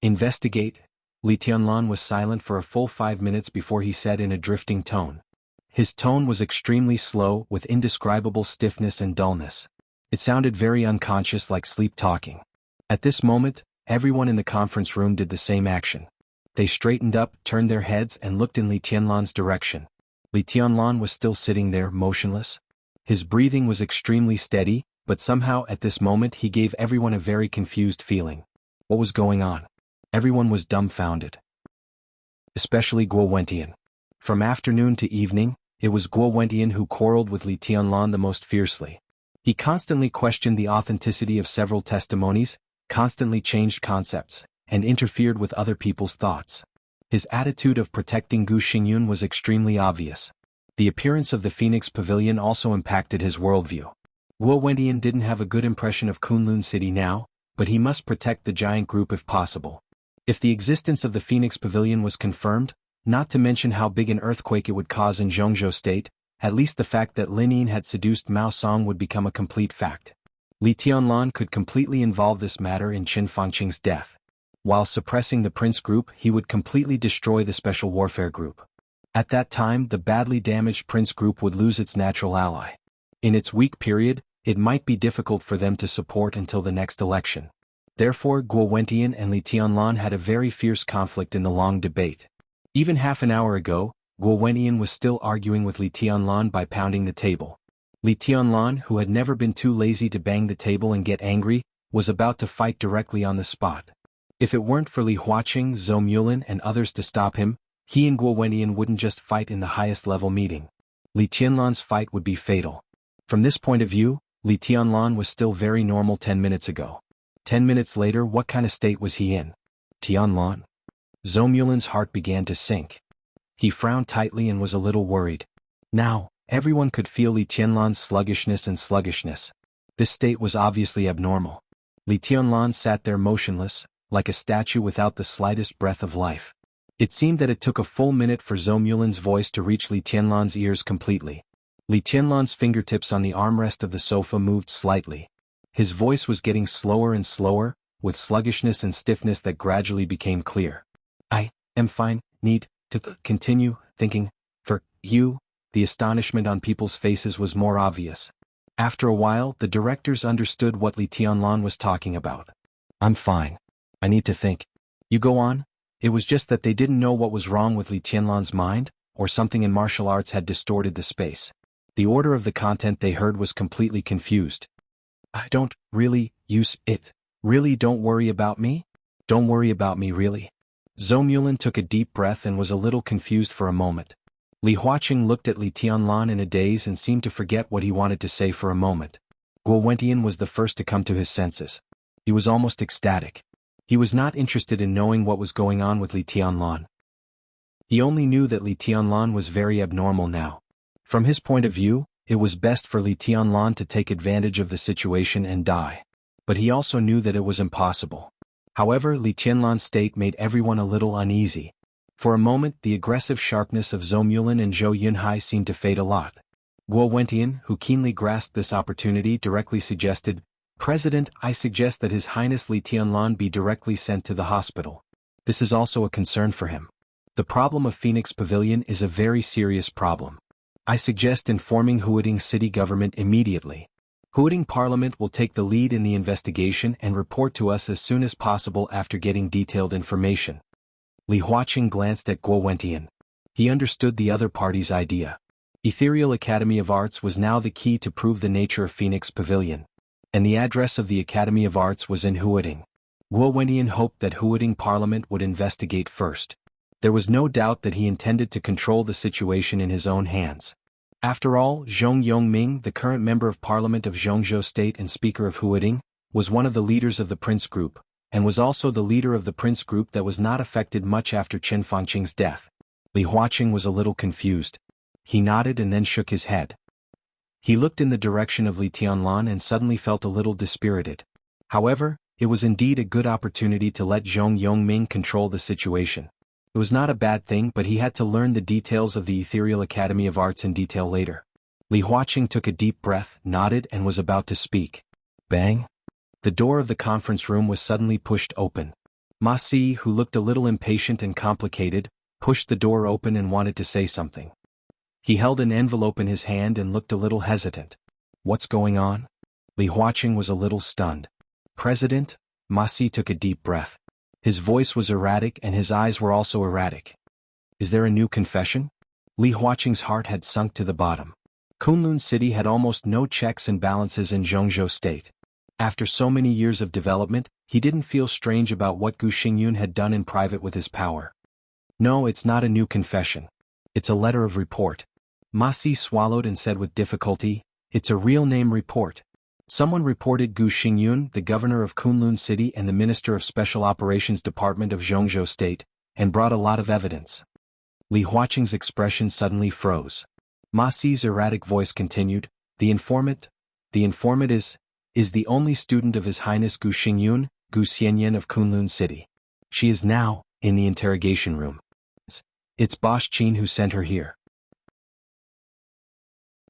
S1: Investigate. Li Tianlan was silent for a full 5 minutes before he said in a drifting tone. His tone was extremely slow, with indescribable stiffness and dullness. It sounded very unconscious, like sleep talking. At this moment, everyone in the conference room did the same action. They straightened up, turned their heads and looked in Li Tianlan's direction. Li Tianlan was still sitting there, motionless. His breathing was extremely steady, but somehow at this moment he gave everyone a very confused feeling. What was going on? Everyone was dumbfounded. Especially Guo Wentian. From afternoon to evening, it was Guo Wentian who quarreled with Li Tianlan the most fiercely. He constantly questioned the authenticity of several testimonies, constantly changed concepts, and interfered with other people's thoughts. His attitude of protecting Gu Xingyun was extremely obvious. The appearance of the Phoenix Pavilion also impacted his worldview. Guo Wentian didn't have a good impression of Kunlun City now, but he must protect the giant group if possible. If the existence of the Phoenix Pavilion was confirmed, Not to mention how big an earthquake it would cause in Jianghu state, at least the fact that Lin Yin had seduced Mao Song would become a complete fact. Li Tianlan could completely involve this matter in Qin Fangqing's death. While suppressing the Prince Group, he would completely destroy the Special Warfare Group. At that time, the badly damaged Prince Group would lose its natural ally. In its weak period, it might be difficult for them to support until the next election. Therefore, Guo Wentian and Li Tianlan had a very fierce conflict in the long debate. Even half an hour ago, Guo Wentian was still arguing with Li Tianlan by pounding the table. Li Tianlan, who had never been too lazy to bang the table and get angry, was about to fight directly on the spot. If it weren't for Li Huaqing, Zhou Mulin and others to stop him, he and Guo Wentian wouldn't just fight in the highest level meeting. Li Tianlan's fight would be fatal. From this point of view, Li Tianlan was still very normal 10 minutes ago. 10 minutes later, what kind of state was he in? Tianlan? Zhou Mulin's heart began to sink. He frowned tightly and was a little worried. Now, everyone could feel Li Tianlan's sluggishness. This state was obviously abnormal. Li Tianlan sat there motionless, like a statue without the slightest breath of life. It seemed that it took a full minute for Zhou Mulin's voice to reach Li Tianlan's ears completely. Li Tianlan's fingertips on the armrest of the sofa moved slightly. His voice was getting slower and slower, with sluggishness and stiffness that gradually became clear. I am fine, need to continue thinking, for you. The astonishment on people's faces was more obvious. After a while, the directors understood what Li Tianlan was talking about. I'm fine. I need to think. You go on? It was just that they didn't know what was wrong with Li Tianlan's mind, or something in martial arts had distorted the space. The order of the content they heard was completely confused. I don't really use it. Really don't worry about me? Don't worry about me really? Zhou Mulin took a deep breath and was a little confused for a moment. Li Huaqing looked at Li Tianlan in a daze and seemed to forget what he wanted to say for a moment. Guo Wentian was the first to come to his senses. He was almost ecstatic. He was not interested in knowing what was going on with Li Tianlan. He only knew that Li Tianlan was very abnormal now. From his point of view, it was best for Li Tianlan to take advantage of the situation and die. But he also knew that it was impossible. However, Li Tianlan's state made everyone a little uneasy. For a moment, the aggressive sharpness of Zhou Mulin and Zhou Yunhai seemed to fade a lot. Guo Wentian, who keenly grasped this opportunity, directly suggested, President, I suggest that His Highness Li Tianlan be directly sent to the hospital. This is also a concern for him. The problem of Phoenix Pavilion is a very serious problem. I suggest informing Huading city government immediately. Huading Parliament will take the lead in the investigation and report to us as soon as possible after getting detailed information. Li Huaqing glanced at Guo Wentian. He understood the other party's idea. Ethereal Academy of Arts was now the key to prove the nature of Phoenix Pavilion. And the address of the Academy of Arts was in Huading. Guo Wentian hoped that Huading Parliament would investigate first. There was no doubt that he intended to control the situation in his own hands. After all, Zhong Yongming, the current member of Parliament of Jianghu State and Speaker of Huading, was one of the leaders of the Prince Group, and was also the leader of the Prince Group that was not affected much after Qin Fangqing's death. Li Huaqing was a little confused. He nodded and then shook his head. He looked in the direction of Li Tianlan and suddenly felt a little dispirited. However, it was indeed a good opportunity to let Zhong Yongming control the situation. It was not a bad thing, but he had to learn the details of the Ethereal Academy of Arts in detail later. Li Huaqing took a deep breath, nodded and was about to speak. Bang! The door of the conference room was suddenly pushed open. Ma Si, who looked a little impatient and complicated, pushed the door open and wanted to say something. He held an envelope in his hand and looked a little hesitant. What's going on? Li Huaqing was a little stunned. President? Ma Si took a deep breath. His voice was erratic and his eyes were also erratic. Is there a new confession? Li Huaqing's heart had sunk to the bottom. Kunlun City had almost no checks and balances in Jianghu State. After so many years of development, he didn't feel strange about what Gu Xingyun had done in private with his power. No, it's not a new confession. It's a letter of report. Ma Si swallowed and said with difficulty, it's a real name report. Someone reported Gu Xingyun, the governor of Kunlun City and the minister of Special Operations Department of Jianghu State, and brought a lot of evidence. Li Huaqing's expression suddenly froze. Ma Si's erratic voice continued, the informant is the only student of His Highness Gu Xingyun, Gu Xianyan of Kunlun City. She is now in the interrogation room. It's Boss Qin who sent her here.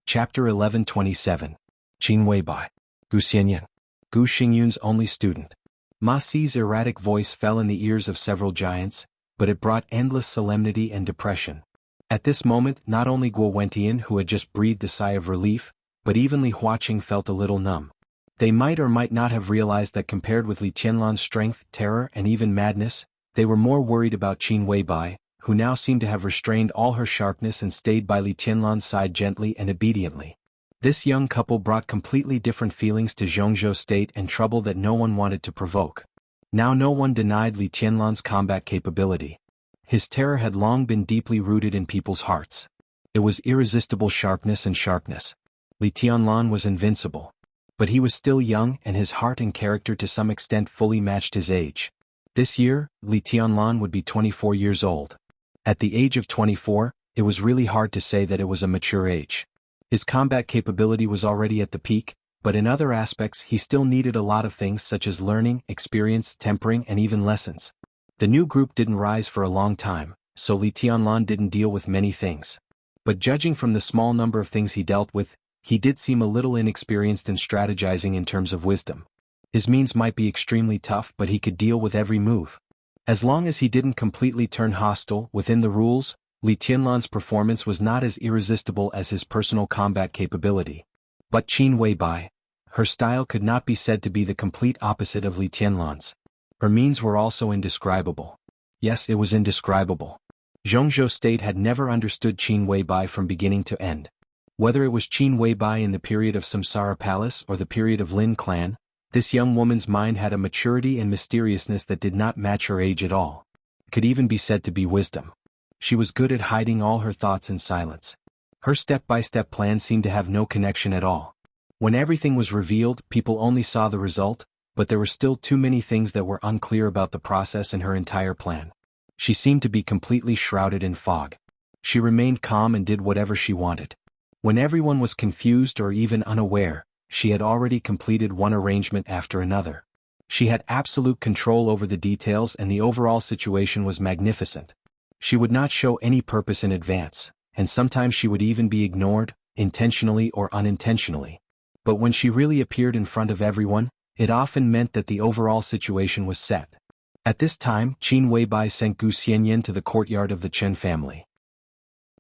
S1: Chapter 1127. Qin Weibai. Gu Xianyan. Gu Xingyun's only student. Ma Si's erratic voice fell in the ears of several giants, but it brought endless solemnity and depression. At this moment, not only Guo Wentian, who had just breathed a sigh of relief, but even Li Huaqing felt a little numb. They might or might not have realized that compared with Li Tianlan's strength, terror, and even madness, they were more worried about Qin Weibai, who now seemed to have restrained all her sharpness and stayed by Li Tianlan's side gently and obediently. This young couple brought completely different feelings to Jianghu's state and trouble that no one wanted to provoke. Now no one denied Li Tianlan's combat capability. His terror had long been deeply rooted in people's hearts. It was irresistible sharpness and sharpness. Li Tianlan was invincible. But he was still young and his heart and character to some extent fully matched his age. This year, Li Tianlan would be 24 years old. At the age of 24, it was really hard to say that it was a mature age. His combat capability was already at the peak, but in other aspects he still needed a lot of things such as learning, experience, tempering, and even lessons. The new group didn't rise for a long time, so Li Tianlan didn't deal with many things. But judging from the small number of things he dealt with, he did seem a little inexperienced in strategizing in terms of wisdom. His means might be extremely tough, but he could deal with every move. As long as he didn't completely turn hostile within the rules, Li Tianlan's performance was not as irresistible as his personal combat capability. But Qin Weibai, her style could not be said to be the complete opposite of Li Tianlan's. Her means were also indescribable. Yes, it was indescribable. Jianghu State had never understood Qin Weibai from beginning to end. Whether it was Qin Weibai in the period of Samsara Palace or the period of Lin Clan, this young woman's mind had a maturity and mysteriousness that did not match her age at all. It could even be said to be wisdom. She was good at hiding all her thoughts in silence. Her step-by-step plan seemed to have no connection at all. When everything was revealed, people only saw the result, but there were still too many things that were unclear about the process and her entire plan. She seemed to be completely shrouded in fog. She remained calm and did whatever she wanted. When everyone was confused or even unaware, she had already completed one arrangement after another. She had absolute control over the details and the overall situation was magnificent. She would not show any purpose in advance, and sometimes she would even be ignored, intentionally or unintentionally. But when she really appeared in front of everyone, it often meant that the overall situation was set. At this time, Qin Weibai sent Gu Xianyan to the courtyard of the Chen family.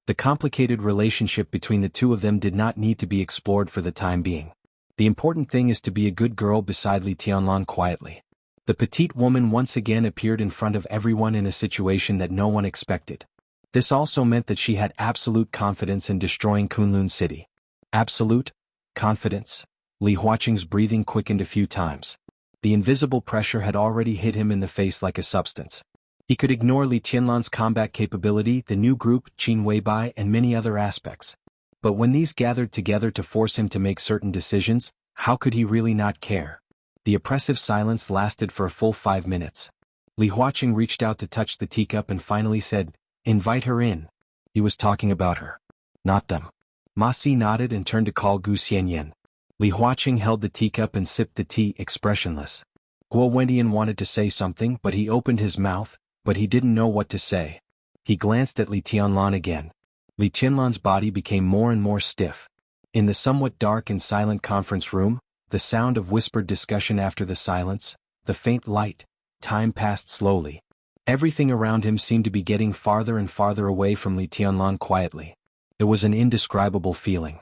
S1: The complicated relationship between the two of them did not need to be explored for the time being. The important thing is to be a good girl beside Li Tianlan quietly. The petite woman once again appeared in front of everyone in a situation that no one expected. This also meant that she had absolute confidence in destroying Kunlun City. Absolute confidence. Li Huaqing's breathing quickened a few times. The invisible pressure had already hit him in the face like a substance. He could ignore Li Tianlan's combat capability, the new group, Qin Weibai, and many other aspects. But when these gathered together to force him to make certain decisions, how could he really not care? The oppressive silence lasted for a full 5 minutes. Li Huaqing reached out to touch the teacup and finally said, "Invite her in." He was talking about her. Not them. Ma Si nodded and turned to call Gu Xianyan. Li Huaqing held the teacup and sipped the tea, expressionless. Guo Wentian wanted to say something, but he opened his mouth, but he didn't know what to say. He glanced at Li Tianlan again. Li Tianlan's body became more and more stiff. In the somewhat dark and silent conference room, the sound of whispered discussion after the silence, the faint light, time passed slowly. Everything around him seemed to be getting farther and farther away from Li Tianlan quietly. It was an indescribable feeling.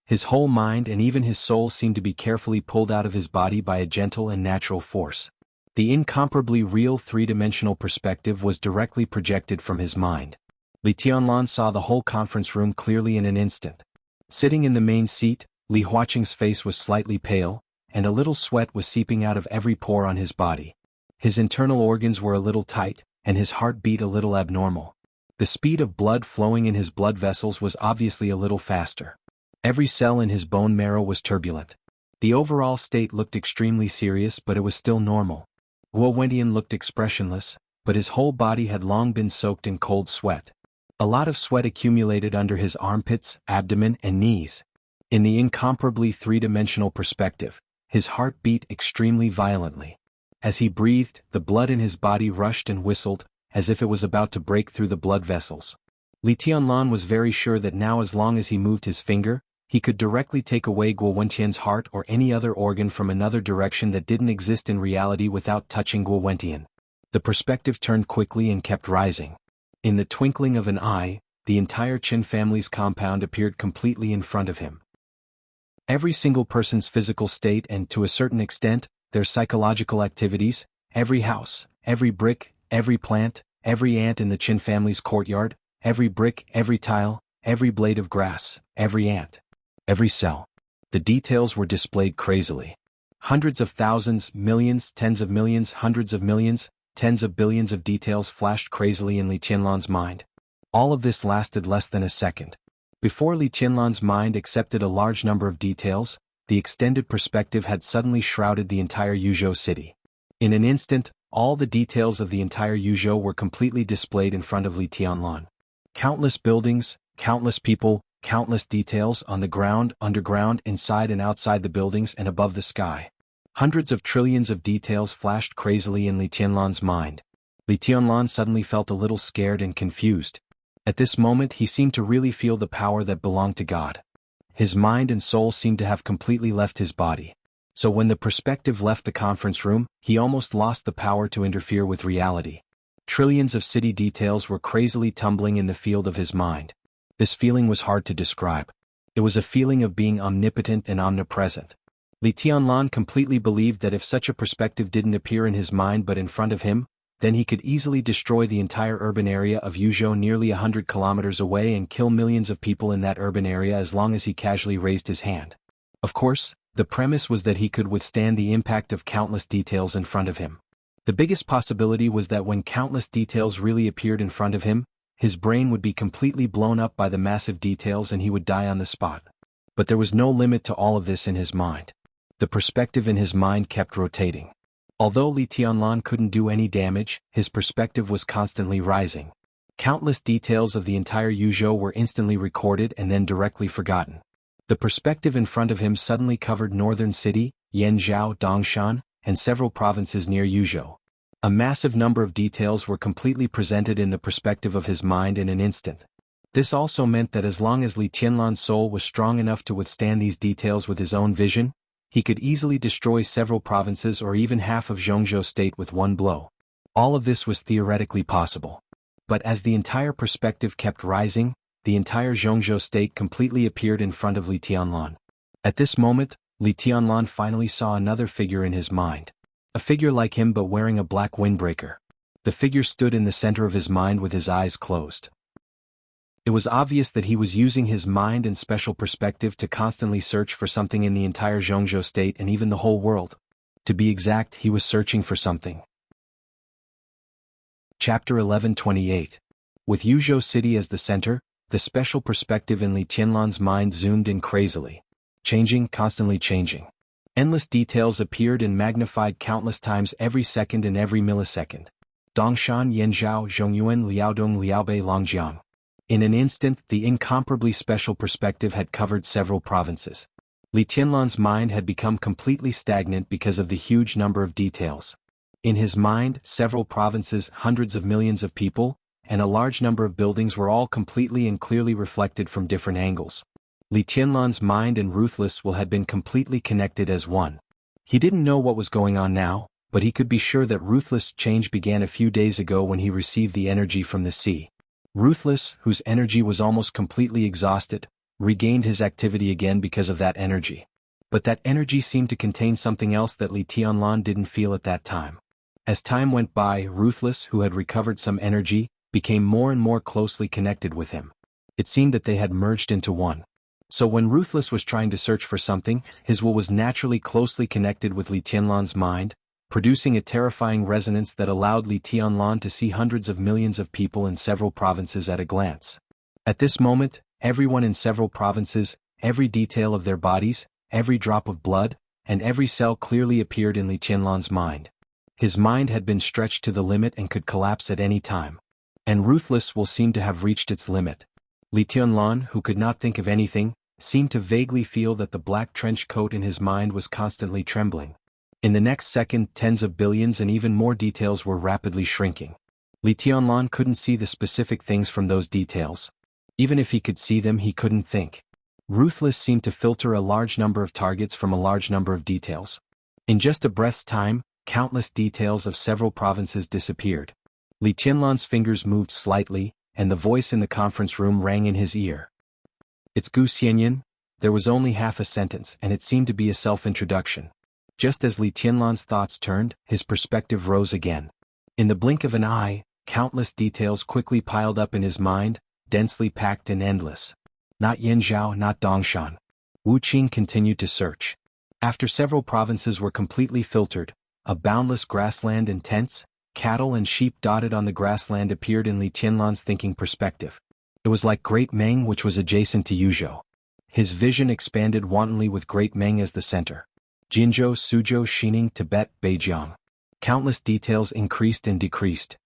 S1: His whole mind and even his soul seemed to be carefully pulled out of his body by a gentle and natural force. The incomparably real three-dimensional perspective was directly projected from his mind. Li Tianlan saw the whole conference room clearly in an instant. Sitting in the main seat, Li Huaqing's face was slightly pale, and a little sweat was seeping out of every pore on his body. His internal organs were a little tight, and his heart beat a little abnormal. The speed of blood flowing in his blood vessels was obviously a little faster. Every cell in his bone marrow was turbulent. The overall state looked extremely serious, but it was still normal. Guo Wentian looked expressionless, but his whole body had long been soaked in cold sweat. A lot of sweat accumulated under his armpits, abdomen, and knees. In the incomparably three-dimensional perspective, his heart beat extremely violently. As he breathed, the blood in his body rushed and whistled, as if it was about to break through the blood vessels. Li Tianlan was very sure that now as long as he moved his finger, he could directly take away Guo Wentian's heart or any other organ from another direction that didn't exist in reality without touching Guo Wentian. The perspective turned quickly and kept rising. In the twinkling of an eye, the entire Qin family's compound appeared completely in front of him. Every single person's physical state and, to a certain extent, their psychological activities, every house, every brick, every plant, every ant in the Qin family's courtyard, every brick, every tile, every blade of grass, every ant, every cell. The details were displayed crazily. Hundreds of thousands, millions, tens of millions, hundreds of millions, tens of billions of details flashed crazily in Li Tianlan's mind. All of this lasted less than a second. Before Li Tianlan's mind accepted a large number of details, the extended perspective had suddenly shrouded the entire Yuzhou city. In an instant, all the details of the entire Yuzhou were completely displayed in front of Li Tianlan. Countless buildings, countless people, countless details on the ground, underground, inside and outside the buildings and above the sky. Hundreds of trillions of details flashed crazily in Li Tianlan's mind. Li Tianlan suddenly felt a little scared and confused. At this moment he seemed to really feel the power that belonged to God. His mind and soul seemed to have completely left his body. So when the perspective left the conference room, he almost lost the power to interfere with reality. Trillions of city details were crazily tumbling in the field of his mind. This feeling was hard to describe. It was a feeling of being omnipotent and omnipresent. Li Tianlan completely believed that if such a perspective didn't appear in his mind but in front of him, then he could easily destroy the entire urban area of Yuzhou nearly 100 kilometers away and kill millions of people in that urban area as long as he casually raised his hand. Of course, the premise was that he could withstand the impact of countless details in front of him. The biggest possibility was that when countless details really appeared in front of him, his brain would be completely blown up by the massive details and he would die on the spot. But there was no limit to all of this in his mind. The perspective in his mind kept rotating. Although Li Tianlan couldn't do any damage, his perspective was constantly rising. Countless details of the entire Yuzhou were instantly recorded and then directly forgotten. The perspective in front of him suddenly covered northern city, Yanzhou, Dongshan, and several provinces near Yuzhou. A massive number of details were completely presented in the perspective of his mind in an instant. This also meant that as long as Li Tianlan's soul was strong enough to withstand these details with his own vision, he could easily destroy several provinces or even half of Zhongzhou state with one blow. All of this was theoretically possible. But as the entire perspective kept rising, the entire Zhongzhou state completely appeared in front of Li Tianlan. At this moment, Li Tianlan finally saw another figure in his mind. A figure like him but wearing a black windbreaker. The figure stood in the center of his mind with his eyes closed. It was obvious that he was using his mind and special perspective to constantly search for something in the entire Zhongzhou state and even the whole world. To be exact, he was searching for something. Chapter 11:28. With Yuzhou city as the center, the special perspective in Li Tianlan's mind zoomed in crazily. Changing, constantly changing. Endless details appeared and magnified countless times every second and every millisecond. Dongshan, Yanzhou, Zhongyuan, Liaodong, Liaobei, Longjiang. In an instant, the incomparably special perspective had covered several provinces. Li Tianlan's mind had become completely stagnant because of the huge number of details. In his mind, several provinces, hundreds of millions of people, and a large number of buildings were all completely and clearly reflected from different angles. Li Tianlan's mind and Ruthless Will had been completely connected as one. He didn't know what was going on now, but he could be sure that Ruthless change began a few days ago when he received the energy from the sea. Ruthless, whose energy was almost completely exhausted, regained his activity again because of that energy. But that energy seemed to contain something else that Li Tianlan didn't feel at that time. As time went by, Ruthless, who had recovered some energy, became more and more closely connected with him. It seemed that they had merged into one. So when Ruthless was trying to search for something, his will was naturally closely connected with Li Tianlan's mind, producing a terrifying resonance that allowed Li Tianlan to see hundreds of millions of people in several provinces at a glance. At this moment, everyone in several provinces, every detail of their bodies, every drop of blood, and every cell clearly appeared in Li Tianlan's mind. His mind had been stretched to the limit and could collapse at any time. And Ruthless Will seemed to have reached its limit. Li Tianlan, who could not think of anything, seemed to vaguely feel that the black trench coat in his mind was constantly trembling. In the next second, tens of billions and even more details were rapidly shrinking. Li Tianlan couldn't see the specific things from those details. Even if he could see them, he couldn't think. Ruthless seemed to filter a large number of targets from a large number of details. In just a breath's time, countless details of several provinces disappeared. Li Tianlan's fingers moved slightly, and the voice in the conference room rang in his ear. "It's Gu Xianyan." There was only half a sentence, and it seemed to be a self-introduction. Just as Li Tianlan's thoughts turned, his perspective rose again. In the blink of an eye, countless details quickly piled up in his mind, densely packed and endless. Not Yanzhao, not Dongshan. Wu Qing continued to search. After several provinces were completely filtered, a boundless grassland and tents, cattle and sheep dotted on the grassland appeared in Li Tianlan's thinking perspective. It was like Great Meng, which was adjacent to Yuzhou. His vision expanded wantonly with Great Meng as the center. Jinzhou, Suzhou, Xining, Tibet, Beijiang. Countless details increased and decreased.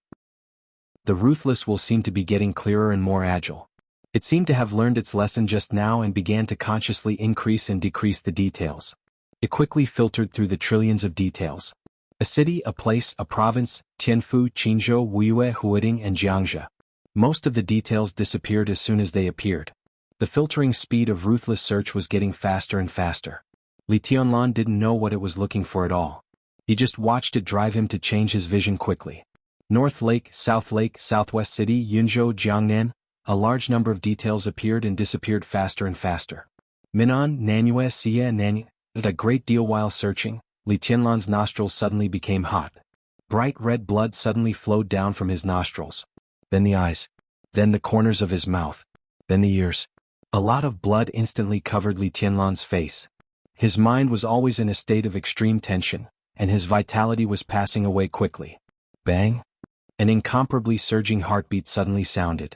S1: The ruthless will seem to be getting clearer and more agile. It seemed to have learned its lesson just now and began to consciously increase and decrease the details. It quickly filtered through the trillions of details. A city, a place, a province, Tianfu, Qinzhou, Wuyue, Huading, and Jianghu. Most of the details disappeared as soon as they appeared. The filtering speed of ruthless search was getting faster and faster. Li Tianlan didn't know what it was looking for at all. He just watched it drive him to change his vision quickly. North Lake, Southwest City, Yunzhou, Jiangnan. A large number of details appeared and disappeared faster and faster. Minan, Nanyue, Xie, Nanyue. A great deal while searching, Li Tianlan's nostrils suddenly became hot. Bright red blood suddenly flowed down from his nostrils. Then the eyes. Then the corners of his mouth. Then the ears. A lot of blood instantly covered Li Tianlan's face. His mind was always in a state of extreme tension, and his vitality was passing away quickly. Bang! An incomparably surging heartbeat suddenly sounded.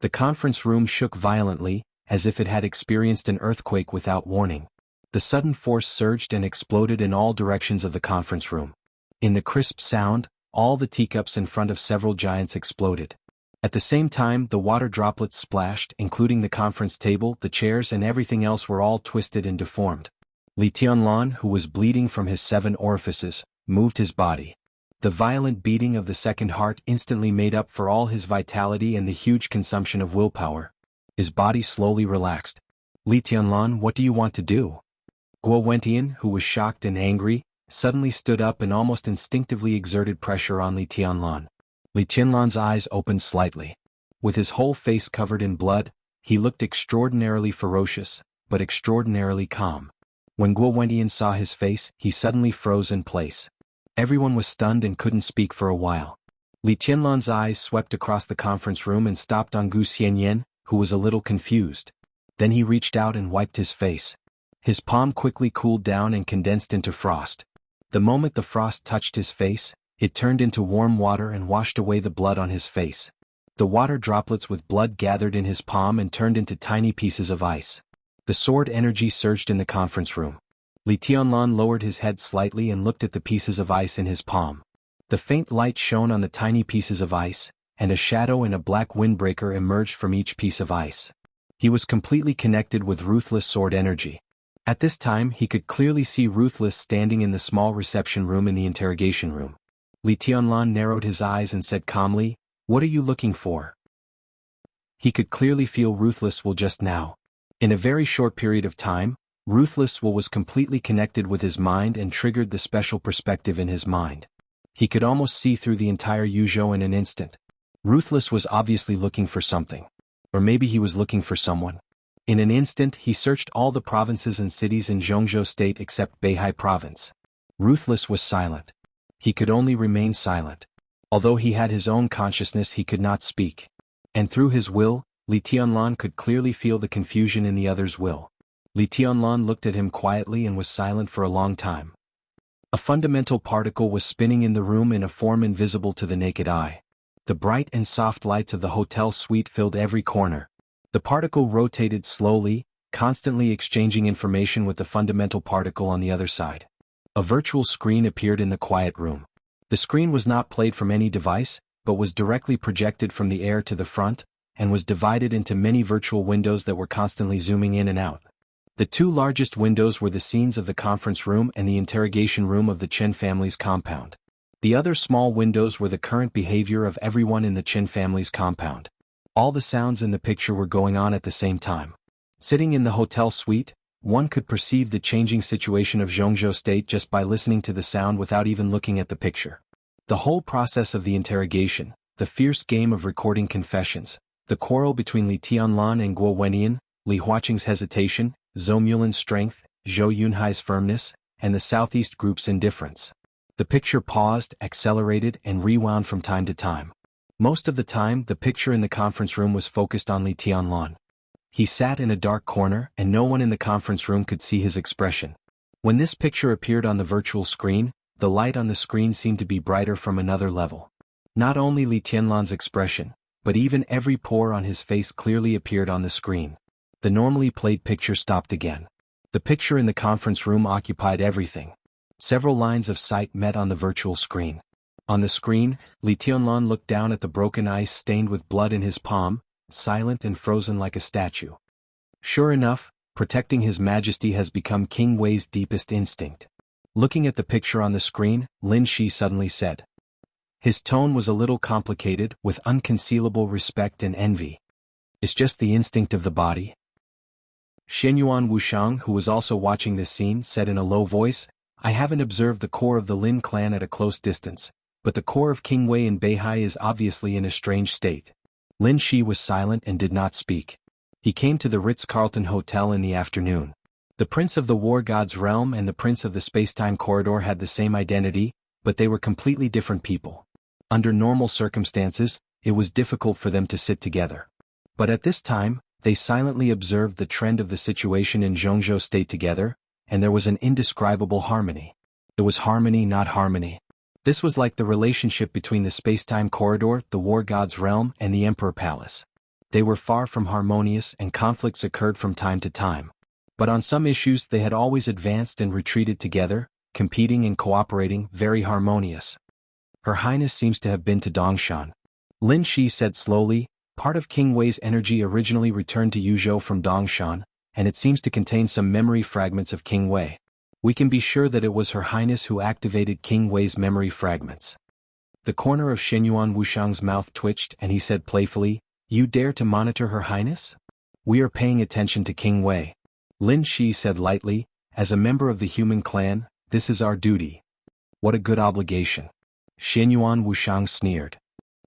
S1: The conference room shook violently, as if it had experienced an earthquake without warning. The sudden force surged and exploded in all directions of the conference room. In the crisp sound, all the teacups in front of several giants exploded. At the same time, the water droplets splashed, including the conference table, the chairs, and everything else were all twisted and deformed. Li Tianlan, who was bleeding from his 7 orifices, moved his body. The violent beating of the second heart instantly made up for all his vitality and the huge consumption of willpower. His body slowly relaxed. "Li Tianlan, what do you want to do?" Guo Wentian, who was shocked and angry, suddenly stood up and almost instinctively exerted pressure on Li Tianlan. Li Tianlan's eyes opened slightly. With his whole face covered in blood, he looked extraordinarily ferocious, but extraordinarily calm. When Guo Wentian saw his face, he suddenly froze in place. Everyone was stunned and couldn't speak for a while. Li Tianlan's eyes swept across the conference room and stopped on Gu Xianyan, who was a little confused. Then he reached out and wiped his face. His palm quickly cooled down and condensed into frost. The moment the frost touched his face, it turned into warm water and washed away the blood on his face. The water droplets with blood gathered in his palm and turned into tiny pieces of ice. The sword energy surged in the conference room. Li Tianlan lowered his head slightly and looked at the pieces of ice in his palm. The faint light shone on the tiny pieces of ice, and a shadow and a black windbreaker emerged from each piece of ice. He was completely connected with ruthless sword energy. At this time he could clearly see Ruthless standing in the small reception room in the interrogation room. Li Tianlan narrowed his eyes and said calmly, "What are you looking for?" He could clearly feel Ruthless will just now. In a very short period of time, Ruthless will was completely connected with his mind and triggered the special perspective in his mind. He could almost see through the entire Yuzhou in an instant. Ruthless was obviously looking for something. Or maybe he was looking for someone. In an instant he searched all the provinces and cities in Zhongzhou state except Beihai province. Ruthless was silent. He could only remain silent. Although he had his own consciousness, he could not speak. And through his will, Li Tianlan could clearly feel the confusion in the other's will. Li Tianlan looked at him quietly and was silent for a long time. A fundamental particle was spinning in the room in a form invisible to the naked eye. The bright and soft lights of the hotel suite filled every corner. The particle rotated slowly, constantly exchanging information with the fundamental particle on the other side. A virtual screen appeared in the quiet room. The screen was not played from any device, but was directly projected from the air to the front, and was divided into many virtual windows that were constantly zooming in and out. The 2 largest windows were the scenes of the conference room and the interrogation room of the Chen family's compound. The other small windows were the current behavior of everyone in the Qin family's compound. All the sounds in the picture were going on at the same time. Sitting in the hotel suite, one could perceive the changing situation of Jianghu state just by listening to the sound without even looking at the picture. The whole process of the interrogation, the fierce game of recording confessions, the quarrel between Li Tianlan and Guo Wenyan, Li Huaqing's hesitation, Zhou Mulin's strength, Zhou Yunhai's firmness, and the Southeast group's indifference. The picture paused, accelerated, and rewound from time to time. Most of the time, the picture in the conference room was focused on Li Tianlan. He sat in a dark corner, and no one in the conference room could see his expression. When this picture appeared on the virtual screen, the light on the screen seemed to be brighter from another level. Not only Li Tianlan's expression, but even every pore on his face clearly appeared on the screen. The normally played picture stopped again. The picture in the conference room occupied everything. Several lines of sight met on the virtual screen. On the screen, Li Tianlan looked down at the broken ice stained with blood in his palm, silent and frozen like a statue. Sure enough, protecting his majesty has become King Wei's deepest instinct. Looking at the picture on the screen, Lin Shi suddenly said. His tone was a little complicated, with unconcealable respect and envy. It's just the instinct of the body. Shenyuan Wuxiang, who was also watching this scene, said in a low voice, I haven't observed the core of the Lin clan at a close distance, but the core of King Wei in Beihai is obviously in a strange state. Lin Shi was silent and did not speak. He came to the Ritz-Carlton Hotel in the afternoon. The Prince of the War God's Realm and the Prince of the Space-Time Corridor had the same identity, but they were completely different people. Under normal circumstances, it was difficult for them to sit together. But at this time, they silently observed the trend of the situation in Jianghu state together, and there was an indescribable harmony. It was harmony, not harmony. This was like the relationship between the space-time corridor, the War God's Realm, and the Emperor Palace. They were far from harmonious and conflicts occurred from time to time. But on some issues they had always advanced and retreated together, competing and cooperating, very harmonious. Her Highness seems to have been to Dongshan. Lin Shi said slowly, part of King Wei's energy originally returned to Yuzhou from Dongshan, and it seems to contain some memory fragments of King Wei. We can be sure that it was Her Highness who activated King Wei's memory fragments. The corner of Shenyuan Wuxiang's mouth twitched and he said playfully, You dare to monitor Her Highness? We are paying attention to King Wei. Lin Shi said lightly, as a member of the human clan, this is our duty. What a good obligation. Shenyuan Wuxiang sneered.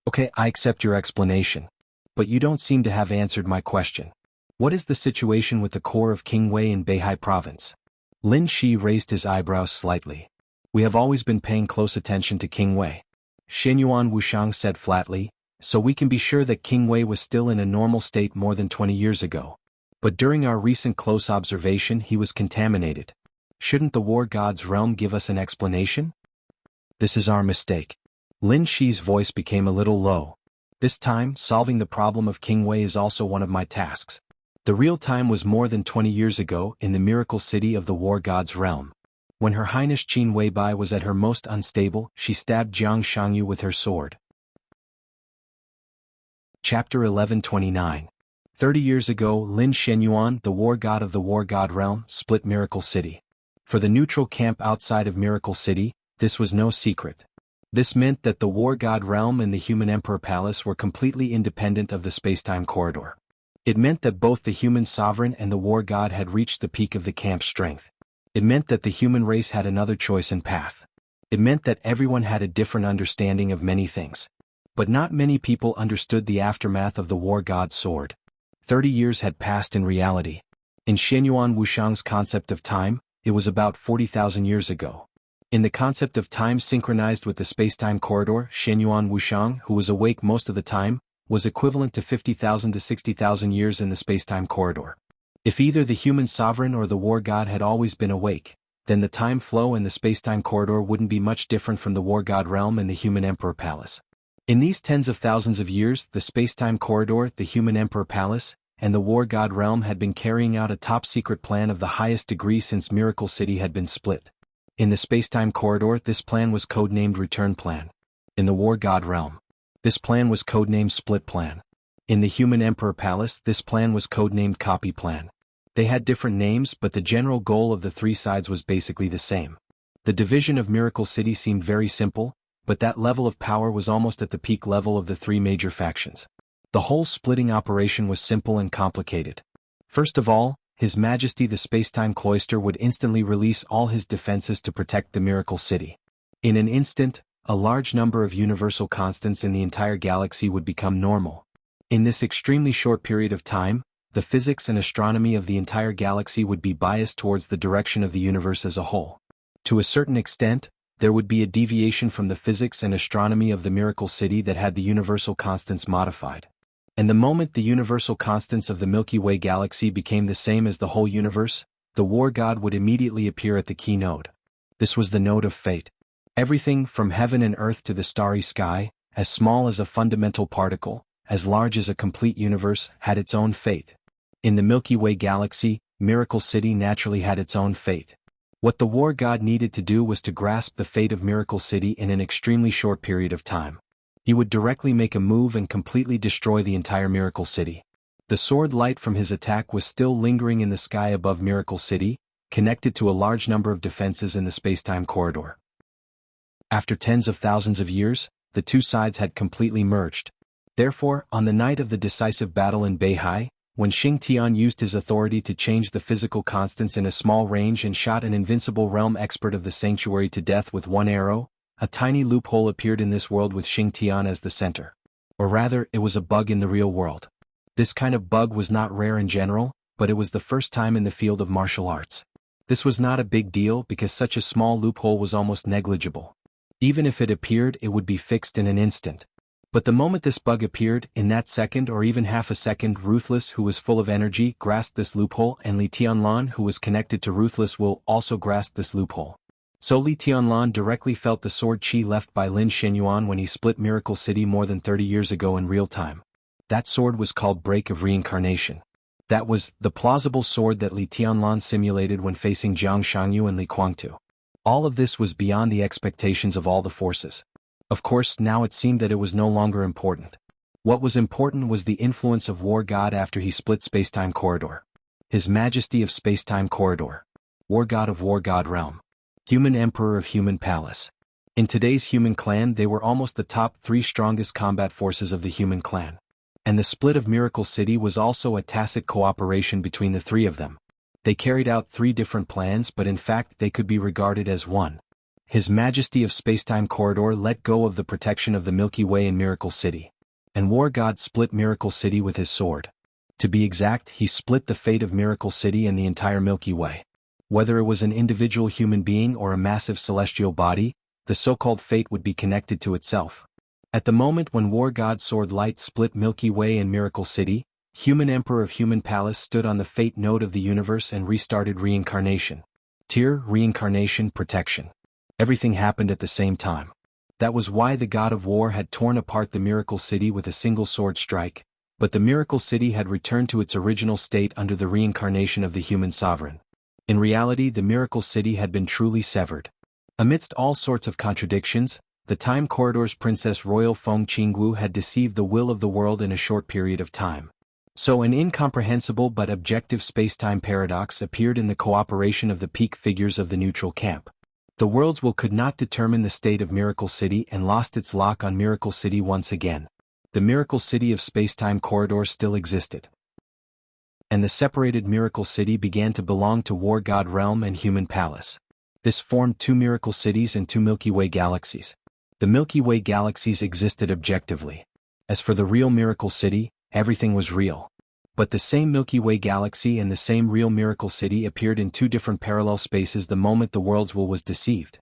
S1: Okay, I accept your explanation. But you don't seem to have answered my question. What is the situation with the core of King Wei in Beihai province? Lin Shi raised his eyebrows slightly. We have always been paying close attention to King Wei. Shenyuan Wuxiang said flatly, so we can be sure that King Wei was still in a normal state more than 20 years ago. But during our recent close observation he was contaminated. Shouldn't the War God's Realm give us an explanation? This is our mistake. Lin Shi's voice became a little low. This time, solving the problem of King Wei is also one of my tasks. The real time was more than 20 years ago in the miracle city of the War God's Realm. When Her Highness Qin Weibai was at her most unstable, she stabbed Jiang Shangyu with her sword. Chapter 1129. 30 years ago, Lin Shenyuan, the war god of the War God Realm, split Miracle City. For the neutral camp outside of Miracle City, this was no secret. This meant that the War God Realm and the Human Emperor Palace were completely independent of the space-time corridor. It meant that both the human sovereign and the war god had reached the peak of the camp's strength. It meant that the human race had another choice and path. It meant that everyone had a different understanding of many things. But not many people understood the aftermath of the war god's sword. 30 years had passed in reality. In Shenyuan Wuxiang's concept of time, it was about 40,000 years ago. In the concept of time synchronized with the space-time corridor, Shenyuan Wuxiang, who was awake most of the time, was equivalent to 50,000 to 60,000 years in the space-time corridor. If either the human sovereign or the war god had always been awake, then the time flow in the space-time corridor wouldn't be much different from the war god realm and the human emperor palace. In these tens of thousands of years, the space-time corridor, the human emperor palace, and the war god realm had been carrying out a top-secret plan of the highest degree since Miracle City had been split. In the space-time corridor, this plan was codenamed Return Plan. In the war god realm, this plan was codenamed Split Plan. In the Human Emperor Palace, this plan was codenamed Copy Plan. They had different names, but the general goal of the three sides was basically the same. The division of Miracle City seemed very simple, but that level of power was almost at the peak level of the three major factions. The whole splitting operation was simple and complicated. First of all, His Majesty the Spacetime Cloister would instantly release all his defenses to protect the Miracle City. In an instant, a large number of universal constants in the entire galaxy would become normal. In this extremely short period of time, the physics and astronomy of the entire galaxy would be biased towards the direction of the universe as a whole. To a certain extent, there would be a deviation from the physics and astronomy of the Miracle City that had the universal constants modified. And the moment the universal constants of the Milky Way galaxy became the same as the whole universe, the war god would immediately appear at the key node. This was the node of fate. Everything from heaven and earth to the starry sky, as small as a fundamental particle, as large as a complete universe, had its own fate. In the Milky Way galaxy, Miracle City naturally had its own fate. What the war god needed to do was to grasp the fate of Miracle City in an extremely short period of time. He would directly make a move and completely destroy the entire Miracle City. The sword light from his attack was still lingering in the sky above Miracle City, connected to a large number of defenses in the spacetime corridor. After tens of thousands of years, the two sides had completely merged. Therefore, on the night of the decisive battle in Beihai, when Xing Tian used his authority to change the physical constants in a small range and shot an invincible realm expert of the sanctuary to death with one arrow, a tiny loophole appeared in this world with Xing Tian as the center. Or rather, it was a bug in the real world. This kind of bug was not rare in general, but it was the first time in the field of martial arts. This was not a big deal because such a small loophole was almost negligible. Even if it appeared, it would be fixed in an instant. But the moment this bug appeared, in that second or even half a second, Ruthless, who was full of energy, grasped this loophole, and Li Tianlan, who was connected to Ruthless Will, also grasped this loophole. So Li Tianlan directly felt the sword chi left by Lin Shenyuan when he split Miracle City more than 30 years ago in real time. That sword was called Break of Reincarnation. That was the plausible sword that Li Tianlan simulated when facing Jiang Shangyu and Li Guangtu. All of this was beyond the expectations of all the forces. Of course, now it seemed that it was no longer important. What was important was the influence of War God after he split Spacetime Corridor. His Majesty of Spacetime Corridor. War God of War God Realm. Human Emperor of Human Palace. In today's human clan, they were almost the top 3 strongest combat forces of the human clan. And the split of Miracle City was also a tacit cooperation between the 3 of them. They carried out 3 different plans, but in fact they could be regarded as one. His Majesty of Spacetime Corridor let go of the protection of the Milky Way in Miracle City. And War God split Miracle City with his sword. To be exact, he split the fate of Miracle City and the entire Milky Way. Whether it was an individual human being or a massive celestial body, the so-called fate would be connected to itself. At the moment when War God's sword light split Milky Way and Miracle City, Human Emperor of Human Palace stood on the fate node of the universe and restarted reincarnation. Tier, reincarnation, protection. Everything happened at the same time. That was why the God of War had torn apart the Miracle City with a single sword strike, but the Miracle City had returned to its original state under the reincarnation of the human sovereign. In reality, the Miracle City had been truly severed. Amidst all sorts of contradictions, the Time Corridor's Princess Royal Feng Qinggu had deceived the will of the world in a short period of time. So an incomprehensible but objective space-time paradox appeared in the cooperation of the peak figures of the neutral camp. The world's will could not determine the state of Miracle City and lost its lock on Miracle City once again. The Miracle City of Spacetime Corridor still existed. And the separated Miracle City began to belong to War God Realm and Human Palace. This formed 2 Miracle Cities and 2 Milky Way galaxies. The Milky Way galaxies existed objectively. As for the real Miracle City, everything was real. But the same Milky Way galaxy and the same real Miracle City appeared in 2 different parallel spaces the moment the world's will was deceived.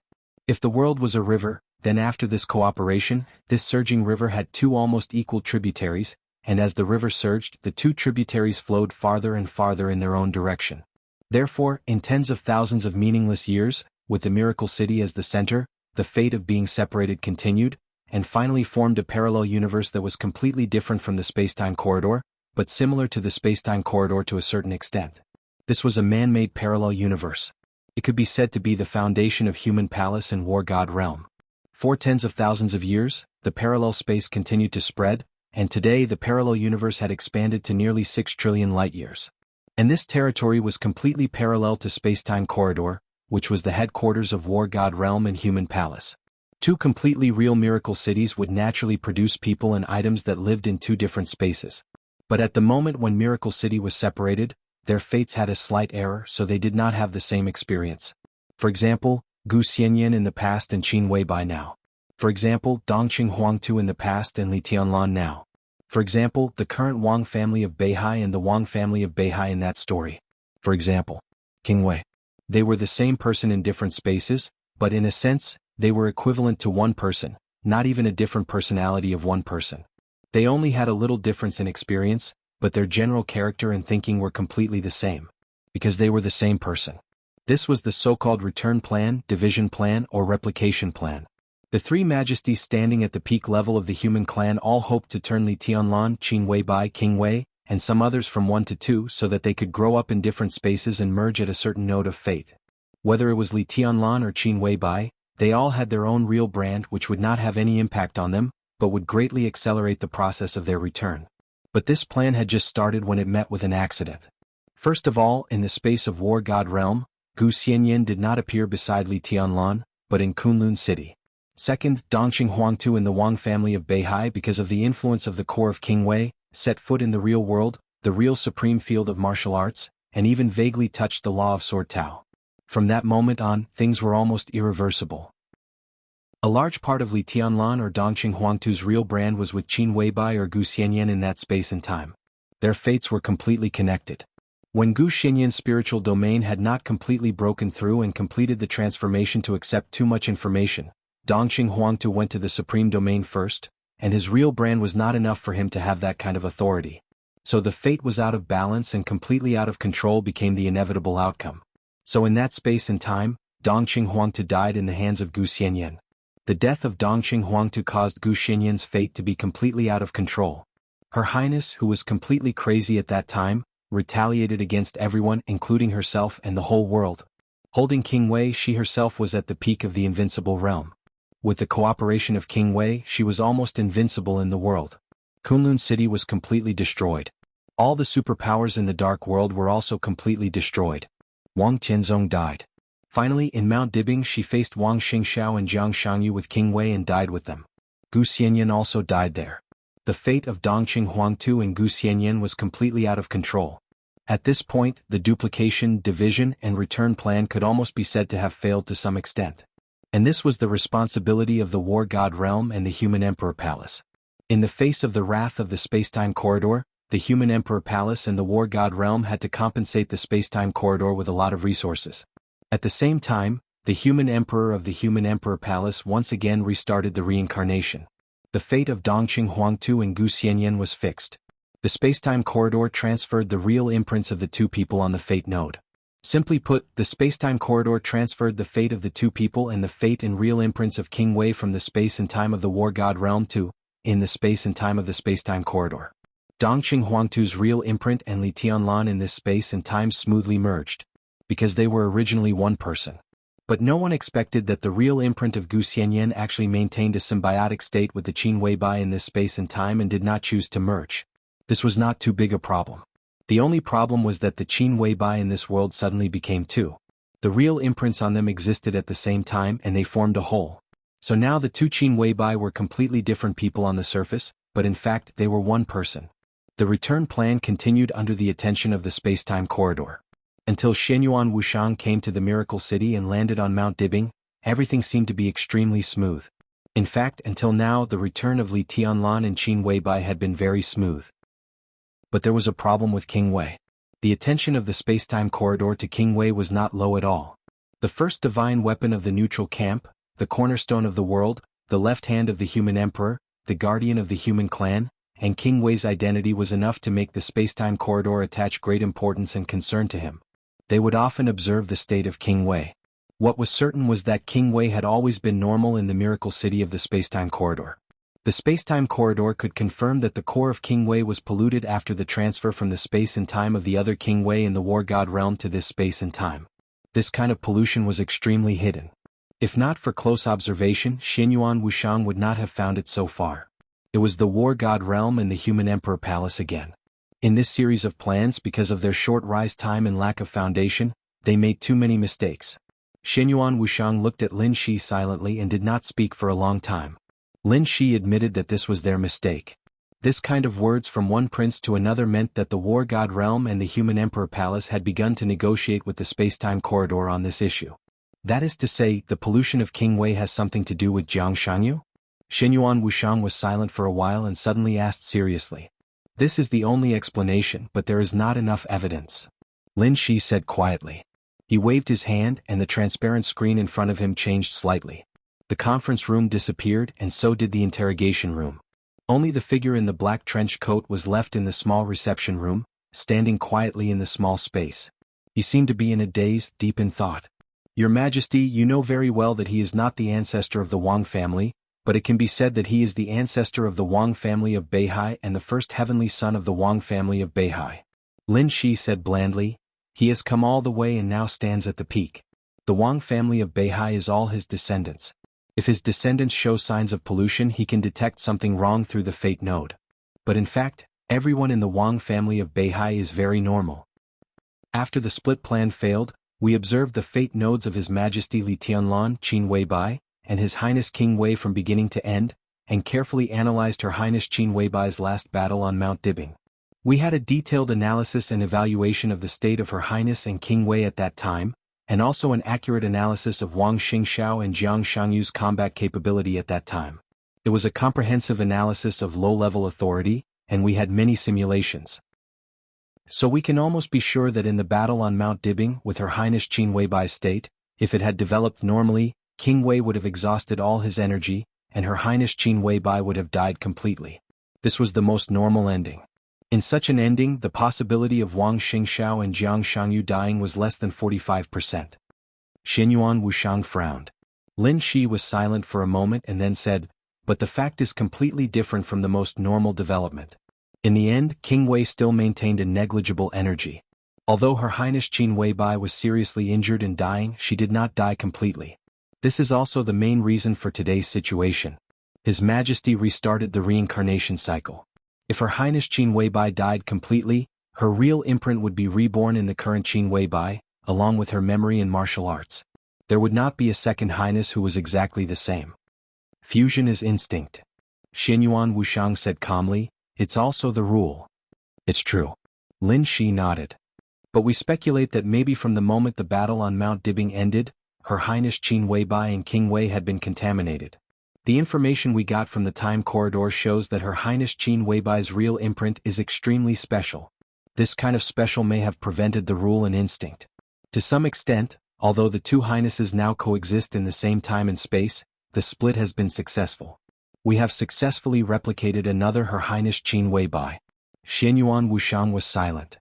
S1: If the world was a river, then after this cooperation, this surging river had 2 almost equal tributaries, and as the river surged, the 2 tributaries flowed farther and farther in their own direction. Therefore, in tens of thousands of meaningless years, with the Miracle City as the center, the fate of being separated continued, and finally formed a parallel universe that was completely different from the spacetime corridor, but similar to the spacetime corridor to a certain extent. This was a man-made parallel universe. It could be said to be the foundation of Human Palace and War God Realm. For tens of thousands of years, the parallel space continued to spread, and today the parallel universe had expanded to nearly 6 trillion light-years. And this territory was completely parallel to spacetime corridor, which was the headquarters of War God Realm and Human Palace. Two completely real miracle cities would naturally produce people and items that lived in two different spaces. But at the moment when Miracle City was separated, their fates had a slight error, so they did not have the same experience. For example, Gu Xianyan in the past and Qin Weibai now. For example, Dongqing Huangtu in the past and Li Tianlan now. For example, the current Wang family of Beihai and the Wang family of Beihai in that story. For example, King Wei. They were the same person in different spaces, but in a sense, they were equivalent to one person, not even a different personality of one person. They only had a little difference in experience, but their general character and thinking were completely the same. Because they were the same person. This was the so-called return plan, division plan, or replication plan. The three majesties standing at the peak level of the human clan all hoped to turn Li Tianlan, Qin Weibai, King Wei, and some others from 1 to 2 so that they could grow up in different spaces and merge at a certain node of fate. Whether it was Li Tianlan or Qin Weibai, they all had their own real brand which would not have any impact on them, but would greatly accelerate the process of their return. But this plan had just started when it met with an accident. First of all, in the space of War God Realm, Gu Xianyan did not appear beside Li Tianlan, but in Kunlun City. Second, Dongqing Huangtu in the Wang family of Beihai, because of the influence of the core of King Wei, set foot in the real world, the real supreme field of martial arts, and even vaguely touched the law of Sword Tao. From that moment on, things were almost irreversible. A large part of Li Tianlan or Dongqing Huangtu's real brand was with Qin Weibai or Gu Xianyan in that space and time. Their fates were completely connected. When Gu Xianyan's spiritual domain had not completely broken through and completed the transformation to accept too much information, Dongqing Huangtu went to the supreme domain first, and his real brand was not enough for him to have that kind of authority. So the fate was out of balance and completely out of control became the inevitable outcome. So in that space and time, Dongqing Huangtu died in the hands of Gu Xianyan. The death of Dongqing Huangtu caused Gu Xianyan's fate to be completely out of control. Her Highness, who was completely crazy at that time, retaliated against everyone including herself and the whole world. Holding King Wei, she herself was at the peak of the invincible realm. With the cooperation of King Wei, she was almost invincible in the world. Kunlun City was completely destroyed. All the superpowers in the Dark World were also completely destroyed. Wang Tianzong died. Finally, in Mount Dibing she faced Wang Xingxiao and Jiang Shangyu with King Wei and died with them. Gu Xianyan also died there. The fate of Dongqing Huangtu and Gu Xianyan was completely out of control. At this point, the duplication, division, and return plan could almost be said to have failed to some extent. And this was the responsibility of the War God Realm and the Human Emperor Palace. In the face of the wrath of the Spacetime Corridor, the Human Emperor Palace and the War God Realm had to compensate the Spacetime Corridor with a lot of resources. At the same time, the Human Emperor of the Human Emperor Palace once again restarted the reincarnation. The fate of Dongqing Huangtu and Gu Xianyan was fixed. The Spacetime Corridor transferred the real imprints of the two people on the fate node. Simply put, the Spacetime Corridor transferred the fate of the two people and the fate and real imprints of King Wei from the space and time of the War God Realm to, in the space and time of the Spacetime Corridor. Dongqing Huangtu's real imprint and Li Tianlan in this space and time smoothly merged. Because they were originally one person. But no one expected that the real imprint of Gu Xianyan actually maintained a symbiotic state with the Qin Weibai in this space and time and did not choose to merge. This was not too big a problem. The only problem was that the Qin Weibai in this world suddenly became two. The real imprints on them existed at the same time and they formed a whole. So now the two Qin Weibai were completely different people on the surface, but in fact they were one person. The return plan continued under the attention of the Spacetime Corridor. Until Shenyuan Wuxiang came to the Miracle City and landed on Mount Dibing, everything seemed to be extremely smooth. In fact, until now the return of Li Tianlan and Qin Weibai had been very smooth. But there was a problem with King Wei. The attention of the Spacetime Corridor to King Wei was not low at all. The first divine weapon of the neutral camp, the cornerstone of the world, the left hand of the human emperor, the guardian of the human clan, and King Wei's identity was enough to make the Spacetime Corridor attach great importance and concern to him. They would often observe the state of King Wei. What was certain was that King Wei had always been normal in the Miracle City of the Spacetime Corridor. The Spacetime Corridor could confirm that the core of King Wei was polluted after the transfer from the space and time of the other King Wei in the War God Realm to this space and time. This kind of pollution was extremely hidden. If not for close observation, Shenyuan Wuxiang would not have found it so far. It was the War God Realm and the Human Emperor Palace again. In this series of plans, because of their short rise time and lack of foundation, they made too many mistakes. Xianyuan Wushang looked at Lin Shi silently and did not speak for a long time. Lin Shi admitted that this was their mistake. This kind of words from one prince to another meant that the War God Realm and the Human Emperor Palace had begun to negotiate with the Spacetime Corridor on this issue. That is to say, the pollution of King Wei has something to do with Jianghu? Xianyuan Wushang was silent for a while and suddenly asked seriously. This is the only explanation, but there is not enough evidence. Lin Shi said quietly. He waved his hand and the transparent screen in front of him changed slightly. The conference room disappeared and so did the interrogation room. Only the figure in the black trench coat was left in the small reception room, standing quietly in the small space. He seemed to be in a daze, deep in thought. Your Majesty, you know very well that he is not the ancestor of the Wang family, but it can be said that he is the ancestor of the Wang family of Beihai and the first heavenly son of the Wang family of Beihai. Lin Shi said blandly. He has come all the way and now stands at the peak. The Wang family of Beihai is all his descendants. If his descendants show signs of pollution, he can detect something wrong through the fate node. But in fact, everyone in the Wang family of Beihai is very normal. After the split plan failed, we observed the fate nodes of His Majesty Li Tianlan Qin Weibai and His Highness King Wei from beginning to end, and carefully analyzed Her Highness Qin Weibai's last battle on Mount Dibing. We had a detailed analysis and evaluation of the state of Her Highness and King Wei at that time, and also an accurate analysis of Wang Xingxiao and Jiang Shangyu's combat capability at that time. It was a comprehensive analysis of low-level authority, and we had many simulations. So we can almost be sure that in the battle on Mount Dibing with Her Highness Qin Weibai's state, if it had developed normally, King Wei would have exhausted all his energy, and Her Highness Qin Weibai would have died completely. This was the most normal ending. In such an ending, the possibility of Wang Xingxiao and Jiang Shangyu dying was less than 45%. Xianyuan Wushang frowned. Lin Shi was silent for a moment and then said, but the fact is completely different from the most normal development. In the end, King Wei still maintained a negligible energy. Although Her Highness Qin Weibai was seriously injured and dying, she did not die completely. This is also the main reason for today's situation. His Majesty restarted the reincarnation cycle. If Her Highness Qin Weibai died completely, her real imprint would be reborn in the current Qin Weibai, along with her memory and martial arts. There would not be a second highness who was exactly the same. Fusion is instinct. Xianyuan Wushang said calmly, it's also the rule. It's true. Lin Shi nodded. But we speculate that maybe from the moment the battle on Mount Dibing ended, Her Highness Qin Weibai and King Wei had been contaminated. The information we got from the time corridor shows that Her Highness Qin Weibai's real imprint is extremely special. This kind of special may have prevented the rule and instinct. To some extent, although the two highnesses now coexist in the same time and space, the split has been successful. We have successfully replicated another Her Highness Qin Weibai. Xianyuan Wushang was silent.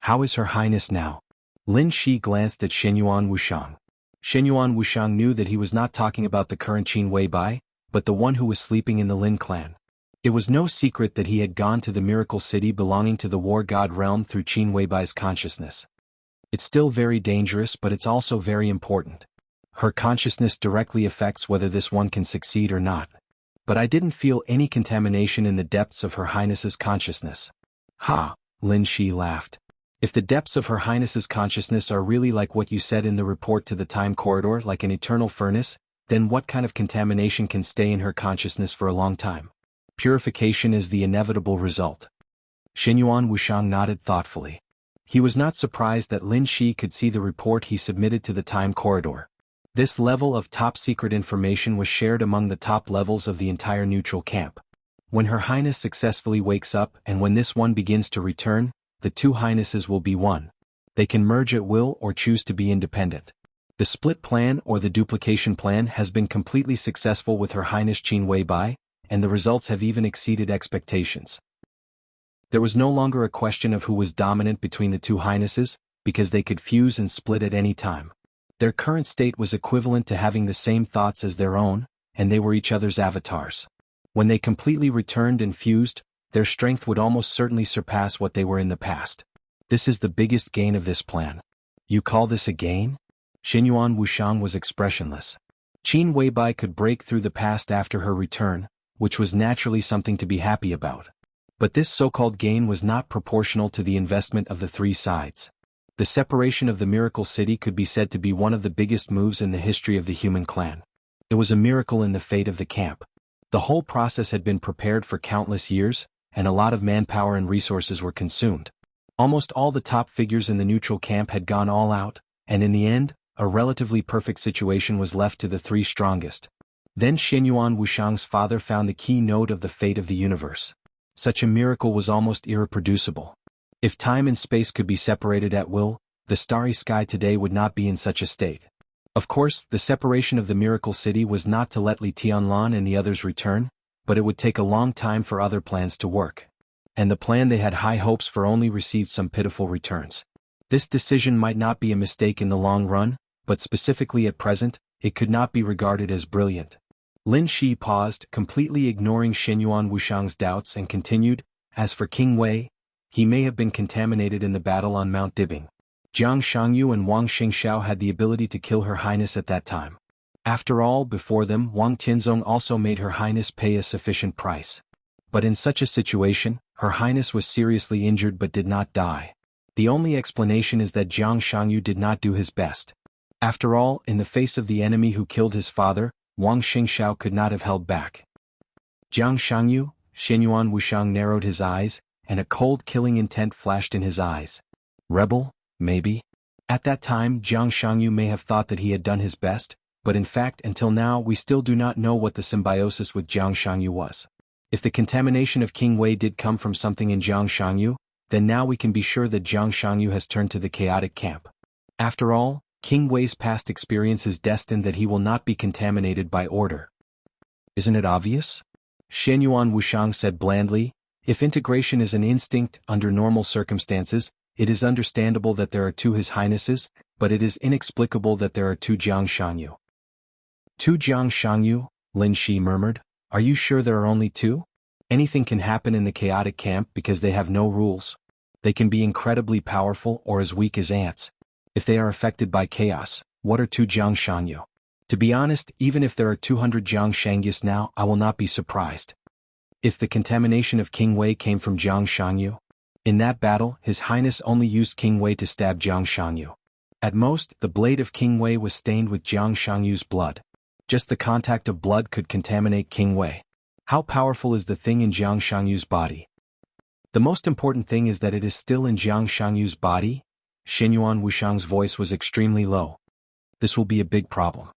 S1: How is Her Highness now? Lin Shi glanced at Xianyuan Wushang. Xianyuan Wushang knew that he was not talking about the current Qin Weibai, but the one who was sleeping in the Lin clan. It was no secret that he had gone to the miracle city belonging to the War God realm through Qin Weibai's consciousness. It's still very dangerous, but it's also very important. Her consciousness directly affects whether this one can succeed or not. But I didn't feel any contamination in the depths of Her Highness's consciousness. Ha, Lin Shi laughed. If the depths of Her Highness's consciousness are really like what you said in the report to the time corridor, like an eternal furnace, then what kind of contamination can stay in her consciousness for a long time? Purification is the inevitable result. Xianyuan Wushang nodded thoughtfully. He was not surprised that Lin Shi could see the report he submitted to the time corridor. This level of top-secret information was shared among the top levels of the entire neutral camp. When Her Highness successfully wakes up and when this one begins to return, the two highnesses will be one. They can merge at will or choose to be independent. The split plan or the duplication plan has been completely successful with Her Highness Qin Weibai, and the results have even exceeded expectations. There was no longer a question of who was dominant between the two highnesses, because they could fuse and split at any time. Their current state was equivalent to having the same thoughts as their own, and they were each other's avatars. When they completely returned and fused, their strength would almost certainly surpass what they were in the past. This is the biggest gain of this plan. You call this a gain? Xianyuan Wushang was expressionless. Qin Weibai could break through the past after her return, which was naturally something to be happy about. But this so-called gain was not proportional to the investment of the three sides. The The separation of the Miracle City could be said to be one of the biggest moves in the history of the human clan. It was a miracle in the fate of the camp. The whole process had been prepared for countless years, and a lot of manpower and resources were consumed. Almost all the top figures in the neutral camp had gone all out, and in the end, a relatively perfect situation was left to the three strongest. Then Xianyuan Wuxiang's father found the key note of the fate of the universe. Such a miracle was almost irreproducible. If time and space could be separated at will, the starry sky today would not be in such a state. Of course, the separation of the Miracle City was not to let Li Tianlan and the others return, but it would take a long time for other plans to work. And the plan they had high hopes for only received some pitiful returns. This decision might not be a mistake in the long run, but specifically at present, it could not be regarded as brilliant. Lin Shi paused, completely ignoring Xianyuan Wuxiang's doubts, and continued, "As for King Wei, he may have been contaminated in the battle on Mount Dibing. Jiang Shangyu and Wang Xingxiao had the ability to kill Her Highness at that time. After all, before them, Wang Tianzong also made Her Highness pay a sufficient price. But in such a situation, Her Highness was seriously injured but did not die. The only explanation is that Jiang Shangyu did not do his best. After all, in the face of the enemy who killed his father, Wang Xingxiao could not have held back." Jiang Shangyu, Xianyuan Wuxiang narrowed his eyes, and a cold killing intent flashed in his eyes. Rebel, maybe? At that time, Jiang Shangyu may have thought that he had done his best, but in fact until now we still do not know what the symbiosis with Jiang Shangyu was. If the contamination of King Wei did come from something in Jiang Shangyu, then now we can be sure that Jiang Shangyu has turned to the chaotic camp. After all, King Wei's past experience is destined that he will not be contaminated by order. Isn't it obvious? Xianyuan Wuxiang said blandly, "If integration is an instinct under normal circumstances, it is understandable that there are two His Highnesses, but it is inexplicable that there are two Jiang Shangyu." "Two Jiang Shangyu?" Lin Shi murmured. "Are you sure there are only two? Anything can happen in the chaotic camp because they have no rules. They can be incredibly powerful or as weak as ants. If they are affected by chaos, what are two Jiang Shangyu? To be honest, even if there are 200 Jiang Shangyus now, I will not be surprised. If the contamination of King Wei came from Jiang Shangyu, in that battle, His Highness only used King Wei to stab Jiang Shangyu. At most, the blade of King Wei was stained with Jiang Shangyu's blood. Just the contact of blood could contaminate King Wei. How powerful is the thing in Jiang Shangyu's body? The most important thing is that it is still in Jiang Shangyu's body." Xianyuan Wuxiang's voice was extremely low. "This will be a big problem.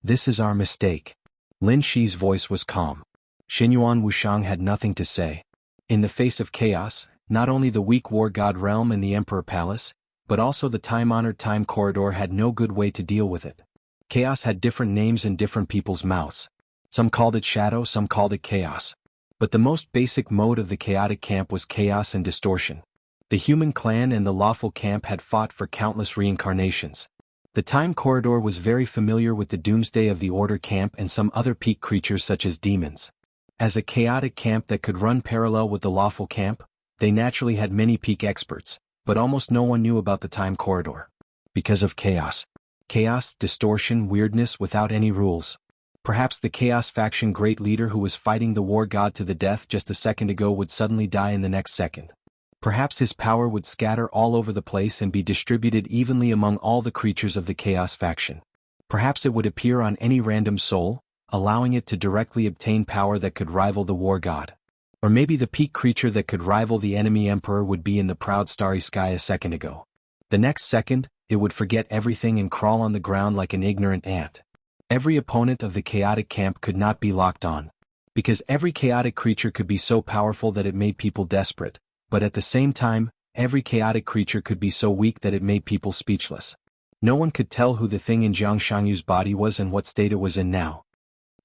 S1: This is our mistake." Lin Shi's voice was calm. Xianyuan Wuxiang had nothing to say. In the face of chaos, not only the weak war god realm and the Emperor Palace, but also the time-honored time corridor had no good way to deal with it. Chaos had different names in different people's mouths. Some called it shadow, some called it chaos. But the most basic mode of the chaotic camp was chaos and distortion. The human clan and the lawful camp had fought for countless reincarnations. The time corridor was very familiar with the doomsday of the order camp and some other peak creatures such as demons. As a chaotic camp that could run parallel with the lawful camp, they naturally had many peak experts, but almost no one knew about the time corridor. Because of chaos. Chaos, distortion, weirdness without any rules. Perhaps the Chaos faction great leader who was fighting the war god to the death just a second ago would suddenly die in the next second. Perhaps his power would scatter all over the place and be distributed evenly among all the creatures of the Chaos faction. Perhaps it would appear on any random soul, allowing it to directly obtain power that could rival the war god. Or maybe the peak creature that could rival the enemy emperor would be in the proud starry sky a second ago. The next second, it would forget everything and crawl on the ground like an ignorant ant. Every opponent of the chaotic camp could not be locked on. Because every chaotic creature could be so powerful that it made people desperate. But at the same time, every chaotic creature could be so weak that it made people speechless. No one could tell who the thing in Jiang Shangyu's body was and what state it was in now.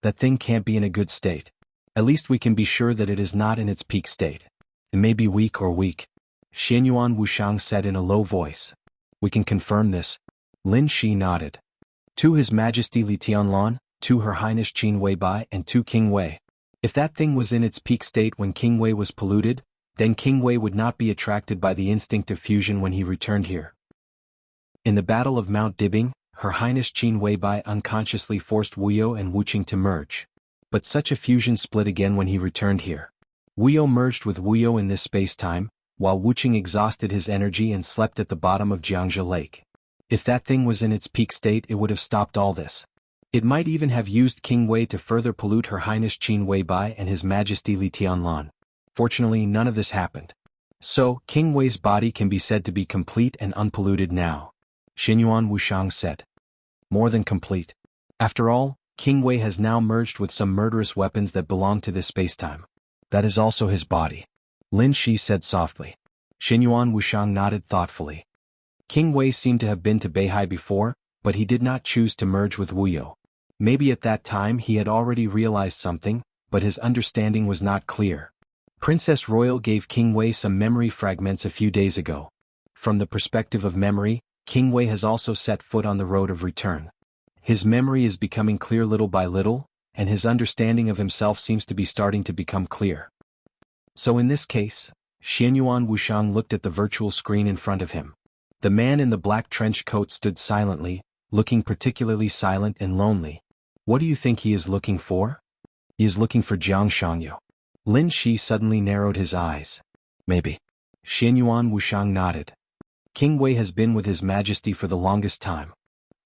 S1: That thing can't be in a good state. At least we can be sure that it is not in its peak state. It may be weak or weak. Xianyuan Wuxiang said in a low voice. "We can confirm this." Lin Shi nodded. "To His Majesty Li Tianlan, to Her Highness Qin Weibai, and to King Wei. If that thing was in its peak state when King Wei was polluted, then King Wei would not be attracted by the instinct of fusion when he returned here. In the Battle of Mount Dibing, Her Highness Qin Weibai unconsciously forced Wuyo and Wuqing to merge. But such a fusion split again when he returned here. Wuyo merged with Wuyo in this space-time, while Wuxia exhausted his energy and slept at the bottom of Jianghu Lake. If that thing was in its peak state, it would have stopped all this. It might even have used King Wei to further pollute Her Highness Qin Weibai and His Majesty Li Tianlan. Fortunately, none of this happened. So, King Wei's body can be said to be complete and unpolluted now. Xinyuan Wuxiang said. More than complete. After all, King Wei has now merged with some murderous weapons that belong to this spacetime. That is also his body. Lin Shi said softly. Xinyuan Wuxiang nodded thoughtfully. King Wei seemed to have been to Beihai before, but he did not choose to merge with Wuyo. Maybe at that time he had already realized something, but his understanding was not clear. Princess Royal gave King Wei some memory fragments a few days ago. From the perspective of memory, King Wei has also set foot on the road of return. His memory is becoming clear little by little, and his understanding of himself seems to be starting to become clear. So in this case, Xianyuan Wuxiang looked at the virtual screen in front of him. The man in the black trench coat stood silently, looking particularly silent and lonely. What do you think he is looking for? He is looking for Jiang Shangyu. Lin Shi suddenly narrowed his eyes. Maybe. Xianyuan Wuxiang nodded. King Wei has been with His Majesty for the longest time.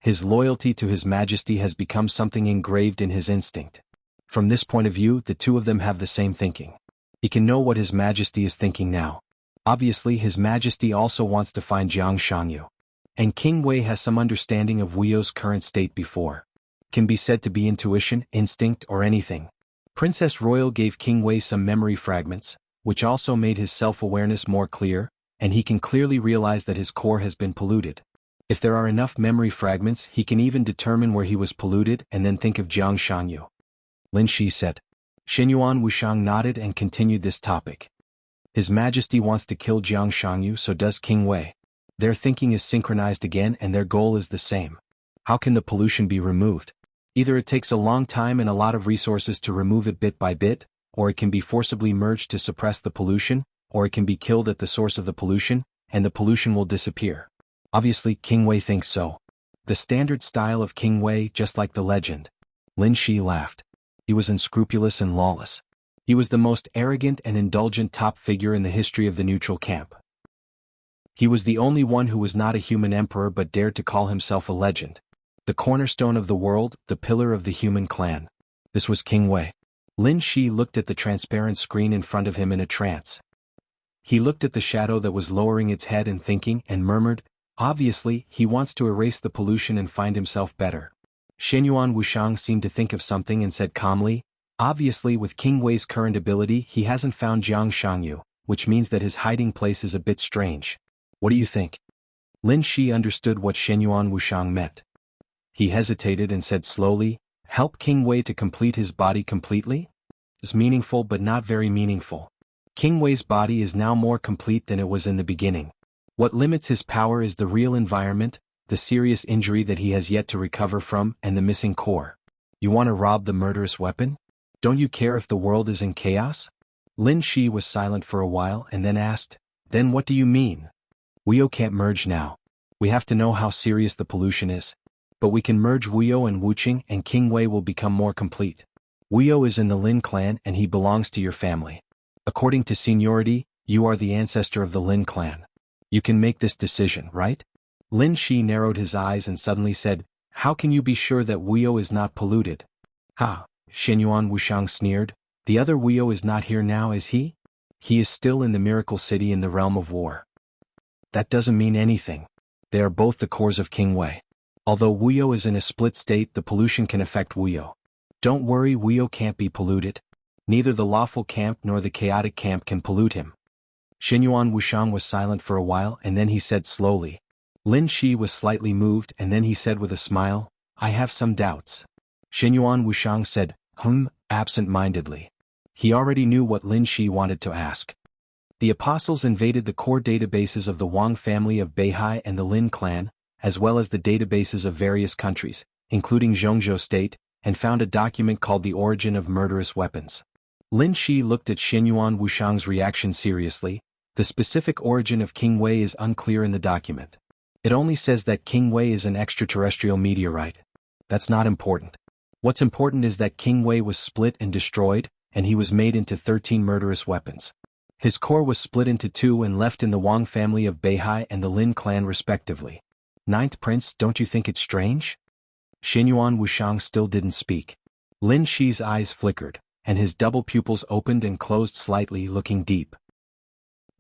S1: His loyalty to His Majesty has become something engraved in his instinct. From this point of view, the two of them have the same thinking. He can know what His Majesty is thinking now. Obviously, His Majesty also wants to find Jiang Shangyu. And King Wei has some understanding of Wuyo's current state before. Can be said to be intuition, instinct, or anything. Princess Royal gave King Wei some memory fragments, which also made his self-awareness more clear, and he can clearly realize that his core has been polluted. If there are enough memory fragments, he can even determine where he was polluted and then think of Jiang Shangyu. Lin Shi said. Xianyuan Wuxiang nodded and continued this topic. His Majesty wants to kill Jiang Shangyu, so does King Wei. Their thinking is synchronized again and their goal is the same. How can the pollution be removed? Either it takes a long time and a lot of resources to remove it bit by bit, or it can be forcibly merged to suppress the pollution, or it can be killed at the source of the pollution, and the pollution will disappear. Obviously, King Wei thinks so. The standard style of King Wei, just like the legend. Lin Shi laughed. He was unscrupulous and lawless. He was the most arrogant and indulgent top figure in the history of the neutral camp. He was the only one who was not a human emperor but dared to call himself a legend. The cornerstone of the world, the pillar of the human clan. This was King Wei. Lin Shi looked at the transparent screen in front of him in a trance. He looked at the shadow that was lowering its head and thinking and murmured, obviously, he wants to erase the pollution and find himself better. Xianyuan Wuxiang seemed to think of something and said calmly, obviously with King Wei's current ability he hasn't found Jiang Shangyu, which means that his hiding place is a bit strange. What do you think? Lin Shi understood what Xianyuan Wuxiang meant. He hesitated and said slowly, help King Wei to complete his body completely? It's meaningful but not very meaningful. King Wei's body is now more complete than it was in the beginning. What limits his power is the real environment, the serious injury that he has yet to recover from, and the missing core. You want to rob the murderous weapon? Don't you care if the world is in chaos? Lin Shi was silent for a while and then asked, then what do you mean? Wuyo can't merge now. We have to know how serious the pollution is. But we can merge Wuyo and Wuqing and King Wei will become more complete. Wuyo is in the Lin clan and he belongs to your family. According to seniority, you are the ancestor of the Lin clan. You can make this decision, right? Lin Shi narrowed his eyes and suddenly said, how can you be sure that Wuyo is not polluted? Ha, Xianyuan Wuxiang sneered, the other Wuyo is not here now, is he? He is still in the Miracle City in the realm of war. That doesn't mean anything. They are both the cores of King Wei. Although Wuyo is in a split state, the pollution can affect Wuyo. Don't worry, Wuyo can't be polluted. Neither the lawful camp nor the chaotic camp can pollute him. Xianyuan Wuxiang was silent for a while and then he said slowly. Lin Shi was slightly moved and then he said with a smile, I have some doubts. Xianyuan Wuxiang said, absent-mindedly. He already knew what Lin Shi wanted to ask. The apostles invaded the core databases of the Wang family of Beihai and the Lin clan, as well as the databases of various countries, including Zhongzhou state, and found a document called The Origin of Murderous Weapons. Lin Shi looked at Xianyuan Wuxiang's reaction seriously. The specific origin of King Wei is unclear in the document. It only says that King Wei is an extraterrestrial meteorite. That's not important. What's important is that King Wei was split and destroyed, and he was made into 13 murderous weapons. His core was split into two and left in the Wang family of Beihai and the Lin clan respectively. Ninth Prince, don't you think it's strange? Xinyuan Wushang still didn't speak. Lin Shi's eyes flickered, and his double pupils opened and closed slightly, looking deep.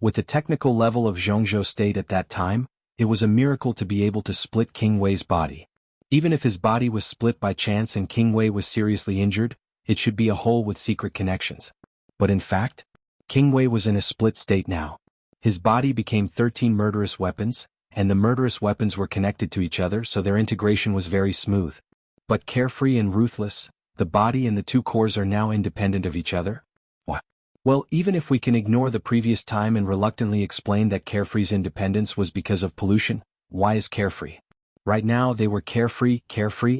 S1: With the technical level of Zhongzhou state at that time, it was a miracle to be able to split King Wei's body. Even if his body was split by chance and King Wei was seriously injured, it should be a whole with secret connections. But in fact, King Wei was in a split state now. His body became 13 murderous weapons, and the murderous weapons were connected to each other, so their integration was very smooth. But carefree and ruthless, the body and the two cores are now independent of each other? What? Well, even if we can ignore the previous time and reluctantly explain that Carefree's independence was because of pollution, why is Carefree? Right now they were carefree,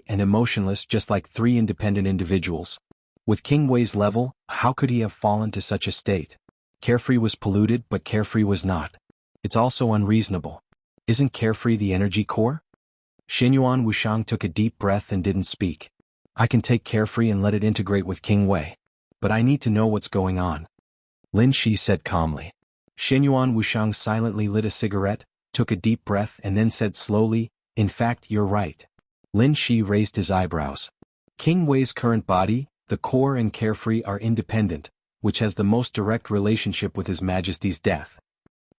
S1: and emotionless, just like three independent individuals. With King Wei's level, how could he have fallen to such a state? Carefree was polluted, but Carefree was not. It's also unreasonable. Isn't Carefree the energy core? Xinyuan Wushang took a deep breath and didn't speak. I can take Carefree and let it integrate with King Wei. But I need to know what's going on. Lin Shi said calmly. Xinyuan Wushang silently lit a cigarette, took a deep breath and then said slowly, in fact, you're right. Lin Shi raised his eyebrows. King Wei's current body, the core and Carefree are independent, which has the most direct relationship with His Majesty's death.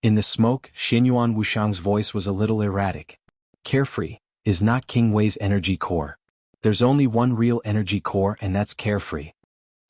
S1: In the smoke, Xinyuan Wushang's voice was a little erratic. Carefree is not King Wei's energy core. There's only one real energy core, and that's Carefree.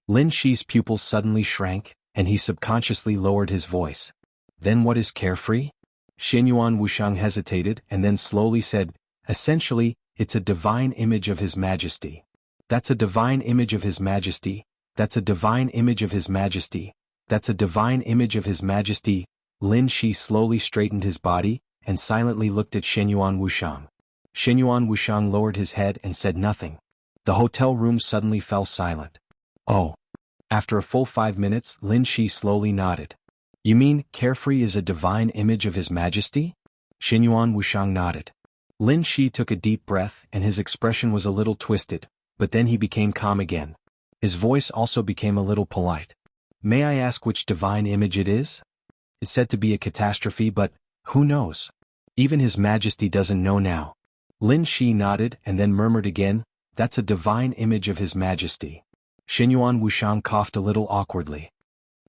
S1: Lin Shi's pupils suddenly shrank, and he subconsciously lowered his voice. Then what is Carefree? Xinyuan Wushang hesitated and then slowly said, essentially, it's a divine image of His Majesty. That's a divine image of His Majesty. That's a divine image of His Majesty. That's a divine image of His Majesty. Lin Shi slowly straightened his body and silently looked at Xinyuan Wushang. Xinyuan Wushang lowered his head and said nothing. The hotel room suddenly fell silent. Oh. After a full 5 minutes, Lin Shi slowly nodded. You mean, Carefree is a divine image of His Majesty? Xinyuan Wushang nodded. Lin Shi took a deep breath and his expression was a little twisted, but then he became calm again. His voice also became a little polite. May I ask which divine image it is? It's said to be a catastrophe, but who knows? Even His Majesty doesn't know now. Lin Shi nodded and then murmured again, that's a divine image of His Majesty. Xinyuan Wushang coughed a little awkwardly.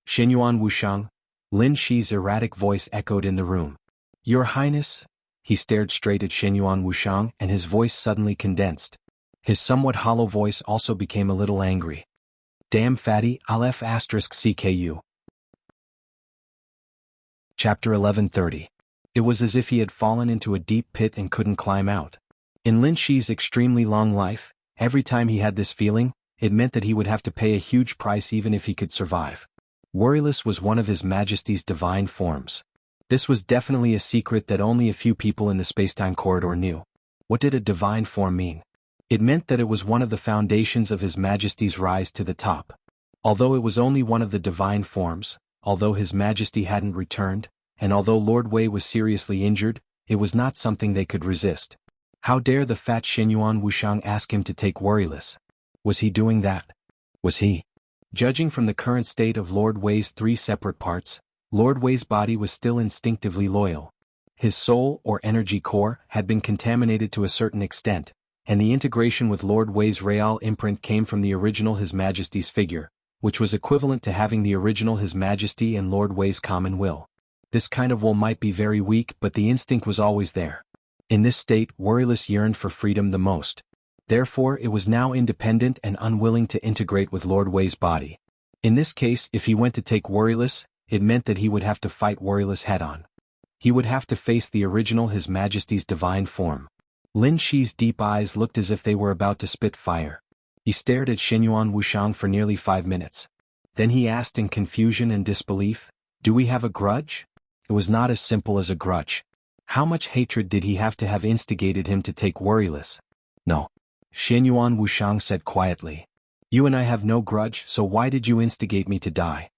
S1: Xinyuan Wushang, Lin Shi's erratic voice echoed in the room. Your Highness? He stared straight at Xinyuan Wushang and his voice suddenly condensed. His somewhat hollow voice also became a little angry. Damn fatty, Aleph asterisk CKU. Chapter 1130. It was as if he had fallen into a deep pit and couldn't climb out. In Lin Shi's extremely long life, every time he had this feeling, it meant that he would have to pay a huge price even if he could survive. Worryless was one of His Majesty's divine forms. This was definitely a secret that only a few people in the spacetime corridor knew. What did a divine form mean? It meant that it was one of the foundations of His Majesty's rise to the top. Although it was only one of the divine forms, although His Majesty hadn't returned, and although Lord Wei was seriously injured, it was not something they could resist. How dare the fat Xinyuan Wushang ask him to take Worryless? Was he doing that? Was he? Judging from the current state of Lord Wei's 3 separate parts, Lord Wei's body was still instinctively loyal. His soul, or energy core, had been contaminated to a certain extent, and the integration with Lord Wei's Real imprint came from the original His Majesty's figure, which was equivalent to having the original His Majesty and Lord Wei's common will. This kind of will might be very weak, but the instinct was always there. In this state, Worryless yearned for freedom the most. Therefore, it was now independent and unwilling to integrate with Lord Wei's body. In this case, if he went to take Worryless, it meant that he would have to fight Worryless head-on. He would have to face the original His Majesty's divine form. Lin Shi's deep eyes looked as if they were about to spit fire. He stared at Xinyuan Wushang for nearly 5 minutes. Then he asked in confusion and disbelief, do we have a grudge? It was not as simple as a grudge. How much hatred did he have to have instigated him to take Worryless? No. Xinyuan Wushang said quietly. You and I have no grudge, so why did you instigate me to die?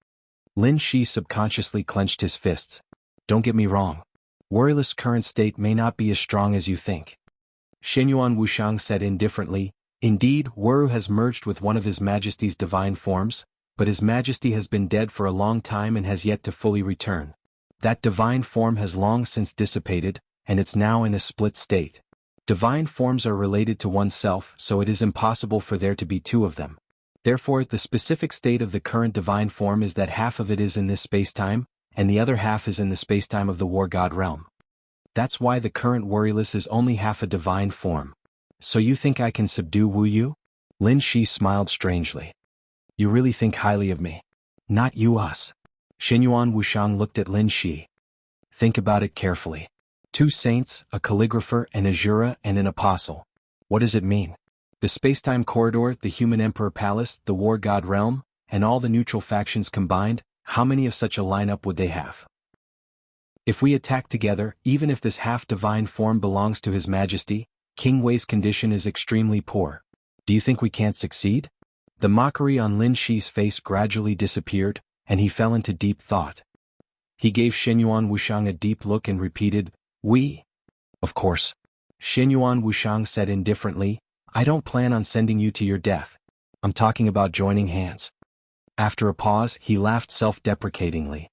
S1: Lin Shi subconsciously clenched his fists. Don't get me wrong. Worryless' current state may not be as strong as you think. Xinyuan Wushang said indifferently, indeed, Wuru has merged with one of His Majesty's divine forms, but His Majesty has been dead for a long time and has yet to fully return. That divine form has long since dissipated, and it's now in a split state. Divine forms are related to oneself, so it is impossible for there to be two of them. Therefore, the specific state of the current divine form is that half of it is in this spacetime, and the other half is in the spacetime of the war god realm. That's why the current Worryless is only half a divine form. So you think I can subdue Wu Yu? Lin Shi smiled strangely. You really think highly of me? Not you us. Xinyuan Wushang looked at Lin Shi. Think about it carefully. 2 saints, a calligrapher, an Azura, and an apostle. What does it mean? The spacetime corridor, the human emperor palace, the war god realm, and all the neutral factions combined, how many of such a lineup would they have? If we attack together, even if this half-divine form belongs to His Majesty, King Wei's condition is extremely poor. Do you think we can't succeed? The mockery on Lin Shi's face gradually disappeared, and he fell into deep thought. He gave Xinyuan Wushang a deep look and repeated, "We?" "Of course." Xinyuan Wushang said indifferently, "I don't plan on sending you to your death. I'm talking about joining hands." After a pause, he laughed self-deprecatingly.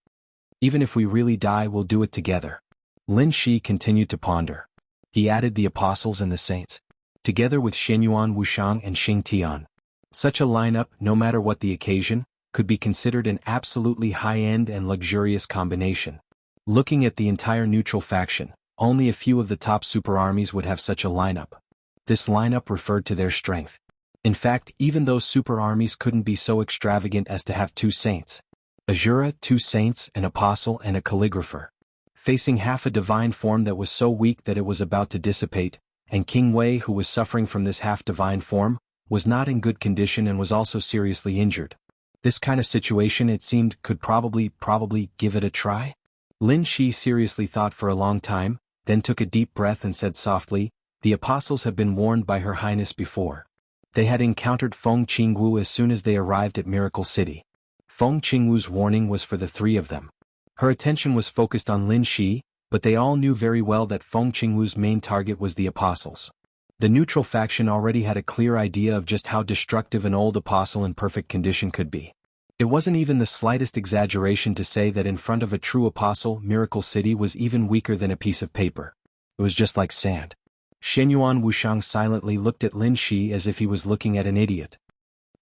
S1: "Even if we really die, we'll do it together." Lin Shi continued to ponder. He added the apostles and the saints, together with Xinyuan Wushang and Xing Tian. Such a lineup, no matter what the occasion, could be considered an absolutely high-end and luxurious combination. Looking at the entire neutral faction, only a few of the top superarmies would have such a lineup. This lineup referred to their strength. In fact, even those superarmies couldn't be so extravagant as to have 2 saints. Azura, 2 saints, an apostle, and a calligrapher. Facing half a divine form that was so weak that it was about to dissipate, and King Wei, who was suffering from this half-divine form, was not in good condition and was also seriously injured. This kind of situation, it seemed, could probably give it a try? Lin Shi seriously thought for a long time, then took a deep breath and said softly, "The apostles have been warned by Her Highness before. They had encountered Feng Qingwu as soon as they arrived at Miracle City. Feng Qingwu's warning was for the 3 of them." Her attention was focused on Lin Shi, but they all knew very well that Feng Qingwu's main target was the apostles. The neutral faction already had a clear idea of just how destructive an old apostle in perfect condition could be. It wasn't even the slightest exaggeration to say that in front of a true apostle, Miracle City was even weaker than a piece of paper. It was just like sand. Xinyuan Wushang silently looked at Lin Shi as if he was looking at an idiot.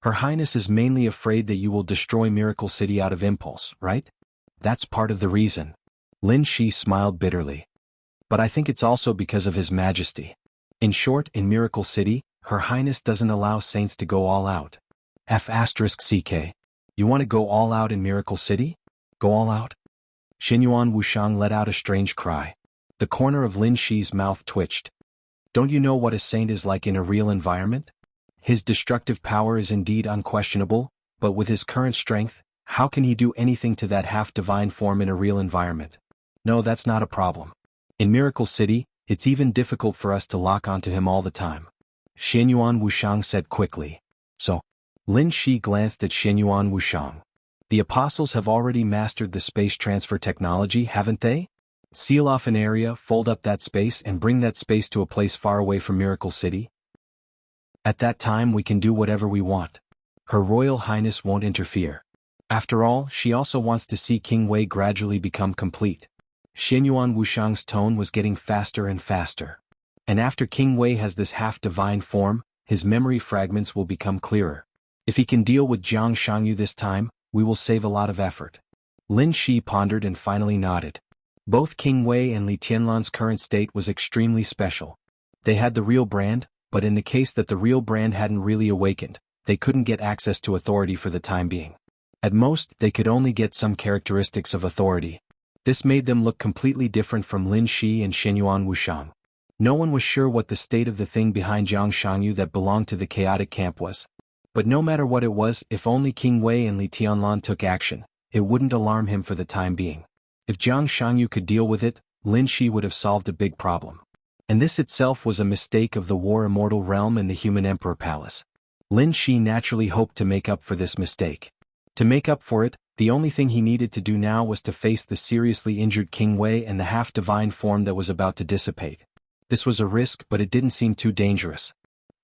S1: "Her Highness is mainly afraid that you will destroy Miracle City out of impulse, right? That's part of the reason." Lin Shi smiled bitterly. "But I think it's also because of His Majesty. In short, in Miracle City, Her Highness doesn't allow saints to go all out." F***CK. You want to go all out in Miracle City? Go all out? Xinyuan Wushang let out a strange cry. The corner of Lin Shi's mouth twitched. Don't you know what a saint is like in a real environment? His destructive power is indeed unquestionable, but with his current strength, how can he do anything to that half-divine form in a real environment? No, that's not a problem. In Miracle City, it's even difficult for us to lock onto him all the time. Xinyuan Wushang said quickly. So, Lin Shi glanced at Xinyuan Wushang. The apostles have already mastered the space transfer technology, haven't they? Seal off an area, fold up that space and bring that space to a place far away from Miracle City. At that time we can do whatever we want. Her Royal Highness won't interfere. After all, she also wants to see King Wei gradually become complete. Xinyuan Wushang's tone was getting faster and faster. And after King Wei has this half-divine form, his memory fragments will become clearer. If he can deal with Jianghu this time, we will save a lot of effort. Lin Shi pondered and finally nodded. Both King Wei and Li Tianlan's current state was extremely special. They had the real brand, but in the case that the real brand hadn't really awakened, they couldn't get access to authority for the time being. At most, they could only get some characteristics of authority. This made them look completely different from Lin Shi and Xinyuan Wushang. No one was sure what the state of the thing behind Jianghu that belonged to the chaotic camp was. But no matter what it was, if only King Wei and Li Tianlan took action, it wouldn't alarm him for the time being. If Jianghu could deal with it, Lin Shi would have solved a big problem. And this itself was a mistake of the War Immortal Realm and the Human Emperor Palace. Lin Shi naturally hoped to make up for this mistake. To make up for it, the only thing he needed to do now was to face the seriously injured King Wei and the half-divine form that was about to dissipate. This was a risk, but it didn't seem too dangerous.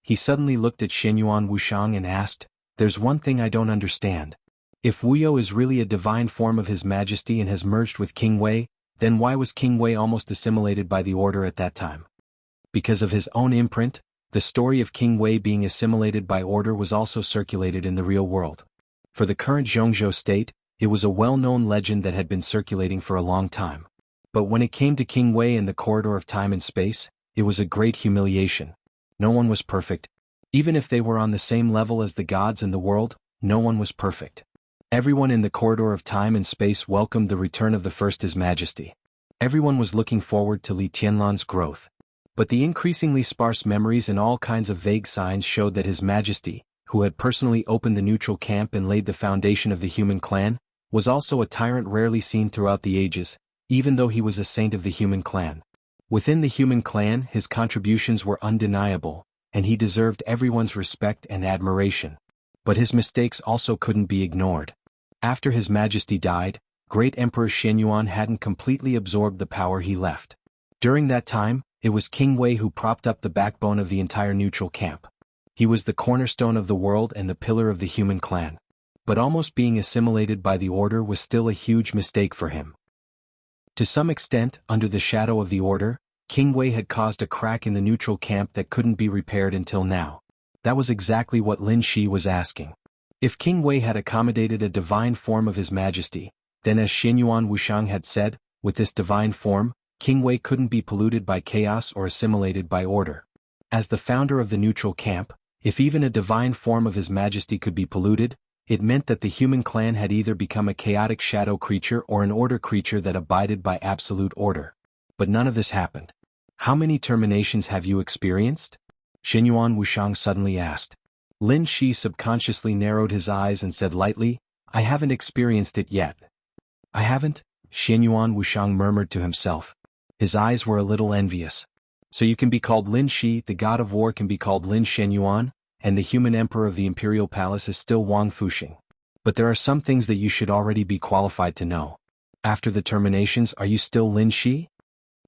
S1: He suddenly looked at Xinyuan Wushang and asked, "There's one thing I don't understand. If Wuyo is really a divine form of His Majesty and has merged with King Wei, then why was King Wei almost assimilated by the order at that time? Because of his own imprint, the story of King Wei being assimilated by order was also circulated in the real world. For the current Jianghu state, it was a well-known legend that had been circulating for a long time. But when it came to King Wei and the corridor of time and space, it was a great humiliation. No one was perfect. Even if they were on the same level as the gods and the world, no one was perfect. Everyone in the corridor of time and space welcomed the return of the first His Majesty. Everyone was looking forward to Li Tianlan's growth. But the increasingly sparse memories and all kinds of vague signs showed that His Majesty, who had personally opened the neutral camp and laid the foundation of the human clan, was also a tyrant rarely seen throughout the ages, even though he was a saint of the human clan. Within the human clan, his contributions were undeniable, and he deserved everyone's respect and admiration. But his mistakes also couldn't be ignored. After His Majesty died, Great Emperor Shenyuan hadn't completely absorbed the power he left. During that time, it was King Wei who propped up the backbone of the entire neutral camp. He was the cornerstone of the world and the pillar of the human clan. But almost being assimilated by the order was still a huge mistake for him. To some extent, under the shadow of the order, King Wei had caused a crack in the neutral camp that couldn't be repaired until now. That was exactly what Lin Shi was asking. If King Wei had accommodated a divine form of His Majesty, then as Xianyuan Wushang had said, with this divine form, King Wei couldn't be polluted by chaos or assimilated by order. As the founder of the neutral camp, if even a divine form of His Majesty could be polluted, it meant that the human clan had either become a chaotic shadow creature or an order creature that abided by absolute order. But none of this happened. How many terminations have you experienced? Xianyuan Wushang suddenly asked. Lin Shi subconsciously narrowed his eyes and said lightly, I haven't experienced it yet. I haven't? Xianyuan Wushang murmured to himself. His eyes were a little envious. So you can be called Lin Shi, the god of war can be called Lin Shenyuan, and the human emperor of the imperial palace is still Wang Fuxing. But there are some things that you should already be qualified to know. After the terminations, are you still Lin Shi?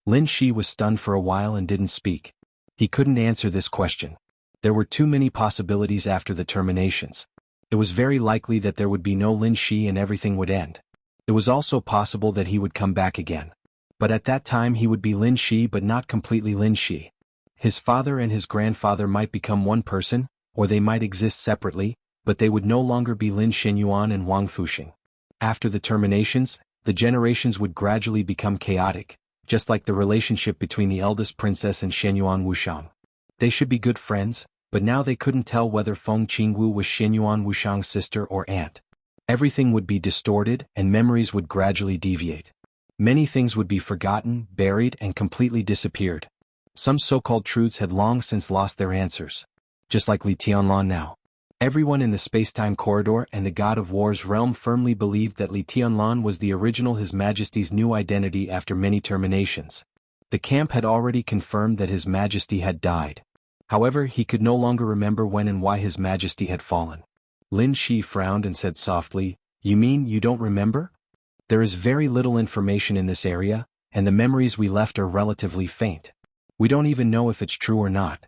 S1: Lin Shi was stunned for a while and didn't speak. He couldn't answer this question. There were too many possibilities after the terminations. It was very likely that there would be no Lin Shi and everything would end. It was also possible that he would come back again. But at that time he would be Lin Shi but not completely Lin Shi. His father and his grandfather might become one person, or they might exist separately, but they would no longer be Lin Shenyuan and Wang Fuxing. After the terminations, the generations would gradually become chaotic, just like the relationship between the eldest princess and Shenyuan Wushang. They should be good friends, but now they couldn't tell whether Feng Qingwu was Shenyuan Wushang's sister or aunt. Everything would be distorted and memories would gradually deviate. Many things would be forgotten, buried, and completely disappeared. Some so-called truths had long since lost their answers. Just like Li Tianlan now. Everyone in the space-time corridor and the God of War's realm firmly believed that Li Tianlan was the original His Majesty's new identity after many terminations. The camp had already confirmed that His Majesty had died. However, he could no longer remember when and why His Majesty had fallen. Lin Shi frowned and said softly, You mean you don't remember? There is very little information in this area, and the memories we left are relatively faint. We don't even know if it's true or not.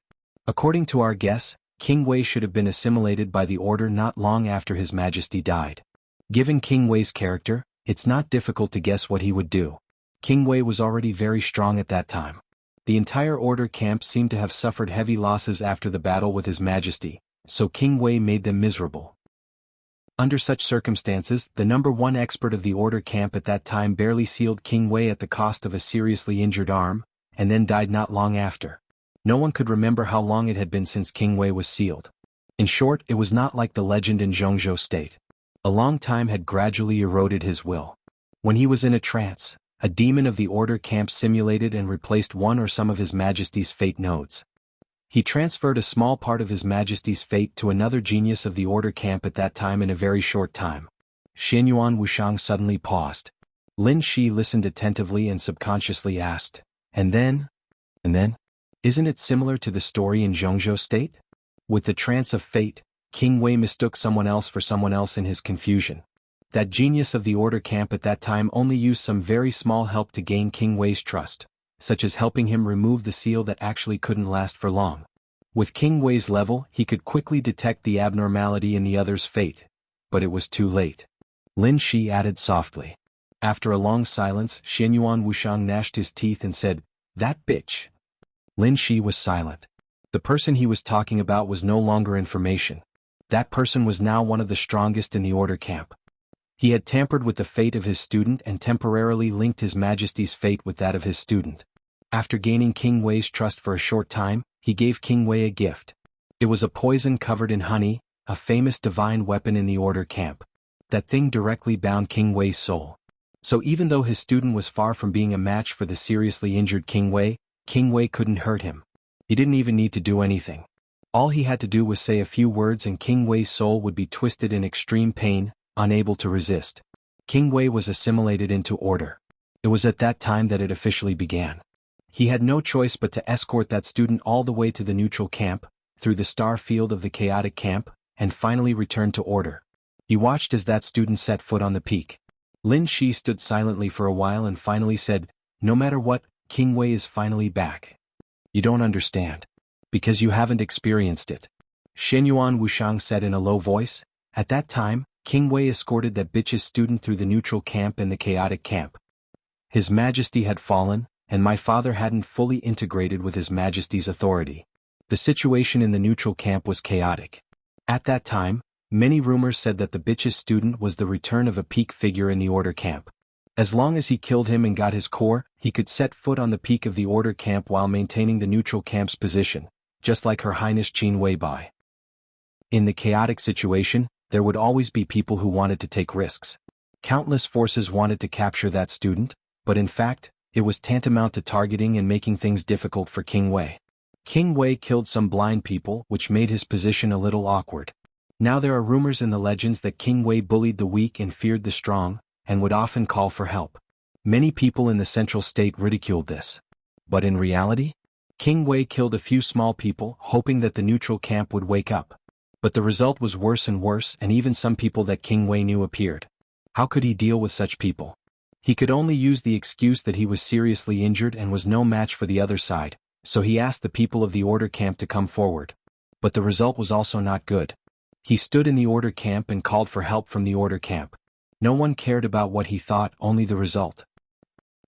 S1: According to our guess, King Wei should have been assimilated by the order not long after His Majesty died. Given King Wei's character, it's not difficult to guess what he would do. King Wei was already very strong at that time. The entire order camp seemed to have suffered heavy losses after the battle with His Majesty, so King Wei made them miserable. Under such circumstances, the number one expert of the order camp at that time barely sealed King Wei at the cost of a seriously injured arm, and then died not long after. No one could remember how long it had been since King Wei was sealed. In short, it was not like the legend in Zhongzhou state. A long time had gradually eroded his will. When he was in a trance, a demon of the order camp simulated and replaced one or some of His Majesty's fate nodes. He transferred a small part of His Majesty's fate to another genius of the order camp at that time in a very short time. Xianyuan Wushang suddenly paused. Lin Shi listened attentively and subconsciously asked, And then? Isn't it similar to the story in Zhongzhou state? With the trance of fate, King Wei mistook someone else for someone else in his confusion. That genius of the order camp at that time only used some very small help to gain King Wei's trust, such as helping him remove the seal that actually couldn't last for long. With King Wei's level, he could quickly detect the abnormality in the other's fate, but it was too late. Lin Shi added softly. After a long silence, Xianyuan Wuxiang gnashed his teeth and said, "That bitch." Lin Shi was silent. The person he was talking about was no longer information. That person was now one of the strongest in the order camp. He had tampered with the fate of his student and temporarily linked His Majesty's fate with that of his student. After gaining King Wei's trust for a short time, he gave King Wei a gift. It was a poison covered in honey, a famous divine weapon in the order camp. That thing directly bound King Wei's soul. So even though his student was far from being a match for the seriously injured King Wei couldn't hurt him. He didn't even need to do anything. All he had to do was say a few words and King Wei's soul would be twisted in extreme pain, unable to resist. King Wei was assimilated into order. It was at that time that it officially began. He had no choice but to escort that student all the way to the neutral camp, through the star field of the chaotic camp, and finally return to order. He watched as that student set foot on the peak. Lin Shi stood silently for a while and finally said, "No matter what, King Wei is finally back." "You don't understand. Because you haven't experienced it." Xianyuan Wuxiang said in a low voice. At that time, King Wei escorted that bitch's student through the neutral camp and the chaotic camp. His Majesty had fallen, and my father hadn't fully integrated with His Majesty's authority. The situation in the neutral camp was chaotic. At that time, many rumors said that the bitch's student was the return of a peak figure in the order camp. As long as he killed him and got his core, he could set foot on the peak of the order camp while maintaining the neutral camp's position, just like Her Highness Qin Weibai. In the chaotic situation, there would always be people who wanted to take risks. Countless forces wanted to capture that student, but in fact, it was tantamount to targeting and making things difficult for King Wei. King Wei killed some blind people, which made his position a little awkward. Now there are rumors in the legends that King Wei bullied the weak and feared the strong, and would often call for help. Many people in the central state ridiculed this. But in reality, King Wei killed a few small people, hoping that the neutral camp would wake up. But the result was worse and worse, and even some people that King Wei knew appeared. How could he deal with such people? He could only use the excuse that he was seriously injured and was no match for the other side, so he asked the people of the order camp to come forward. But the result was also not good. He stood in the order camp and called for help from the order camp. No one cared about what he thought, only the result.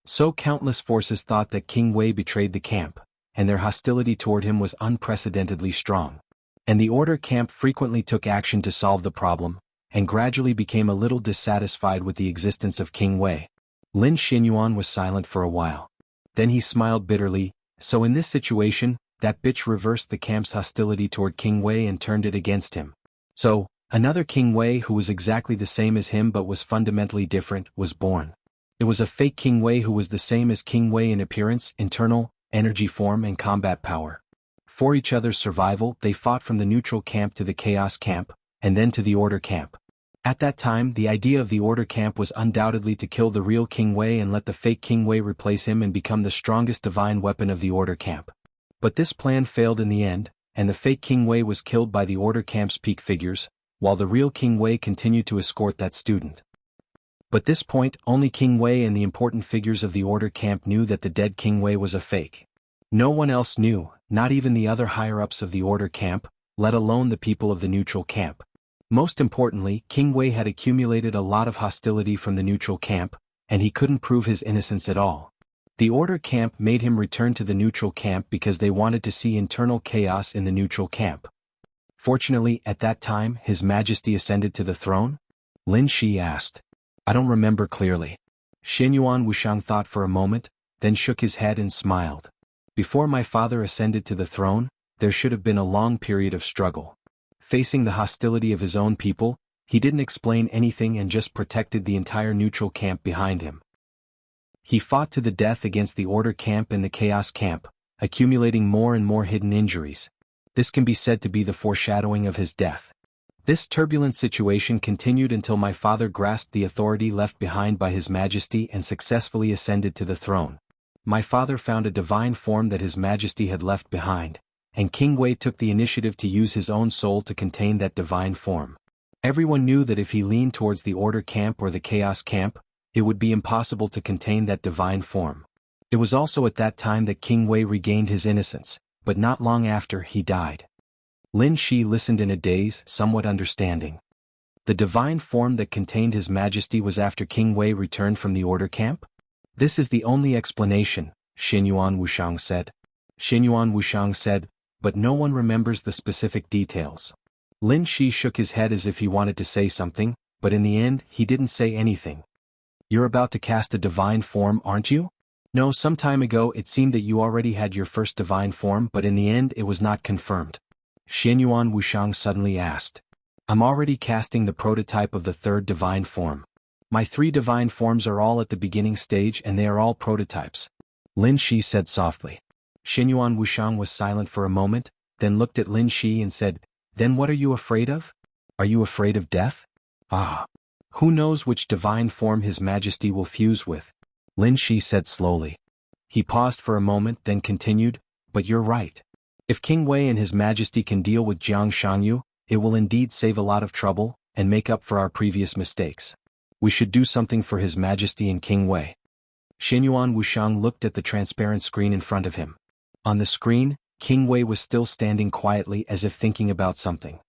S1: So countless forces thought that King Wei betrayed the camp, and their hostility toward him was unprecedentedly strong. And the order camp frequently took action to solve the problem, and gradually became a little dissatisfied with the existence of King Wei. Lin Xianyuan was silent for a while. Then he smiled bitterly. So in this situation, that bitch reversed the camp's hostility toward King Wei and turned it against him. So, another King Wei who was exactly the same as him but was fundamentally different, was born. It was a fake King Wei who was the same as King Wei in appearance, internal, energy form and combat power. For each other's survival, they fought from the neutral camp to the chaos camp, and then to the order camp. At that time, the idea of the order camp was undoubtedly to kill the real King Wei and let the fake King Wei replace him and become the strongest divine weapon of the order camp. But this plan failed in the end, and the fake King Wei was killed by the order camp's peak figures, while the real King Wei continued to escort that student. But this point, only King Wei and the important figures of the order camp knew that the dead King Wei was a fake. No one else knew, not even the other higher-ups of the order camp, let alone the people of the neutral camp. Most importantly, King Wei had accumulated a lot of hostility from the neutral camp, and he couldn't prove his innocence at all. The order camp made him return to the neutral camp because they wanted to see internal chaos in the neutral camp. Fortunately, at that time, His Majesty ascended to the throne? Lin Shi asked. I don't remember clearly. Xianyuan Wuxiang thought for a moment, then shook his head and smiled. Before my father ascended to the throne, there should have been a long period of struggle. Facing the hostility of his own people, he didn't explain anything and just protected the entire neutral camp behind him. He fought to the death against the order camp and the chaos camp, accumulating more and more hidden injuries. This can be said to be the foreshadowing of his death. This turbulent situation continued until my father grasped the authority left behind by His Majesty and successfully ascended to the throne. My father found a divine form that His Majesty had left behind, and King Wei took the initiative to use his own soul to contain that divine form. Everyone knew that if he leaned towards the order camp or the chaos camp, it would be impossible to contain that divine form. It was also at that time that King Wei regained his innocence, but not long after he died. Lin Shi listened in a daze, somewhat understanding. The divine form that contained His Majesty was after King Wei returned from the order camp? This is the only explanation, Xinyuan Wushang said. Xinyuan Wushang said, but no one remembers the specific details. Lin Shi shook his head as if he wanted to say something, but in the end, he didn't say anything. You're about to cast a divine form, aren't you? No, some time ago it seemed that you already had your first divine form, but in the end it was not confirmed. Xinyuan Wushang suddenly asked. I'm already casting the prototype of the third divine form. My 3 divine forms are all at the beginning stage and they are all prototypes. Lin Shi said softly. Xinyuan Wushang was silent for a moment, then looked at Lin Shi and said, Then what are you afraid of? Are you afraid of death? Ah. Who knows which divine form His Majesty will fuse with? Lin Shi said slowly. He paused for a moment then continued, but you're right. If King Wei and His Majesty can deal with Jianghu, it will indeed save a lot of trouble, and make up for our previous mistakes. We should do something for His Majesty and King Wei. Xinyuan Wushang looked at the transparent screen in front of him. On the screen, King Wei was still standing quietly as if thinking about something.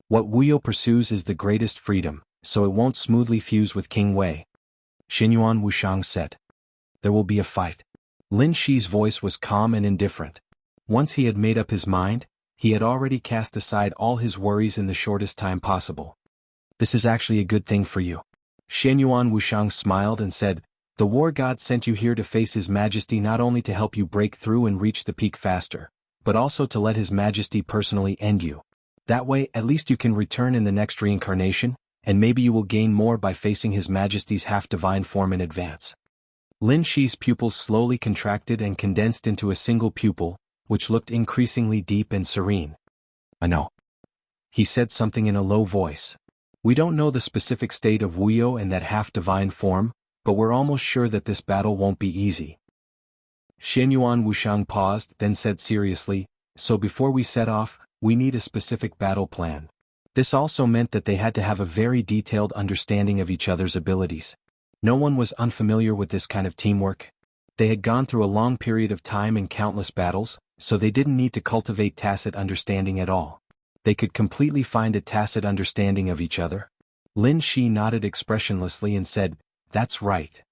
S1: What Wuyo pursues is the greatest freedom, so it won't smoothly fuse with King Wei. Xinyuan Wushang said. There will be a fight. Lin Shi's voice was calm and indifferent. Once he had made up his mind, he had already cast aside all his worries in the shortest time possible. This is actually a good thing for you. Xinyuan Wushang smiled and said, The war god sent you here to face His Majesty not only to help you break through and reach the peak faster, but also to let His Majesty personally end you. That way, at least you can return in the next reincarnation, and maybe you will gain more by facing His Majesty's half-divine form in advance. Lin Shi's pupils slowly contracted and condensed into a single pupil, which looked increasingly deep and serene. I know. He said something in a low voice. We don't know the specific state of Wuyo and that half-divine form, but we're almost sure that this battle won't be easy. Xinyuan Wushang paused, then said seriously, So before we set off, we need a specific battle plan. This also meant that they had to have a very detailed understanding of each other's abilities. No one was unfamiliar with this kind of teamwork. They had gone through a long period of time and countless battles, so they didn't need to cultivate tacit understanding at all. They could completely find a tacit understanding of each other. Lin Shi nodded expressionlessly and said, That's right.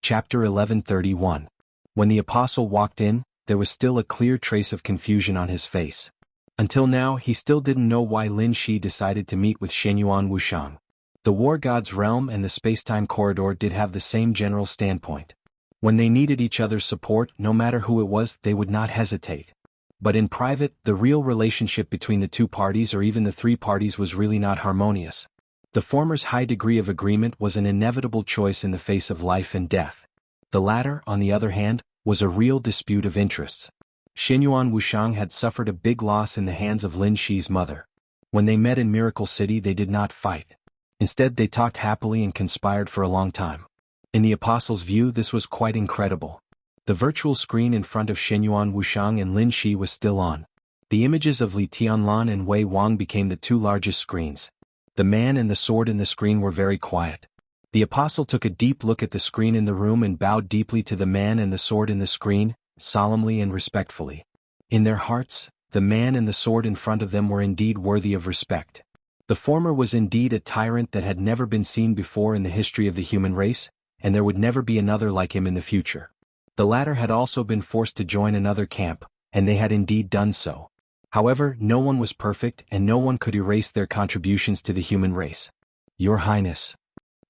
S1: Chapter 1131. When the apostle walked in, there was still a clear trace of confusion on his face. Until now, he still didn't know why Lin Shi decided to meet with Xinyuan Wushang. The war god's realm and the space-time corridor did have the same general standpoint. When they needed each other's support, no matter who it was, they would not hesitate. But in private, the real relationship between the two parties or even the three parties was really not harmonious. The former's high degree of agreement was an inevitable choice in the face of life and death. The latter, on the other hand, was a real dispute of interests. Xinyuan Wushang had suffered a big loss in the hands of Lin Shi's mother. When they met in Miracle City, they did not fight. Instead, they talked happily and conspired for a long time. In the apostle's view, this was quite incredible. The virtual screen in front of Xinyuan Wushang and Lin Shi was still on. The images of Li Tianlan and Wei Wang became the two largest screens. The man and the sword in the screen were very quiet. The apostle took a deep look at the screen in the room and bowed deeply to the man and the sword in the screen, solemnly and respectfully. In their hearts, the man and the sword in front of them were indeed worthy of respect. The former was indeed a tyrant that had never been seen before in the history of the human race, and there would never be another like him in the future. The latter had also been forced to join another camp, and they had indeed done so. However, no one was perfect and no one could erase their contributions to the human race. Your Highness.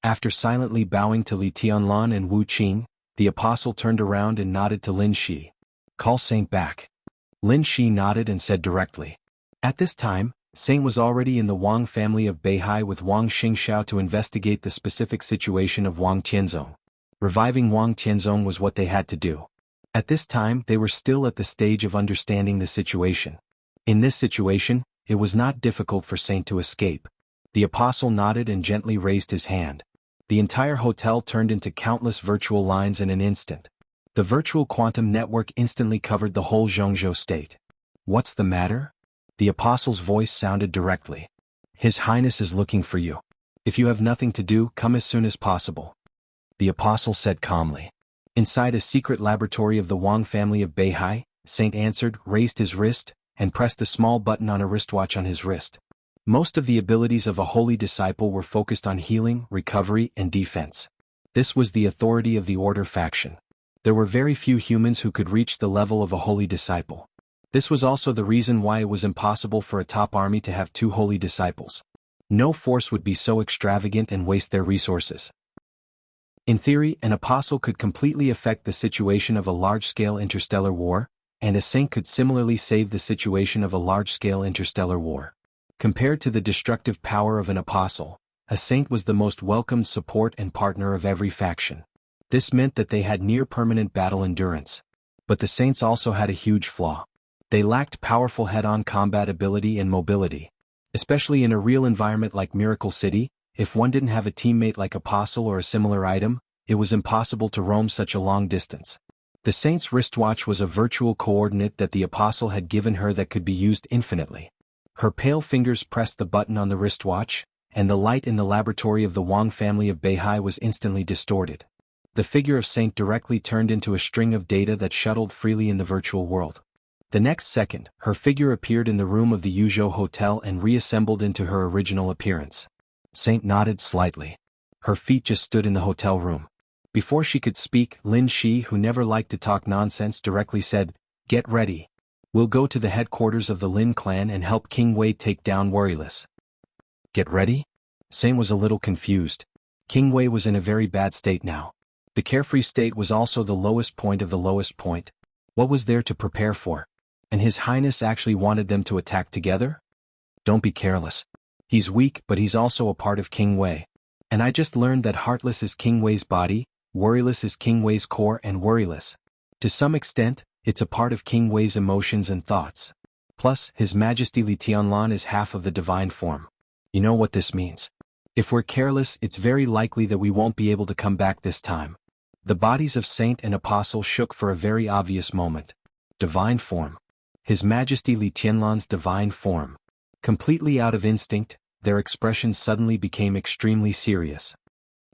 S1: After silently bowing to Li Tianlan and Wu Qing, the apostle turned around and nodded to Lin Shi. Call Saint back. Lin Shi nodded and said directly. At this time, Saint was already in the Wang family of Beihai with Wang Xingxiao to investigate the specific situation of Wang Tianzong. Reviving Wang Tianzong was what they had to do. At this time, they were still at the stage of understanding the situation. In this situation, it was not difficult for Saint to escape. The apostle nodded and gently raised his hand. The entire hotel turned into countless virtual lines in an instant. The virtual quantum network instantly covered the whole Zhongzhou state. What's the matter? The apostle's voice sounded directly. His Highness is looking for you. If you have nothing to do, come as soon as possible. The apostle said calmly. Inside a secret laboratory of the Wang family of Beihai, Saint answered, raised his wrist, and pressed a small button on a wristwatch on his wrist. Most of the abilities of a holy disciple were focused on healing, recovery, and defense. This was the authority of the Order faction. There were very few humans who could reach the level of a holy disciple. This was also the reason why it was impossible for a top army to have 2 holy disciples. No force would be so extravagant and waste their resources. In theory, an apostle could completely affect the situation of a large-scale interstellar war, and a saint could similarly save the situation of a large-scale interstellar war. Compared to the destructive power of an apostle, a saint was the most welcomed support and partner of every faction. This meant that they had near-permanent battle endurance. But the saints also had a huge flaw. They lacked powerful head-on combat ability and mobility. Especially in a real environment like Miracle City, if one didn't have a teammate like Apostle or a similar item, it was impossible to roam such a long distance. The saint's wristwatch was a virtual coordinate that the Apostle had given her that could be used infinitely. Her pale fingers pressed the button on the wristwatch, and the light in the laboratory of the Wang family of Beihai was instantly distorted. The figure of Saint directly turned into a string of data that shuttled freely in the virtual world. The next second, her figure appeared in the room of the Yuzhou Hotel and reassembled into her original appearance. Saint nodded slightly. Her feet just stood in the hotel room. Before she could speak, Lin Shi, who never liked to talk nonsense, directly said, "Get ready. We'll go to the headquarters of the Lin clan and help King Wei take down Worryless." Get ready? Saint was a little confused. King Wei was in a very bad state now. The carefree state was also the lowest point of the lowest point. What was there to prepare for? And His Highness actually wanted them to attack together? Don't be careless. He's weak, but he's also a part of King Wei. And I just learned that Heartless is King Wei's body, Worryless is King Wei's core, and Worryless, to some extent, it's a part of King Wei's emotions and thoughts. Plus, His Majesty Li Tianlan is half of the divine form. You know what this means. If we're careless, it's very likely that we won't be able to come back this time. The bodies of Saint and Apostle shook for a very obvious moment. Divine form. His Majesty Li Tianlan's divine form. Completely out of instinct, their expressions suddenly became extremely serious.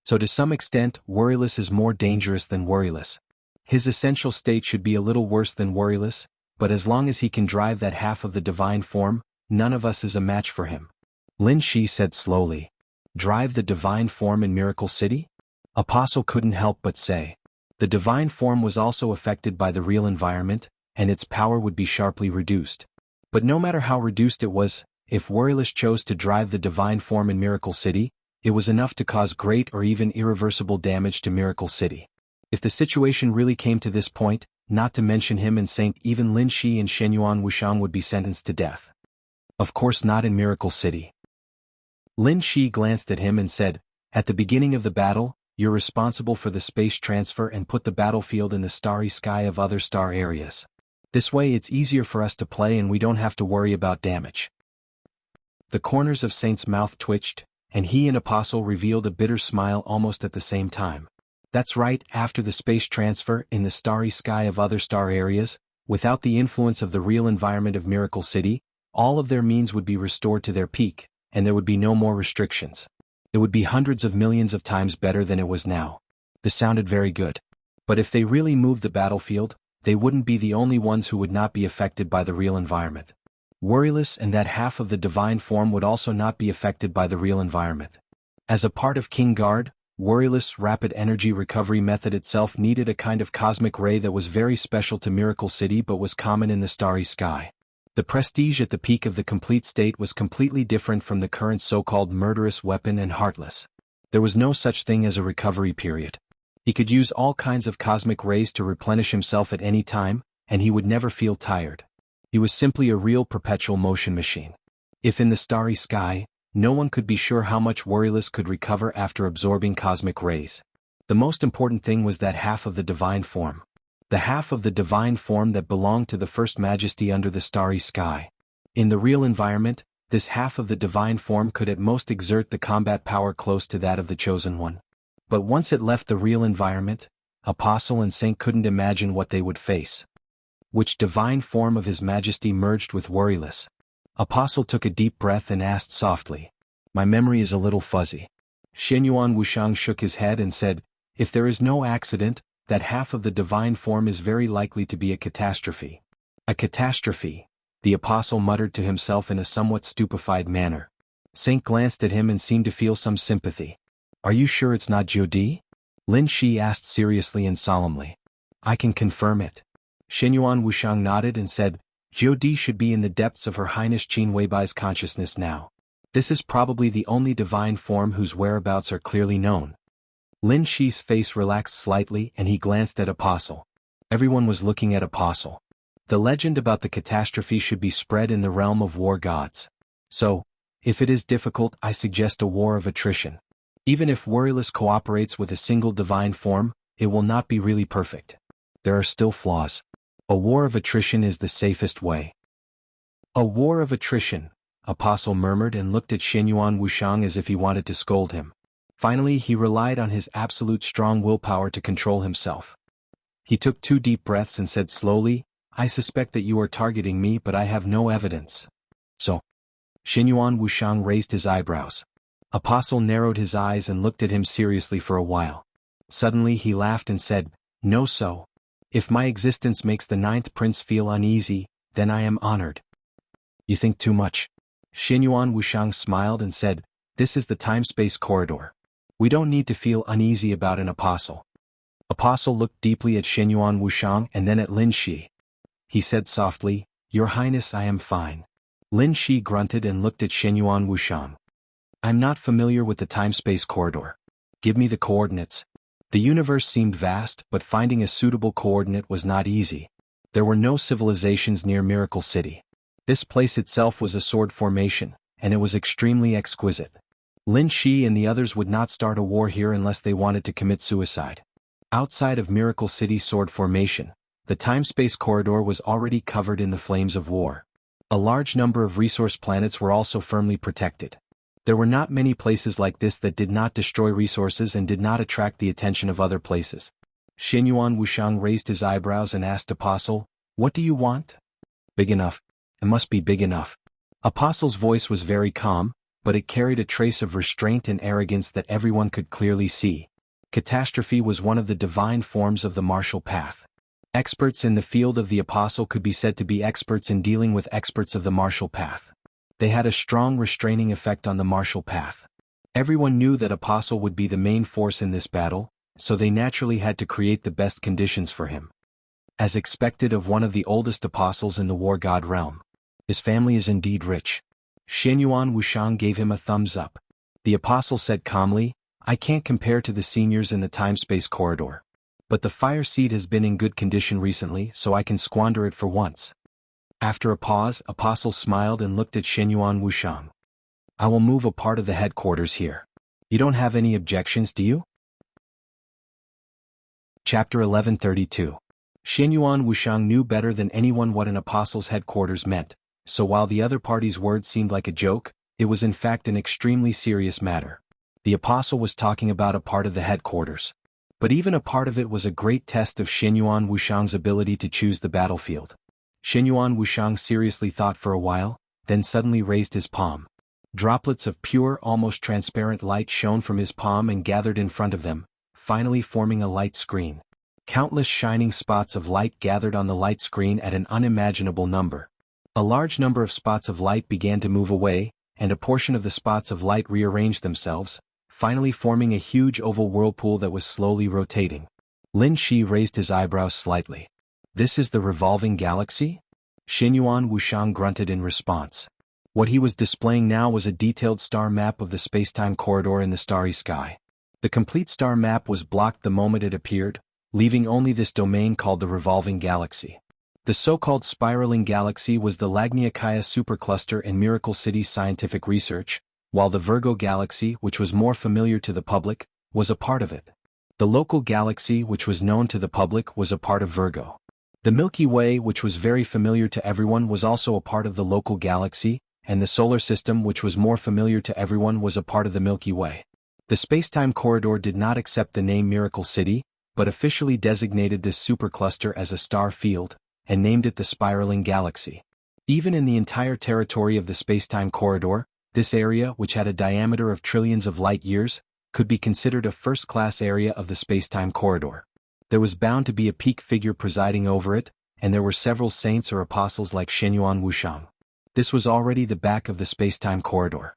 S1: So to some extent, Worryless is more dangerous than Worryless. His essential state should be a little worse than Worryless, but as long as he can drive that half of the divine form, none of us is a match for him. Lin Shi said slowly. Drive the divine form in Miracle City? Apostle couldn't help but say. The divine form was also affected by the real environment, and its power would be sharply reduced. But no matter how reduced it was, if Worryless chose to drive the divine form in Miracle City, it was enough to cause great or even irreversible damage to Miracle City. If the situation really came to this point, not to mention him and Saint, even Lin Shi and Shenyuan Wuxiang would be sentenced to death. Of course not in Miracle City. Lin Shi glanced at him and said, "At the beginning of the battle, you're responsible for the space transfer and put the battlefield in the starry sky of other star areas. This way it's easier for us to play and we don't have to worry about damage." The corners of Saint's mouth twitched, and he and Apostle revealed a bitter smile almost at the same time. That's right, after the space transfer, in the starry sky of other star areas, without the influence of the real environment of Miracle City, all of their means would be restored to their peak, and there would be no more restrictions. It would be hundreds of millions of times better than it was now. This sounded very good. But if they really moved the battlefield, they wouldn't be the only ones who would not be affected by the real environment. Worryless and that half of the divine form would also not be affected by the real environment. As a part of King Guard, Worryless rapid energy recovery method itself needed a kind of cosmic ray that was very special to Miracle City but was common in the starry sky. The prestige at the peak of the complete state was completely different from the current so-called murderous weapon and Heartless. There was no such thing as a recovery period. He could use all kinds of cosmic rays to replenish himself at any time, and he would never feel tired. He was simply a real perpetual motion machine. If in the starry sky, no one could be sure how much Worryless could recover after absorbing cosmic rays. The most important thing was that half of the divine form. The half of the divine form that belonged to the First Majesty under the starry sky. In the real environment, this half of the divine form could at most exert the combat power close to that of the Chosen One. But once it left the real environment, Apostle and Saint couldn't imagine what they would face. Which divine form of His Majesty merged with Worryless? Apostle took a deep breath and asked softly. My memory is a little fuzzy. Shenyuan Wuxiang shook his head and said, if there is no accident, that half of the divine form is very likely to be a catastrophe. A catastrophe, the Apostle muttered to himself in a somewhat stupefied manner. Saint glanced at him and seemed to feel some sympathy. Are you sure it's not Jiudi? Lin Shi asked seriously and solemnly. I can confirm it. Xinyuan Wushang nodded and said, Jiudi should be in the depths of Her Highness Qin Weibai's consciousness now. This is probably the only divine form whose whereabouts are clearly known. Lin Shi's face relaxed slightly and he glanced at Apostle. Everyone was looking at Apostle. The legend about the catastrophe should be spread in the realm of war gods. So, if it is difficult, I suggest a war of attrition. Even if Worryless cooperates with a single divine form, it will not be really perfect. There are still flaws. A war of attrition is the safest way. A war of attrition, Apostle murmured and looked at Xinyuan Wushang as if he wanted to scold him. Finally, he relied on his absolute strong willpower to control himself. He took 2 deep breaths and said slowly, I suspect that you are targeting me, but I have no evidence. So? Xinyuan Wushang raised his eyebrows. Apostle narrowed his eyes and looked at him seriously for a while. Suddenly he laughed and said, No so. If my existence makes the 9th prince feel uneasy, then I am honored. You think too much. Xinyuan Wushang smiled and said, This is the time-space corridor. We don't need to feel uneasy about an apostle. Apostle looked deeply at Xinyuan Wushang and then at Lin Shi. He said softly, Your Highness, I am fine. Lin Shi grunted and looked at Xinyuan Wushang. I'm not familiar with the time-space corridor. Give me the coordinates. The universe seemed vast, but finding a suitable coordinate was not easy. There were no civilizations near Miracle City. This place itself was a sword formation, and it was extremely exquisite. Lin Shi and the others would not start a war here unless they wanted to commit suicide. Outside of Miracle City sword formation, the time-space corridor was already covered in the flames of war. A large number of resource planets were also firmly protected. There were not many places like this that did not destroy resources and did not attract the attention of other places. Xinyuan Wushang raised his eyebrows and asked Apostle, What do you want? Big enough. It must be big enough. Apostle's voice was very calm, but it carried a trace of restraint and arrogance that everyone could clearly see. Catastrophe was one of the divine forms of the martial path. Experts in the field of the apostle could be said to be experts in dealing with experts of the martial path. They had a strong restraining effect on the martial path. Everyone knew that apostle would be the main force in this battle, so they naturally had to create the best conditions for him. As expected of one of the oldest apostles in the war god realm. His family is indeed rich. Xinyuan Wushang gave him a thumbs up. The apostle said calmly, I can't compare to the seniors in the time-space corridor. But the fire seed has been in good condition recently, so I can squander it for once. After a pause, Apostle smiled and looked at Xinyuan Wushang. I will move a part of the headquarters here. You don't have any objections, do you? Chapter 1132. Xinyuan Wushang knew better than anyone what an apostle's headquarters meant, so while the other party's words seemed like a joke, it was in fact an extremely serious matter. The apostle was talking about a part of the headquarters. But even a part of it was a great test of Xinyuan Wushang's ability to choose the battlefield. Xinyuan Wushang seriously thought for a while, then suddenly raised his palm. Droplets of pure, almost transparent light shone from his palm and gathered in front of them, finally forming a light screen. Countless shining spots of light gathered on the light screen at an unimaginable number. A large number of spots of light began to move away, and a portion of the spots of light rearranged themselves, finally forming a huge oval whirlpool that was slowly rotating. Lin Shi raised his eyebrows slightly. This is the revolving galaxy? Xinyuan Wushang grunted in response. What he was displaying now was a detailed star map of the spacetime corridor in the starry sky. The complete star map was blocked the moment it appeared, leaving only this domain called the revolving galaxy. The so-called spiraling galaxy was the Lagniakaya supercluster in Miracle City's scientific research, while the Virgo galaxy, which was more familiar to the public, was a part of it. The local galaxy, which was known to the public, was a part of Virgo. The Milky Way, which was very familiar to everyone, was also a part of the local galaxy, and the solar system, which was more familiar to everyone, was a part of the Milky Way. The spacetime corridor did not accept the name Miracle City, but officially designated this supercluster as a star field, and named it the spiraling galaxy. Even in the entire territory of the spacetime corridor, this area, which had a diameter of trillions of light-years, could be considered a first-class area of the spacetime corridor. There was bound to be a peak figure presiding over it, and there were several saints or apostles like Xinyuan Wushang. This was already the back of the spacetime corridor.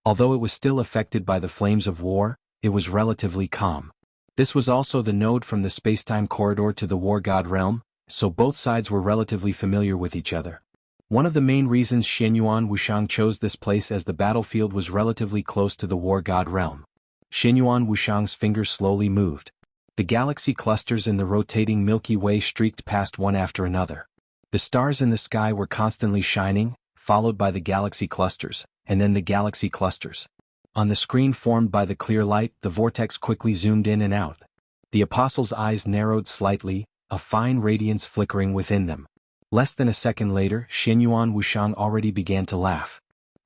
S1: Although it was still affected by the flames of war, it was relatively calm. This was also the node from the spacetime corridor to the War God realm, so both sides were relatively familiar with each other. One of the main reasons Xianyuan Wushang chose this place as the battlefield was relatively close to the War God realm. Xianyuan Wushang's fingers slowly moved. The galaxy clusters in the rotating Milky Way streaked past one after another. The stars in the sky were constantly shining, followed by the galaxy clusters, and then the galaxy clusters. On the screen formed by the clear light, the vortex quickly zoomed in and out. The apostle's eyes narrowed slightly, a fine radiance flickering within them. Less than a second later, Xianyuan Wushang already began to laugh.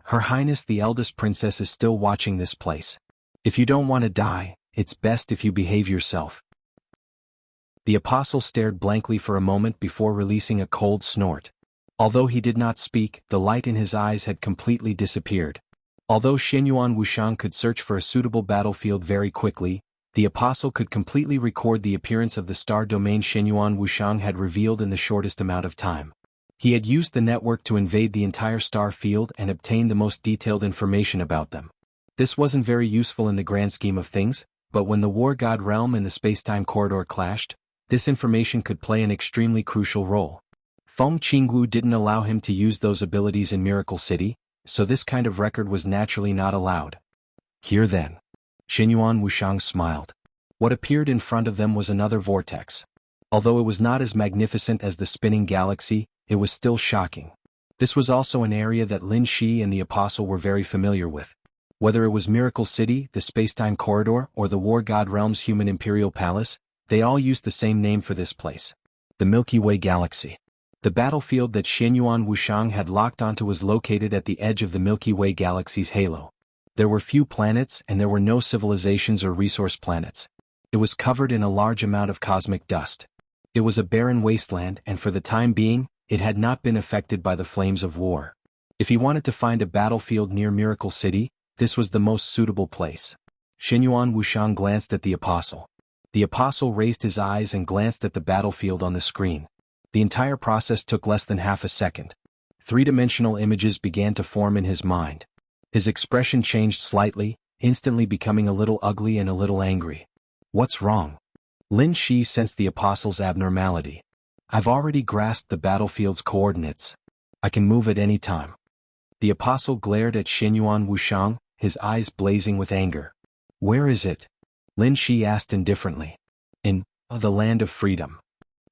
S1: Her Highness the eldest princess is still watching this place. If you don't want to die, it's best if you behave yourself. The apostle stared blankly for a moment before releasing a cold snort. Although he did not speak, the light in his eyes had completely disappeared. Although Xianyuan Wushang could search for a suitable battlefield very quickly, the apostle could completely record the appearance of the star domain Xianyuan Wushang had revealed in the shortest amount of time. He had used the network to invade the entire star field and obtain the most detailed information about them. This wasn't very useful in the grand scheme of things, but when the War God realm and the spacetime corridor clashed, this information could play an extremely crucial role. Feng Qingwu didn't allow him to use those abilities in Miracle City, so this kind of record was naturally not allowed. Here then. Xianyuan Wushang smiled. What appeared in front of them was another vortex. Although it was not as magnificent as the spinning galaxy, it was still shocking. This was also an area that Lin Shi and the Apostle were very familiar with. Whether it was Miracle City, the spacetime corridor, or the War God Realm's human imperial palace, they all used the same name for this place. The Milky Way Galaxy. The battlefield that Xianyuan Wushang had locked onto was located at the edge of the Milky Way Galaxy's halo. There were few planets and there were no civilizations or resource planets. It was covered in a large amount of cosmic dust. It was a barren wasteland and for the time being, it had not been affected by the flames of war. If he wanted to find a battlefield near Miracle City, this was the most suitable place. Xianyuan Wushang glanced at the apostle. The apostle raised his eyes and glanced at the battlefield on the screen. The entire process took less than half a second. Three-dimensional images began to form in his mind. His expression changed slightly, instantly becoming a little ugly and a little angry. What's wrong? Lin Shi sensed the apostle's abnormality. I've already grasped the battlefield's coordinates. I can move at any time. The apostle glared at Xianyuan Wushang, his eyes blazing with anger. Where is it? Lin Shi asked indifferently. In the land of freedom.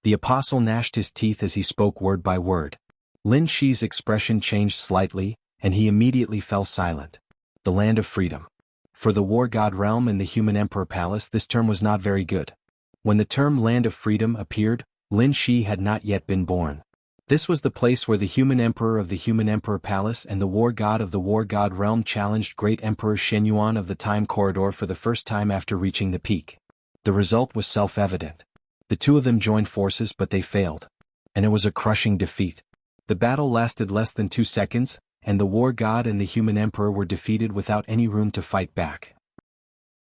S1: The apostle gnashed his teeth as he spoke word by word. Lin Shi's expression changed slightly, and he immediately fell silent. The land of freedom. For the War God realm and the Human Emperor Palace, this term was not very good. When the term Land of Freedom appeared, Lin Shi had not yet been born. This was the place where the Human Emperor of the Human Emperor Palace and the War God of the War God realm challenged Great Emperor Xianyuan of the Time Corridor for the first time after reaching the peak. The result was self-evident. The two of them joined forces but they failed. And it was a crushing defeat. The battle lasted less than 2 seconds, and the War God and the Human Emperor were defeated without any room to fight back.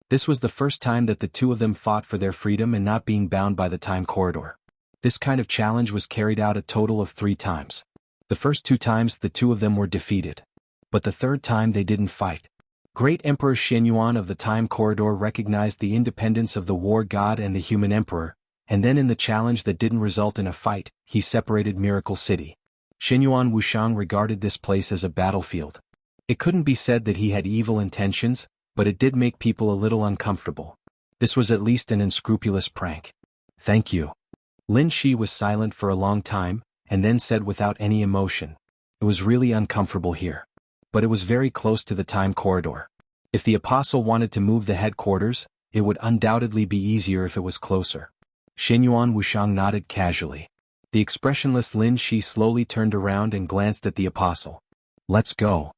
S1: This was the first time that the two of them fought for their freedom and not being bound by the time corridor. This kind of challenge was carried out a total of 3 times. The first 2 times the two of them were defeated. But the third time they didn't fight. Great Emperor Xianyuan of the Time Corridor recognized the independence of the War God and the Human Emperor, and then in the challenge that didn't result in a fight, he separated Miracle City. Xianyuan Wushang regarded this place as a battlefield. It couldn't be said that he had evil intentions, but it did make people a little uncomfortable. This was at least an unscrupulous prank. Thank you. Lin Shi was silent for a long time, and then said without any emotion. It was really uncomfortable here. But it was very close to the time corridor. If the apostle wanted to move the headquarters, it would undoubtedly be easier if it was closer. Xianyuan Wushang nodded casually. The expressionless Lin Shi slowly turned around and glanced at the apostle. Let's go.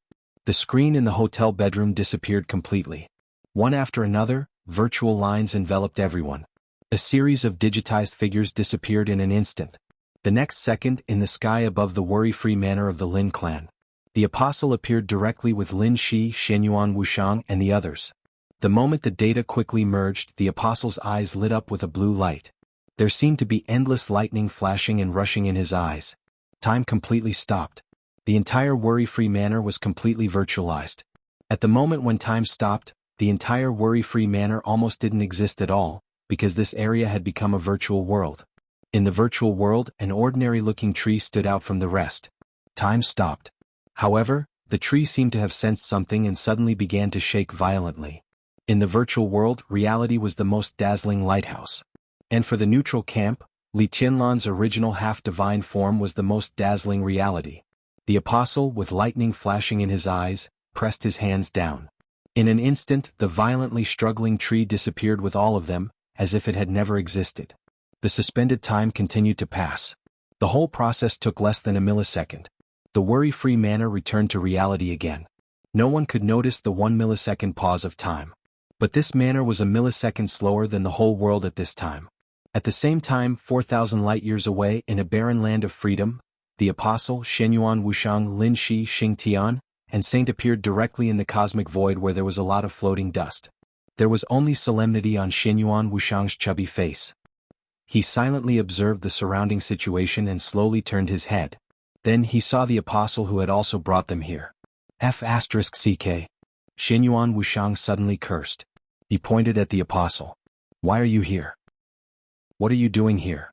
S1: The screen in the hotel bedroom disappeared completely. One after another, virtual lines enveloped everyone. A series of digitized figures disappeared in an instant. The next second, in the sky above the worry-free manor of the Lin clan, the apostle appeared directly with Lin Shi, Xianyuan Wushang, and the others. The moment the data quickly merged, the apostle's eyes lit up with a blue light. There seemed to be endless lightning flashing and rushing in his eyes. Time completely stopped. The entire worry-free manor was completely virtualized. At the moment when time stopped, the entire worry-free manor almost didn't exist at all, because this area had become a virtual world. In the virtual world, an ordinary-looking tree stood out from the rest. Time stopped. However, the tree seemed to have sensed something and suddenly began to shake violently. In the virtual world, reality was the most dazzling lighthouse. And for the neutral camp, Li Tianlan's original half-divine form was the most dazzling reality. The apostle, with lightning flashing in his eyes, pressed his hands down. In an instant, the violently struggling tree disappeared with all of them, as if it had never existed. The suspended time continued to pass. The whole process took less than a millisecond. The worry-free manor returned to reality again. No one could notice the 1 millisecond pause of time. But this manor was a millisecond slower than the whole world at this time. At the same time, 4,000 light-years away in a barren land of freedom, the apostle, Shenyuan Wushang Lin Shi Xingtian, and Saint appeared directly in the cosmic void where there was a lot of floating dust. There was only solemnity on Shenyuan Wushang's chubby face. He silently observed the surrounding situation and slowly turned his head. Then he saw the apostle who had also brought them here. F***CK. Shenyuan Wushang suddenly cursed. He pointed at the apostle. Why are you here? What are you doing here?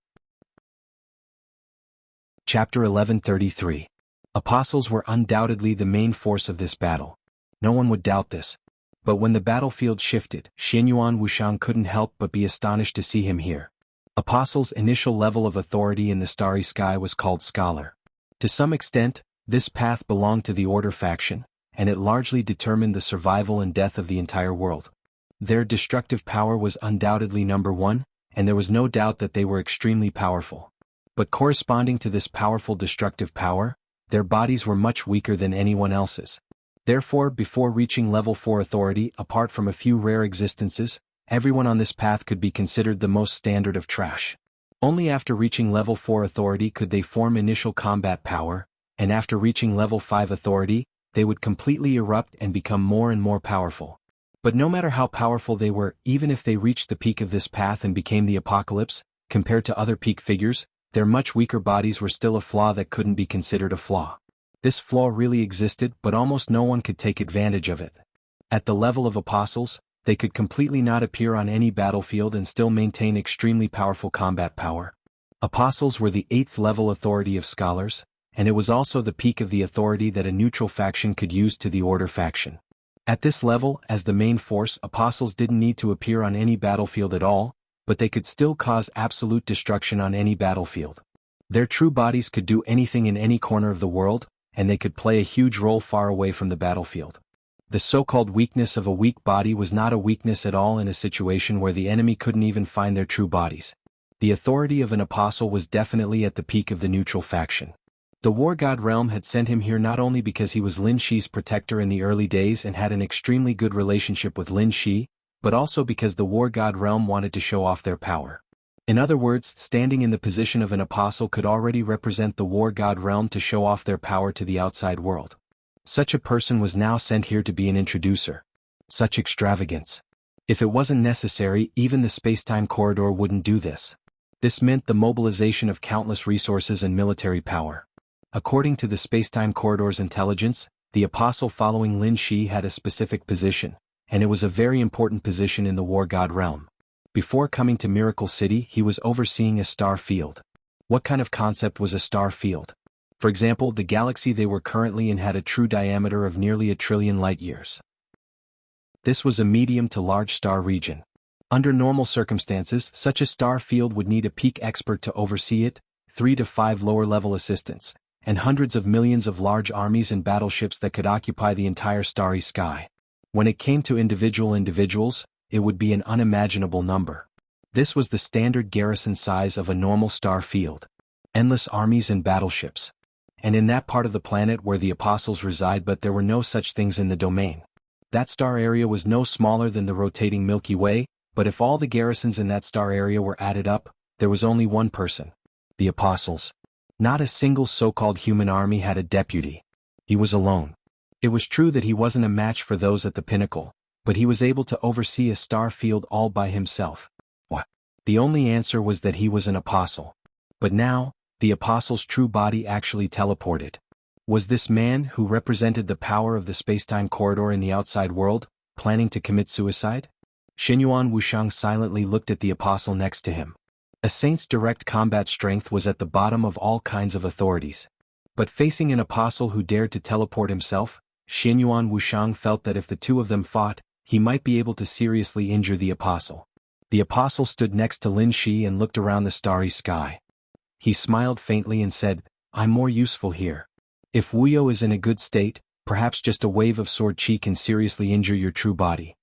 S1: Chapter 1133. Apostles were undoubtedly the main force of this battle. No one would doubt this. But when the battlefield shifted, Shenyuan Wushang couldn't help but be astonished to see him here. Apostle's initial level of authority in the starry sky was called Scholar. To some extent, this path belonged to the Order faction, and it largely determined the survival and death of the entire world. Their destructive power was undoubtedly number one, and there was no doubt that they were extremely powerful. But corresponding to this powerful destructive power, their bodies were much weaker than anyone else's. Therefore, before reaching level 4 authority, apart from a few rare existences, everyone on this path could be considered the most standard of trash. Only after reaching level 4 authority could they form initial combat power, and after reaching level 5 authority, they would completely erupt and become more and more powerful. But no matter how powerful they were, even if they reached the peak of this path and became the apocalypse, compared to other peak figures, their much weaker bodies were still a flaw that couldn't be considered a flaw. This flaw really existed, but almost no one could take advantage of it. At the level of apostles, they could completely not appear on any battlefield and still maintain extremely powerful combat power. Apostles were the 8th level authority of scholars, and it was also the peak of the authority that a neutral faction could use to the Order faction. At this level, as the main force, apostles didn't need to appear on any battlefield at all, but they could still cause absolute destruction on any battlefield. Their true bodies could do anything in any corner of the world, and they could play a huge role far away from the battlefield. The so-called weakness of a weak body was not a weakness at all in a situation where the enemy couldn't even find their true bodies. The authority of an apostle was definitely at the peak of the neutral faction. The War God realm had sent him here not only because he was Lin Shi's protector in the early days and had an extremely good relationship with Lin Shi, but also because the War God realm wanted to show off their power. In other words, standing in the position of an apostle could already represent the War God realm to show off their power to the outside world. Such a person was now sent here to be an introducer. Such extravagance. If it wasn't necessary, even the space-time corridor wouldn't do this. This meant the mobilization of countless resources and military power. According to the space-time corridor's intelligence, the apostle following Lin Shi had a specific position, and it was a very important position in the War God realm. Before coming to Miracle City, he was overseeing a star field. What kind of concept was a star field? For example, the galaxy they were currently in had a true diameter of nearly 1 trillion light-years. This was a medium to large star region. Under normal circumstances, such a star field would need a peak expert to oversee it, 3 to 5 lower-level assistants, and hundreds of millions of large armies and battleships that could occupy the entire starry sky. When it came to individuals, it would be an unimaginable number. This was the standard garrison size of a normal star field. Endless armies and battleships. And in that part of the planet where the apostles reside, but there were no such things in the domain. That star area was no smaller than the rotating Milky Way, but if all the garrisons in that star area were added up, there was only one person. The apostles. Not a single so-called human army had a deputy. He was alone. It was true that he wasn't a match for those at the pinnacle, but he was able to oversee a star field all by himself. What? The only answer was that he was an apostle. But now, the apostle's true body actually teleported. Was this man, who represented the power of the spacetime corridor in the outside world, planning to commit suicide? Xinyuan Wushang silently looked at the apostle next to him. A saint's direct combat strength was at the bottom of all kinds of authorities. But facing an apostle who dared to teleport himself, Xinyuan Wushang felt that if the two of them fought, he might be able to seriously injure the apostle. The apostle stood next to Lin Shi and looked around the starry sky. He smiled faintly and said, "I'm more useful here. If Wuyo is in a good state, perhaps just a wave of sword chi can seriously injure your true body."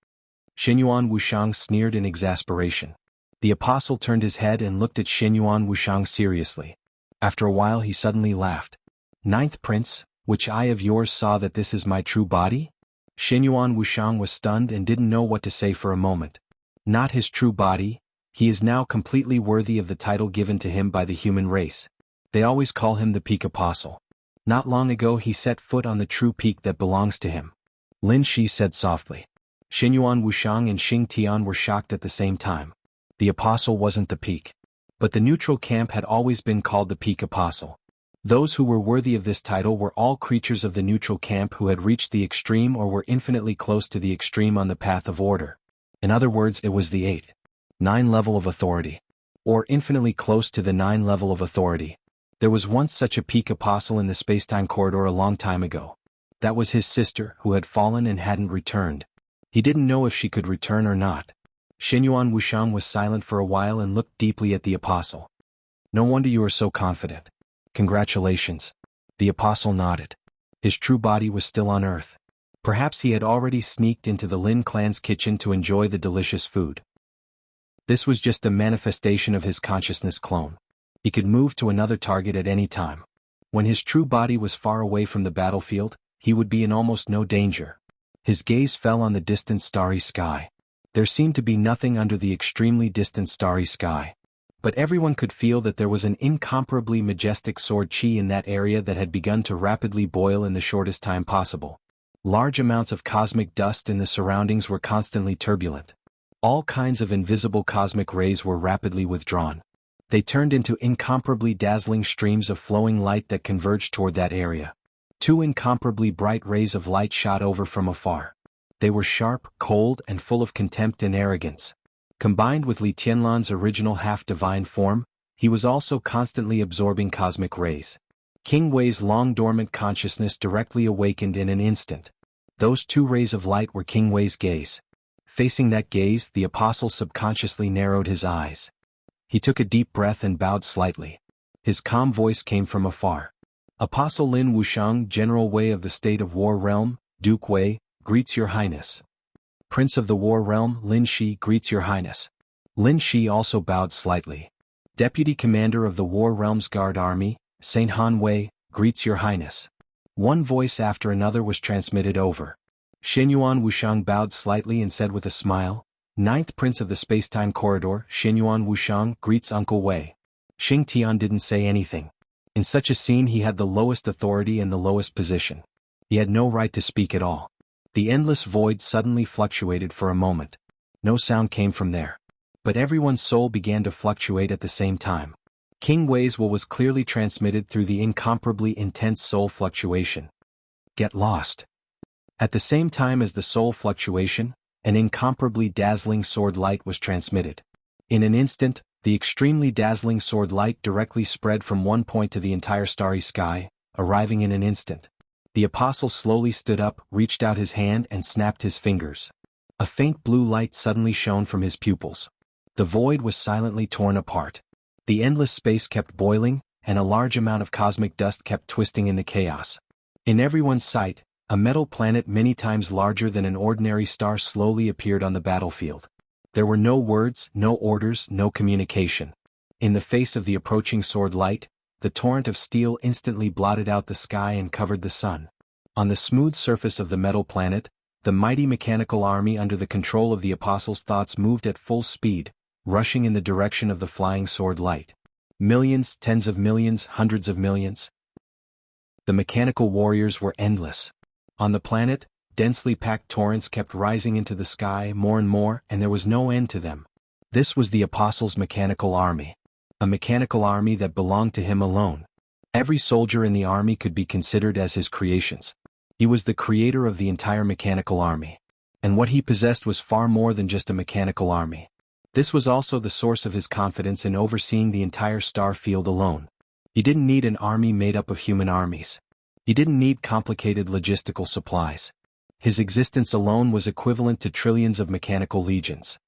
S1: Xinyuan Wushang sneered in exasperation. The apostle turned his head and looked at Xinyuan Wushang seriously. After a while he suddenly laughed. "Ninth Prince, which eye of yours saw that this is my true body?" Xinyuan Wushang was stunned and didn't know what to say for a moment. Not his true body, he is now completely worthy of the title given to him by the human race. They always call him the Peak Apostle. Not long ago he set foot on the true peak that belongs to him. Lin Shi said softly. Xinyuan Wushang and Xing Tian were shocked at the same time. The apostle wasn't the peak. But the neutral camp had always been called the Peak Apostle. Those who were worthy of this title were all creatures of the neutral camp who had reached the extreme or were infinitely close to the extreme on the path of order. In other words, it was the 8-9 level of authority. Or infinitely close to the 9 level of authority. There was once such a peak apostle in the spacetime corridor a long time ago. That was his sister, who had fallen and hadn't returned. He didn't know if she could return or not. Xinyuan Wushang was silent for a while and looked deeply at the apostle. "No wonder you are so confident. Congratulations." The apostle nodded. His true body was still on Earth. Perhaps he had already sneaked into the Lin clan's kitchen to enjoy the delicious food. This was just a manifestation of his consciousness clone. He could move to another target at any time. When his true body was far away from the battlefield, he would be in almost no danger. His gaze fell on the distant starry sky. There seemed to be nothing under the extremely distant starry sky. But everyone could feel that there was an incomparably majestic sword chi in that area that had begun to rapidly boil in the shortest time possible. Large amounts of cosmic dust in the surroundings were constantly turbulent. All kinds of invisible cosmic rays were rapidly withdrawn. They turned into incomparably dazzling streams of flowing light that converged toward that area. Two incomparably bright rays of light shot over from afar. They were sharp, cold, and full of contempt and arrogance. Combined with Li Tianlan's original half-divine form, he was also constantly absorbing cosmic rays. King Wei's long-dormant consciousness directly awakened in an instant. Those two rays of light were King Wei's gaze. Facing that gaze, the apostle subconsciously narrowed his eyes. He took a deep breath and bowed slightly. His calm voice came from afar. "Apostle Lin Wushang, General Wei of the State of War Realm, Duke Wei, greets your highness." "Prince of the War Realm, Lin Shi, greets your highness." Lin Shi also bowed slightly. "Deputy Commander of the War Realm's Guard Army, Saint Han Wei, greets your highness." One voice after another was transmitted over. Xinyuan Wushang bowed slightly and said with a smile, "Ninth Prince of the Spacetime Corridor, Xinyuan Wushang, greets Uncle Wei." Xing Tian didn't say anything. In such a scene he had the lowest authority and the lowest position. He had no right to speak at all. The endless void suddenly fluctuated for a moment. No sound came from there. But everyone's soul began to fluctuate at the same time. King Wei's will was clearly transmitted through the incomparably intense soul fluctuation. "Get lost." At the same time as the soul fluctuation, an incomparably dazzling sword light was transmitted. In an instant, the extremely dazzling sword light directly spread from one point to the entire starry sky, arriving in an instant. The apostle slowly stood up, reached out his hand and snapped his fingers. A faint blue light suddenly shone from his pupils. The void was silently torn apart. The endless space kept boiling, and a large amount of cosmic dust kept twisting in the chaos. In everyone's sight, a metal planet many times larger than an ordinary star slowly appeared on the battlefield. There were no words, no orders, no communication. In the face of the approaching sword light, the torrent of steel instantly blotted out the sky and covered the sun. On the smooth surface of the metal planet, the mighty mechanical army under the control of the apostle's thoughts moved at full speed, rushing in the direction of the flying sword light. Millions, tens of millions, hundreds of millions. The mechanical warriors were endless. On the planet, densely packed torrents kept rising into the sky more and more, and there was no end to them. This was the apostle's mechanical army. A mechanical army that belonged to him alone. Every soldier in the army could be considered as his creations. He was the creator of the entire mechanical army. And what he possessed was far more than just a mechanical army. This was also the source of his confidence in overseeing the entire star field alone. He didn't need an army made up of human armies. He didn't need complicated logistical supplies. His existence alone was equivalent to trillions of mechanical legions.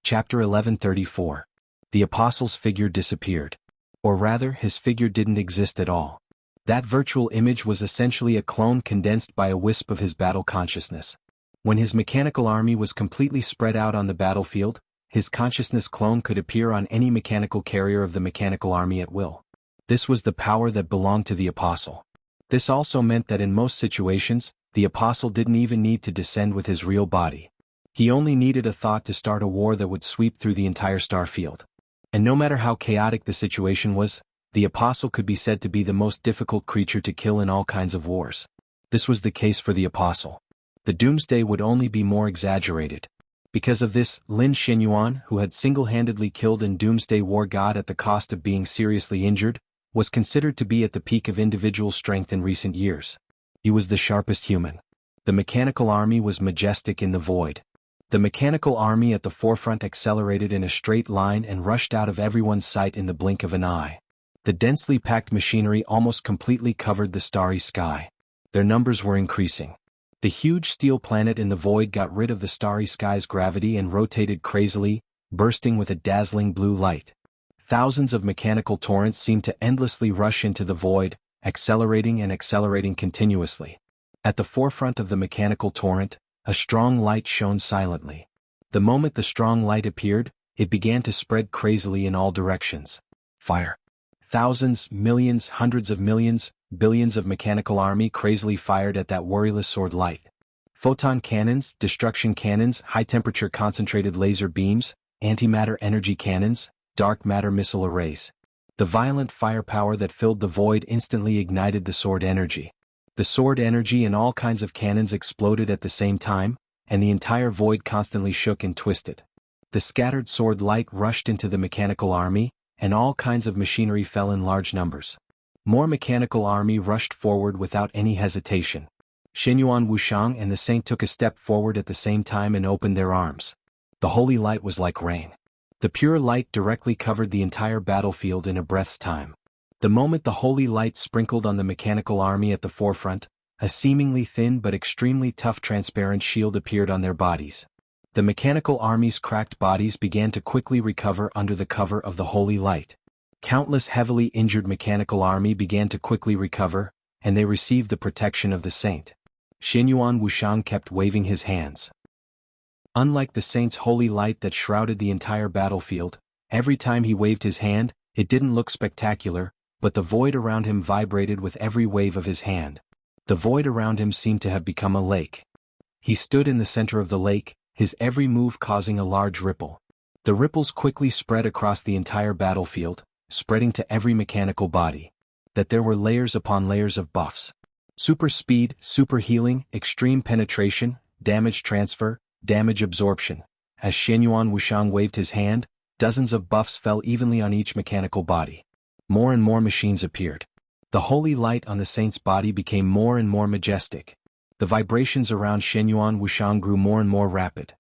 S1: Chapter 1134. The Apostle's figure disappeared. Or rather, his figure didn't exist at all. That virtual image was essentially a clone condensed by a wisp of his battle consciousness. When his mechanical army was completely spread out on the battlefield, his consciousness clone could appear on any mechanical carrier of the mechanical army at will. This was the power that belonged to the Apostle. This also meant that in most situations, the Apostle didn't even need to descend with his real body. He only needed a thought to start a war that would sweep through the entire star field. And no matter how chaotic the situation was, the Apostle could be said to be the most difficult creature to kill in all kinds of wars. This was the case for the Apostle. The doomsday would only be more exaggerated. Because of this, Lin Xinyuan, who had single-handedly killed an doomsday war god at the cost of being seriously injured, was considered to be at the peak of individual strength in recent years. He was the sharpest human. The mechanical army was majestic in the void. The mechanical army at the forefront accelerated in a straight line and rushed out of everyone's sight in the blink of an eye. The densely packed machinery almost completely covered the starry sky. Their numbers were increasing. The huge steel planet in the void got rid of the starry sky's gravity and rotated crazily, bursting with a dazzling blue light. Thousands of mechanical torrents seemed to endlessly rush into the void, accelerating and accelerating continuously. At the forefront of the mechanical torrent, a strong light shone silently. The moment the strong light appeared, it began to spread crazily in all directions. Fire. Thousands, millions, hundreds of millions, billions of mechanical army crazily fired at that worryless sword light. Photon cannons, destruction cannons, high-temperature concentrated laser beams, antimatter energy cannons, dark matter missile arrays. The violent firepower that filled the void instantly ignited the sword energy. The sword energy and all kinds of cannons exploded at the same time, and the entire void constantly shook and twisted. The scattered sword light rushed into the mechanical army, and all kinds of machinery fell in large numbers. More mechanical army rushed forward without any hesitation. Xinyuan Wuxiang and the saint took a step forward at the same time and opened their arms. The holy light was like rain. The pure light directly covered the entire battlefield in a breath's time. The moment the holy light sprinkled on the mechanical army at the forefront, a seemingly thin but extremely tough transparent shield appeared on their bodies. The mechanical army's cracked bodies began to quickly recover under the cover of the holy light. Countless heavily injured mechanical army began to quickly recover, and they received the protection of the saint. Xinyuan Wuxiang kept waving his hands. Unlike the saint's holy light that shrouded the entire battlefield, every time he waved his hand, it didn't look spectacular, but the void around him vibrated with every wave of his hand. The void around him seemed to have become a lake. He stood in the center of the lake, his every move causing a large ripple. The ripples quickly spread across the entire battlefield, spreading to every mechanical body. That there were layers upon layers of buffs. Super speed, super healing, extreme penetration, damage transfer, damage absorption. As Xinyuan Wuxiang waved his hand, dozens of buffs fell evenly on each mechanical body. More and more machines appeared. The holy light on the saint's body became more and more majestic. The vibrations around Xinyuan Wuxiang grew more and more rapid.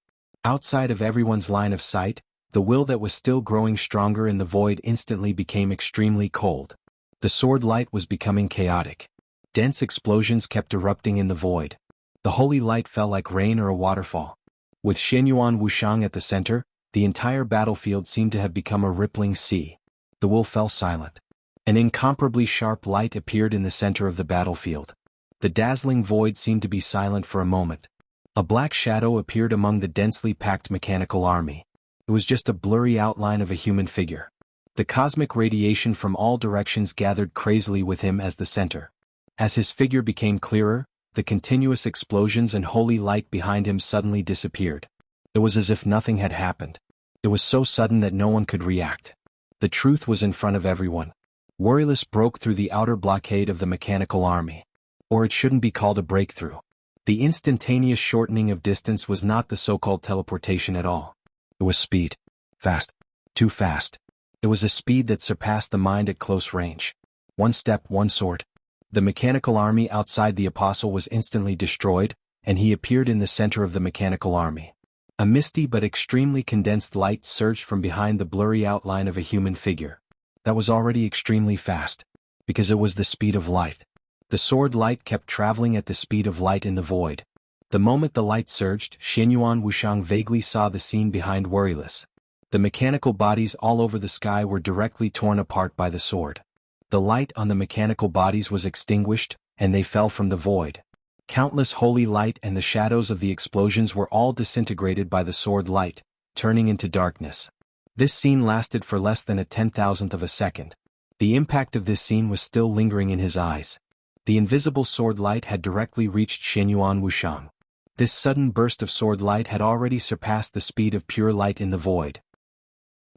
S1: Outside of everyone's line of sight, the will that was still growing stronger in the void instantly became extremely cold. The sword light was becoming chaotic. Dense explosions kept erupting in the void. The holy light fell like rain or a waterfall. With Xinyuan Wuxiang at the center, the entire battlefield seemed to have become a rippling sea. The will fell silent. An incomparably sharp light appeared in the center of the battlefield. The dazzling void seemed to be silent for a moment. A black shadow appeared among the densely packed mechanical army. It was just a blurry outline of a human figure. The cosmic radiation from all directions gathered crazily with him as the center. As his figure became clearer, the continuous explosions and holy light behind him suddenly disappeared. It was as if nothing had happened. It was so sudden that no one could react. The truth was in front of everyone. Worryless broke through the outer blockade of the mechanical army. Or it shouldn't be called a breakthrough. The instantaneous shortening of distance was not the so-called teleportation at all. It was speed. Fast. Too fast. It was a speed that surpassed the mind at close range. One step, one sword. The mechanical army outside the apostle was instantly destroyed, and he appeared in the center of the mechanical army. A misty but extremely condensed light surged from behind the blurry outline of a human figure. That was already extremely fast, because it was the speed of light. The sword light kept traveling at the speed of light in the void. The moment the light surged, Xianyuan Wuxiang vaguely saw the scene behind Worryless. The mechanical bodies all over the sky were directly torn apart by the sword. The light on the mechanical bodies was extinguished, and they fell from the void. Countless holy light and the shadows of the explosions were all disintegrated by the sword light, turning into darkness. This scene lasted for less than a 10,000th of a second. The impact of this scene was still lingering in his eyes. The invisible sword light had directly reached Xianyuan Wuxiang. This sudden burst of sword light had already surpassed the speed of pure light in the void.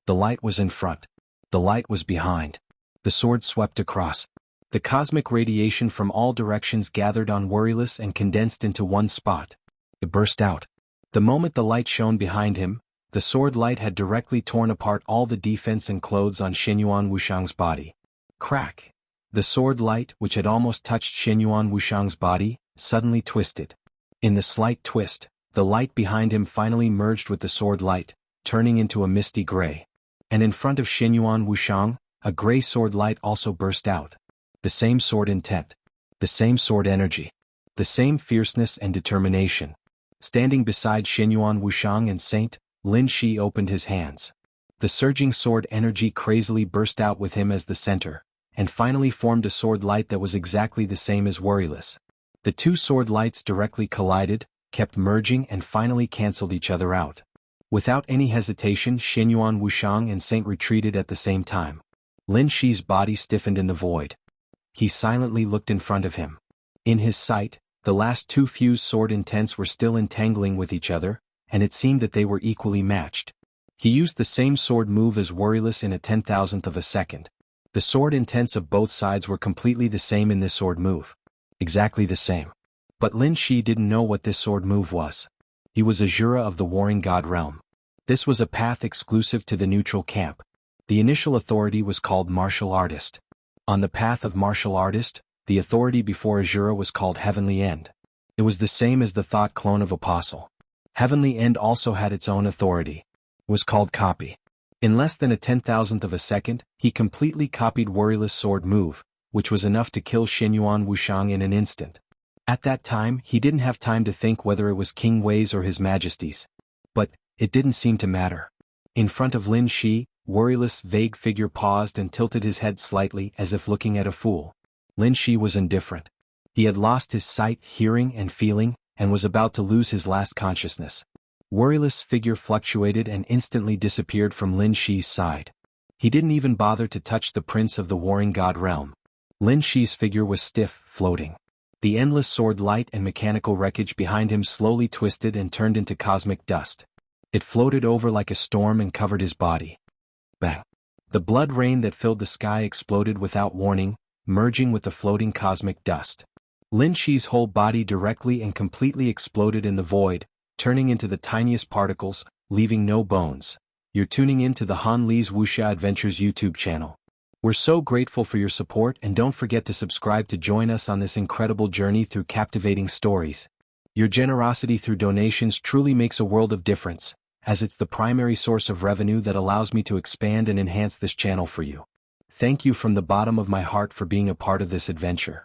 S1: The light was in front. The light was behind. The sword swept across. The cosmic radiation from all directions gathered on Worryless and condensed into one spot. It burst out. The moment the light shone behind him, the sword light had directly torn apart all the defense and clothes on Xianyuan Wuxiang's body. Crack! The sword light, which had almost touched Xianyuan Wuxiang's body, suddenly twisted. In the slight twist, the light behind him finally merged with the sword light, turning into a misty gray. And in front of Xianyuan Wuxiang, a gray sword light also burst out. The same sword intent. The same sword energy. The same fierceness and determination. Standing beside Xianyuan Wuxiang and Saint, Lin Shi opened his hands. The surging sword energy crazily burst out with him as the center, and finally formed a sword light that was exactly the same as Worryless. The two sword lights directly collided, kept merging and finally cancelled each other out. Without any hesitation, Xianyuan Wuxiang and Saint retreated at the same time. Lin Shi's body stiffened in the void. He silently looked in front of him. In his sight, the last two fused sword intents were still entangling with each other, and it seemed that they were equally matched. He used the same sword move as Worryless in a 10,000th of a second. The sword intents of both sides were completely the same in this sword move. Exactly the same. But Lin Shi didn't know what this sword move was. He was a Jura of the Warring God realm. This was a path exclusive to the neutral camp. The initial authority was called Martial Artist. On the path of Martial Artist, the authority before Azura was called Heavenly End. It was the same as the thought clone of Apostle. Heavenly End also had its own authority. It was called Copy. In less than a 10,000th of a second, he completely copied Worryless' sword move, which was enough to kill Xianyuan Wuxiang in an instant. At that time, he didn't have time to think whether it was King Wei's or His Majesty's. But it didn't seem to matter. In front of Lin Shi, Worryless' vague figure paused and tilted his head slightly as if looking at a fool. Lin Shi was indifferent. He had lost his sight, hearing and feeling, and was about to lose his last consciousness. Worryless' figure fluctuated and instantly disappeared from Lin Shi's side. He didn't even bother to touch the prince of the Warring God realm. Lin Shi's figure was stiff, floating. The endless sword light and mechanical wreckage behind him slowly twisted and turned into cosmic dust. It floated over like a storm and covered his body. Bang! The blood rain that filled the sky exploded without warning, merging with the floating cosmic dust. Lin Shi's whole body directly and completely exploded in the void, turning into the tiniest particles, leaving no bones. You're tuning in to the Han Li's Wuxia Adventures YouTube channel. We're so grateful for your support, and don't forget to subscribe to join us on this incredible journey through captivating stories. Your generosity through donations truly makes a world of difference, as it's the primary source of revenue that allows me to expand and enhance this channel for you. Thank you from the bottom of my heart for being a part of this adventure.